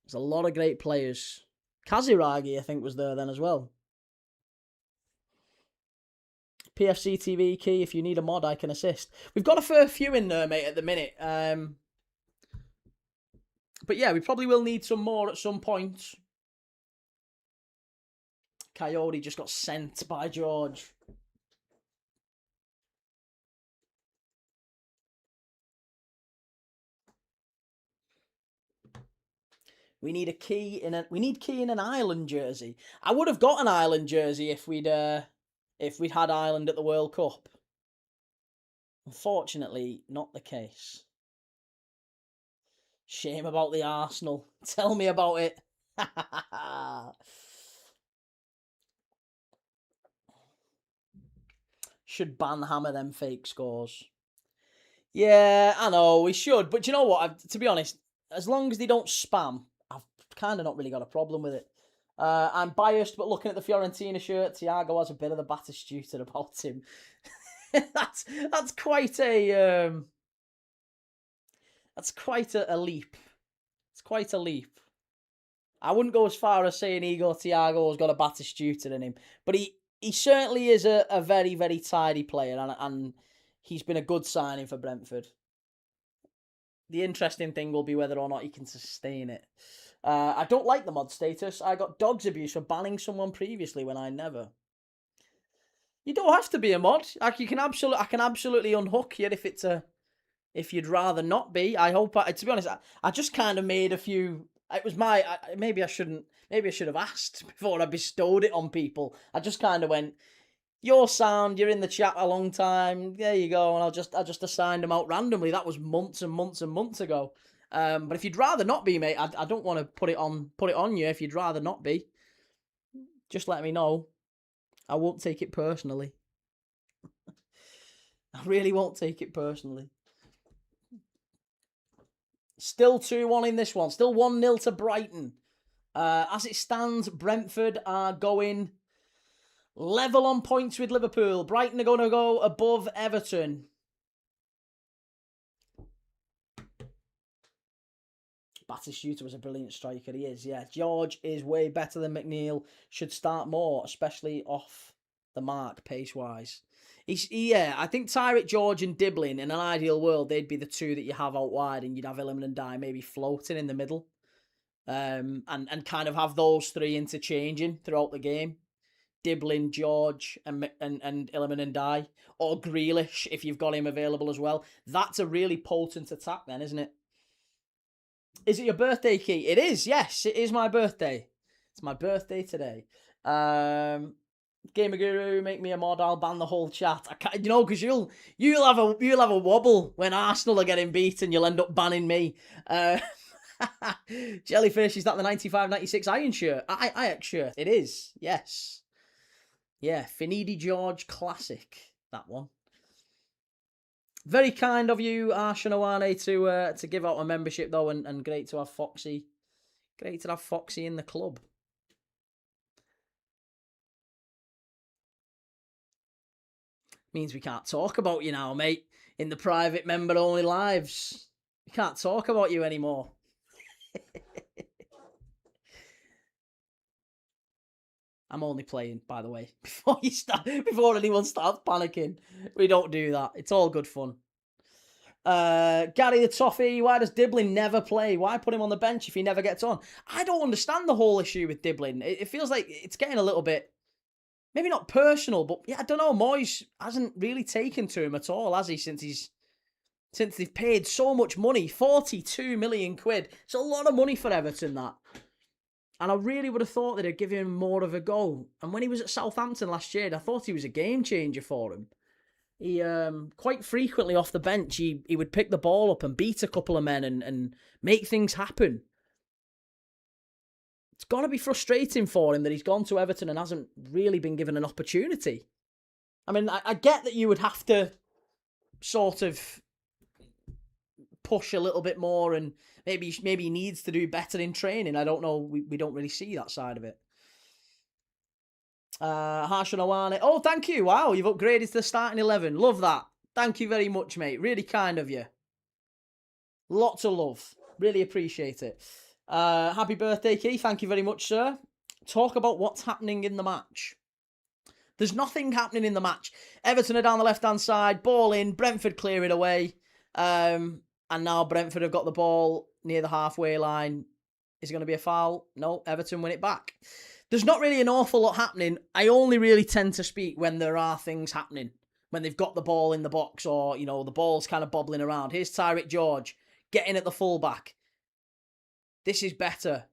A: There's a lot of great players. Kaziragi, I think, was there then as well. PFC TV key, if you need a mod, I can assist. We've got a fair few in there, mate, at the minute. But yeah, we probably will need some more at some point. Coyote just got sent by George. We need a key in an Ireland jersey. I would have got an Ireland jersey if we'd had Ireland at the World Cup. Unfortunately, not the case. Shame about the Arsenal. Tell me about it. Should ban hammer them fake scores. Yeah, I know, we should. But you know what? To be honest, as long as they don't spam, I've kind of not really got a problem with it. I'm biased, but looking at the Fiorentina shirt, Thiago has a bit of the Batistuta about him. that's quite a leap. It's quite a leap. I wouldn't go as far as saying Igor Thiago's got a Batistuta in him, but he certainly is a very, very tidy player, and he's been a good signing for Brentford. The interesting thing will be whether or not he can sustain it. I don't like the mod status. I got dogs abuse for banning someone previously when I never. You don't have to be a mod. I can absolutely unhook you if you'd rather not be. To be honest, I just kind of made a few. It was maybe I should have asked before I bestowed it on people. I just kind of went, "You're sound. You're in the chat a long time. There you go." And I just assigned them out randomly. That was months and months and months ago. But if you'd rather not be, mate, I don't want to put it on you. If you'd rather not be, just let me know. I won't take it personally. I really won't take it personally. Still 2-1 in this one. Still 1-0 to Brighton. As it stands, Brentford are going level on points with Liverpool. Brighton are going to go above Everton. Batistuta was a brilliant striker. He is, yeah. George is way better than McNeil. Should start more, especially off the mark, pace-wise. I think Tyrick, George and Diblin, in an ideal world, they'd be the two that you have out wide, and you'd have Illiman and Dye maybe floating in the middle. And kind of have those three interchanging throughout the game. Diblin, George, and Illiman and Dye. Or Grealish, if you've got him available as well. That's a really potent attack then, isn't it? Is it your birthday, Key? It is, yes. It is my birthday. It's my birthday today. Gamer Guru, make me a mod. I'll ban the whole chat. I can't, because you'll have a wobble when Arsenal are getting beaten. You'll end up banning me. Jellyfish, is that the 95-96 Iron shirt? Ajax shirt. It is. Yes. Yeah, Finidi George classic. That one. Very kind of you, Arshanawane, to give out a membership though, and great to have Foxy Great to have Foxy in the club. Means we can't talk about you now, mate. In the private member-only lives. We can't talk about you anymore. I'm only playing, by the way, before anyone starts panicking. We don't do that. It's all good fun. Gary the Toffee, why does Dibbling never play? Why put him on the bench if he never gets on? I don't understand the whole issue with Dibbling. It feels like it's getting a little bit, maybe not personal, but yeah, I don't know. Moyes hasn't really taken to him at all, has he, since they've paid so much money, 42 million quid. It's a lot of money for Everton, that. And I really would have thought they'd have given him more of a go. And when he was at Southampton last year, I thought he was a game changer for him. He, quite frequently off the bench, he would pick the ball up and beat a couple of men and make things happen. It's got to be frustrating for him that he's gone to Everton and hasn't really been given an opportunity. I mean, I get that you would have to sort of push a little bit more, and maybe he needs to do better in training. I don't know. We don't really see that side of it. Harshan Awane. Oh, thank you. Wow, you've upgraded to the starting 11. Love that. Thank you very much, mate. Really kind of you. Lots of love. Really appreciate it. Happy birthday, Keith. Thank you very much, sir. Talk about what's happening in the match. There's nothing happening in the match. Everton are down the left-hand side. Ball in. Brentford clear it away. And now Brentford have got the ball near the halfway line. Is it going to be a foul? No, Everton win it back. There's not really an awful lot happening. I only really tend to speak when there are things happening. When they've got the ball in the box, or, you know, the ball's kind of bobbling around. Here's Tyrick George getting at the fullback. This is better.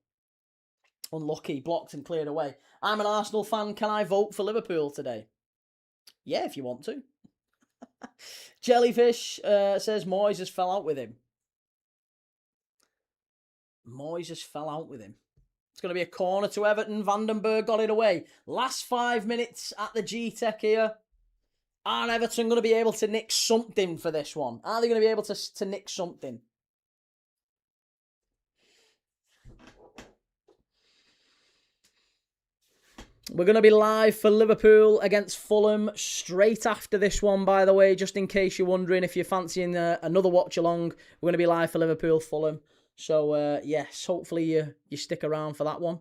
A: Unlucky, blocked and cleared away. I'm an Arsenal fan. Can I vote for Liverpool today? Yeah, if you want to. Jellyfish says Moyes has fell out with him. Moyes has fell out with him. It's going to be a corner to Everton. Vandenberg got it away. Last 5 minutes at the Gtech here. Are Everton going to be able to nick something for this one? Are they going to be able to nick something? We're going to be live for Liverpool against Fulham straight after this one, by the way, just in case you're wondering if you're fancying another watch-along. We're going to be live for Liverpool, Fulham. So, yes, hopefully you stick around for that one.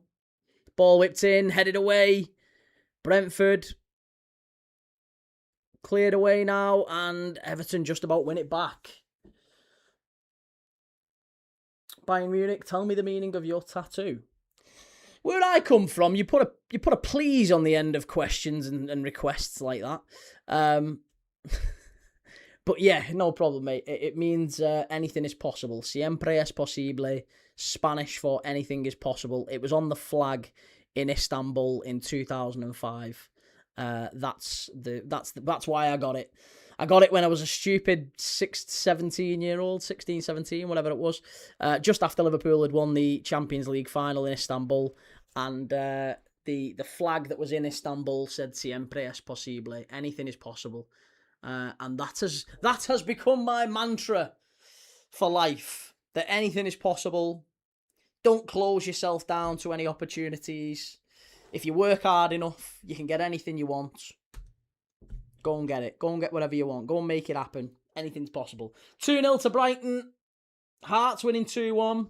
A: Ball whipped in, headed away. Brentford cleared away now, and Everton just about win it back. Bayern Munich, tell me the meaning of your tattoo. Where I come from, you put a please on the end of questions and requests like that. But yeah, no problem, mate. It means anything is possible. Siempre es posible. Spanish for anything is possible. It was on the flag in Istanbul in 2005. That's why I got it. I got it when I was a stupid 16, 17, whatever it was. Just after Liverpool had won the Champions League final in Istanbul. And the flag that was in Istanbul said Siempre es posible. Anything is possible. And that has become my mantra for life. That anything is possible. Don't close yourself down to any opportunities. If you work hard enough, you can get anything you want. Go and get it. Go and get whatever you want. Go and make it happen. Anything's possible. 2-0 to Brighton. Hearts winning 2-1.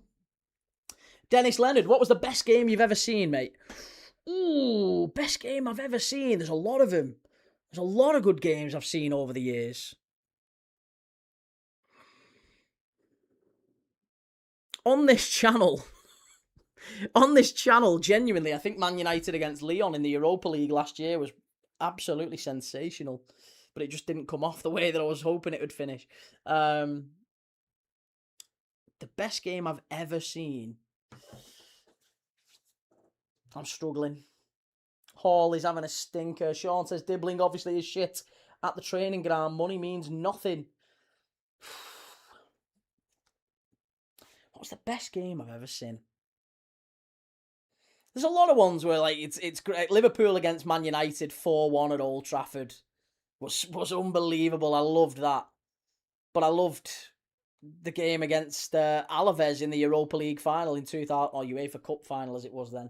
A: Dennis Leonard, what was the best game you've ever seen, mate? Ooh, best game I've ever seen. There's a lot of them. There's a lot of good games I've seen over the years. On this channel, genuinely, I think Man United against Lyon in the Europa League last year was absolutely sensational. But it just didn't come off the way that I was hoping it would finish. The best game I've ever seen. I'm struggling. Hall is having a stinker. Sean says Dibbling obviously is shit at the training ground. Money means nothing. What was the best game I've ever seen? There's a lot of ones where like it's great. Liverpool against Man United 4-1 at Old Trafford was unbelievable. I loved that. But I loved the game against Alaves in the Europa League final in 2000, or UEFA Cup final as it was then,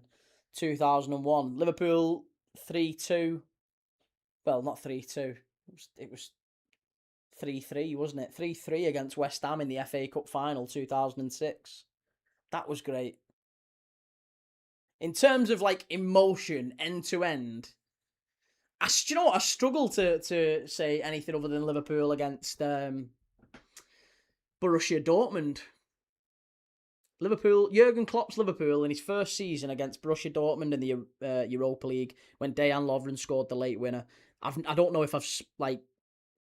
A: 2001. Liverpool 3-2. Well, not 3-2. It was 3-3, wasn't it? 3-3 against West Ham in the FA Cup final 2006. That was great. In terms of like emotion, end to end, I struggle to say anything other than Liverpool against Borussia Dortmund. Jurgen Klopp's Liverpool in his first season against Borussia Dortmund in the Europa League when Dejan Lovren scored the late winner. I don't know if I've like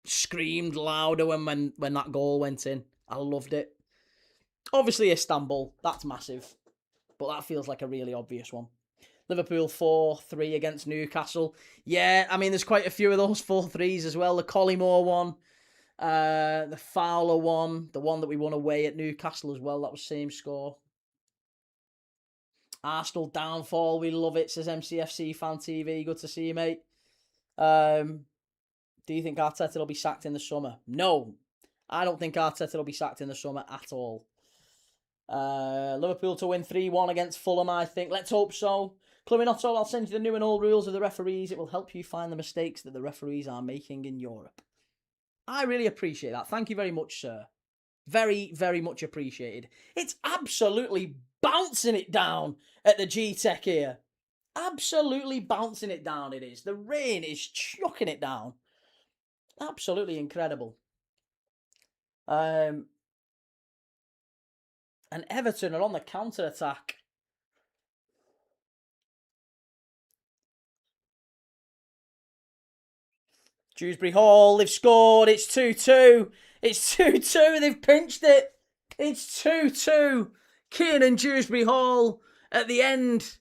A: screamed louder when that goal went in. I loved it. Obviously Istanbul, that's massive, but that feels like a really obvious one. Liverpool 4-3 against Newcastle. Yeah, I mean, there's quite a few of those 4-3s as well. The Collymore one, the Fowler one, the one that we won away at Newcastle as well. That was same score. Arsenal downfall. We love it, says MCFC Fan TV. Good to see you, mate. Do you think Arteta will be sacked in the summer? No, I don't think Arteta will be sacked in the summer at all. Liverpool to win 3-1 against Fulham, I think. Let's hope so. Cluminotto, I'll send you the new and old rules of the referees. It will help you find the mistakes that the referees are making in Europe. I really appreciate that. Thank you very much, sir. Very, very much appreciated. It's absolutely bouncing it down at the Gtech here. Absolutely bouncing it down it is. The rain is chucking it down. Absolutely incredible. And Everton are on the counter-attack. Dewsbury Hall, they've scored. It's 2-2. It's 2-2. They've pinched it. It's 2-2. Kiernan Dewsbury Hall at the end.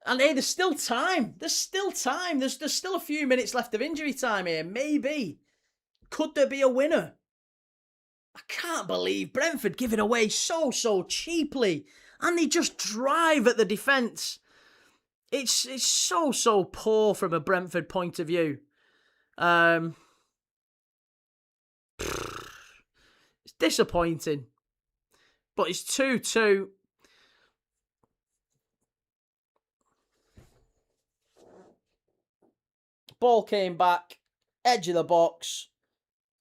A: And hey, there's still time. There's still time. There's still a few minutes left of injury time here. Maybe. Could there be a winner? I can't believe Brentford give it away so cheaply. And they just drive at the defence. It's so poor from a Brentford point of view. It's disappointing. But it's 2-2. Ball came back, edge of the box,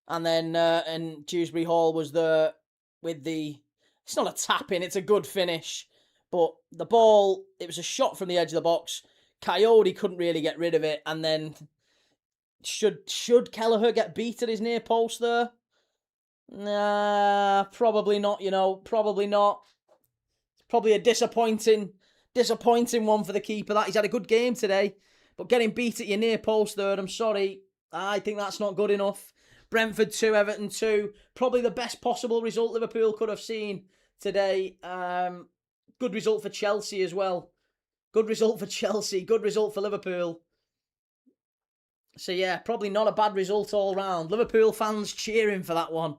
A: and then and Dewsbury Hall was there with the... It's not a tap-in, it's a good finish. But the ball, it was a shot from the edge of the box. Coyote couldn't really get rid of it, and then... Should Kelleher get beat at his near post there? Nah, probably not, Probably not. Probably a disappointing one for the keeper. That he's had a good game today. But getting beat at your near post there, I'm sorry. I think that's not good enough. Brentford 2, Everton 2. Probably the best possible result Liverpool could have seen today. Good result for Chelsea as well. Good result for Chelsea. Good result for Liverpool. So yeah, probably not a bad result all round. Liverpool fans cheering for that one.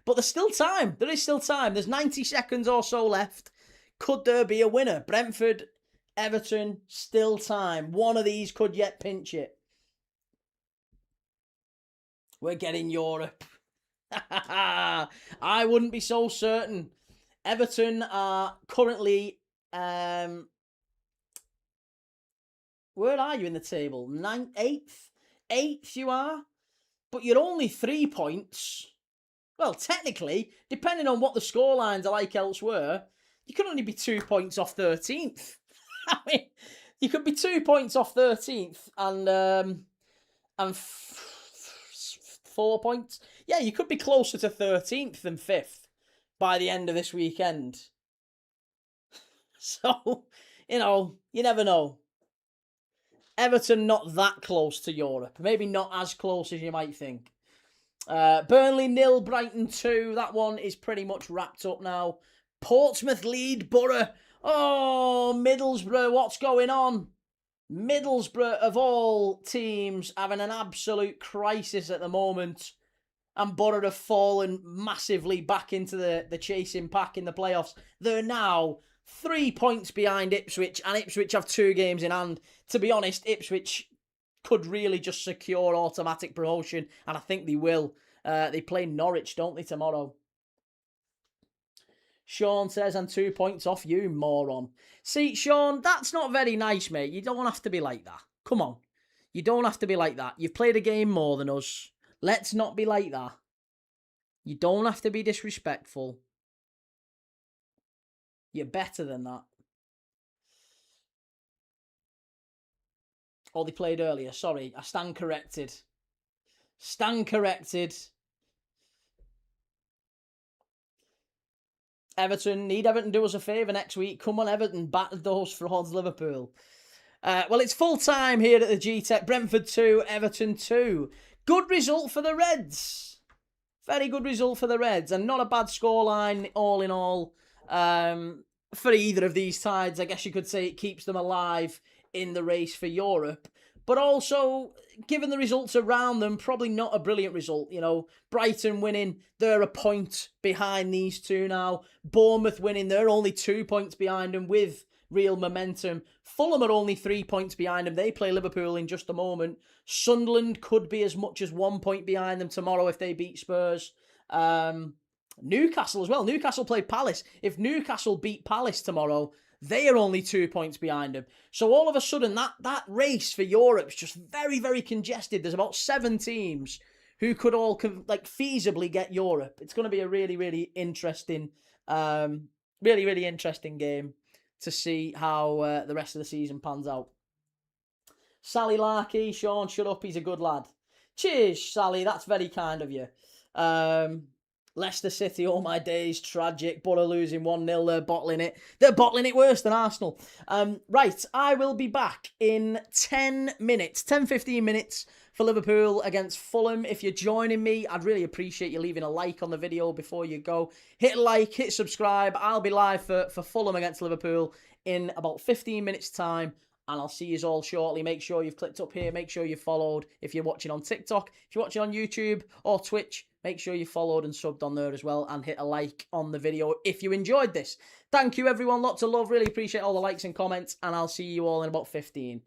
A: But there's still time. There is still time. There's 90 seconds or so left. Could there be a winner? Brentford, Everton, still time. One of these could yet pinch it. We're getting Europe. I wouldn't be so certain. Everton are currently... Where are you in the table? 8th? 8th you are? But you're only 3 points. Well, technically, depending on what the scorelines are like elsewhere, you could only be 2 points off 13th. I mean, you could be 2 points off 13th and 4 points. Yeah, you could be closer to 13th than 5th by the end of this weekend. So, you never know. Everton not that close to Europe. Maybe not as close as you might think. Burnley 0, Brighton 2. That one is pretty much wrapped up now. Portsmouth lead Borough. Oh, Middlesbrough, what's going on? Middlesbrough, of all teams, having an absolute crisis at the moment. And Borough have fallen massively back into the chasing pack in the playoffs. They're now 3 points behind Ipswich, and Ipswich have 2 games in hand. To be honest, Ipswich could really just secure automatic promotion, and I think they will. They play Norwich, don't they, tomorrow? Sean says, and 2 points off you, moron. See, Sean, that's not very nice, mate. You don't have to be like that. Come on. You don't have to be like that. You've played a game more than us. Let's not be like that. You don't have to be disrespectful. You're better than that. Oh, they played earlier. Sorry, I stand corrected. Stand corrected. Everton, need Everton do us a favour next week. Come on, Everton, batter those frauds, Liverpool. Well, it's full time here at the Gtech. Brentford 2, Everton 2. Good result for the Reds. Very good result for the Reds, and not a bad scoreline all in all for either of these sides. I guess you could say it keeps them alive in the race for Europe. But also, given the results around them, probably not a brilliant result. You know, Brighton winning, they're a point behind these two now. Bournemouth winning, they're only 2 points behind them with real momentum. Fulham are only 3 points behind them. They play Liverpool in just a moment. Sunderland could be as much as 1 point behind them tomorrow if they beat Spurs. Newcastle as well. Newcastle play Palace. If Newcastle beat Palace tomorrow, they are only 2 points behind them. So all of a sudden, that race for Europe is just very, very congested. There's about 7 teams who could all feasibly get Europe. It's going to be a really, really interesting, really interesting game to see how the rest of the season pans out. Sally Larkey, Sean, shut up. He's a good lad. Cheers, Sally. That's very kind of you. Leicester City, all my days, tragic. Borough losing 1-0, they're bottling it. They're bottling it worse than Arsenal. Right, I will be back in 10 minutes, 10-15 minutes for Liverpool against Fulham. If you're joining me, I'd really appreciate you leaving a like on the video before you go. Hit like, hit subscribe. I'll be live for Fulham against Liverpool in about 15 minutes' time. And I'll see you all shortly. Make sure you've clicked up here. Make sure you've followed if you're watching on TikTok. If you're watching on YouTube or Twitch, make sure you followed and subbed on there as well. And hit a like on the video if you enjoyed this. Thank you, everyone. Lots of love. Really appreciate all the likes and comments. And I'll see you all in about 15.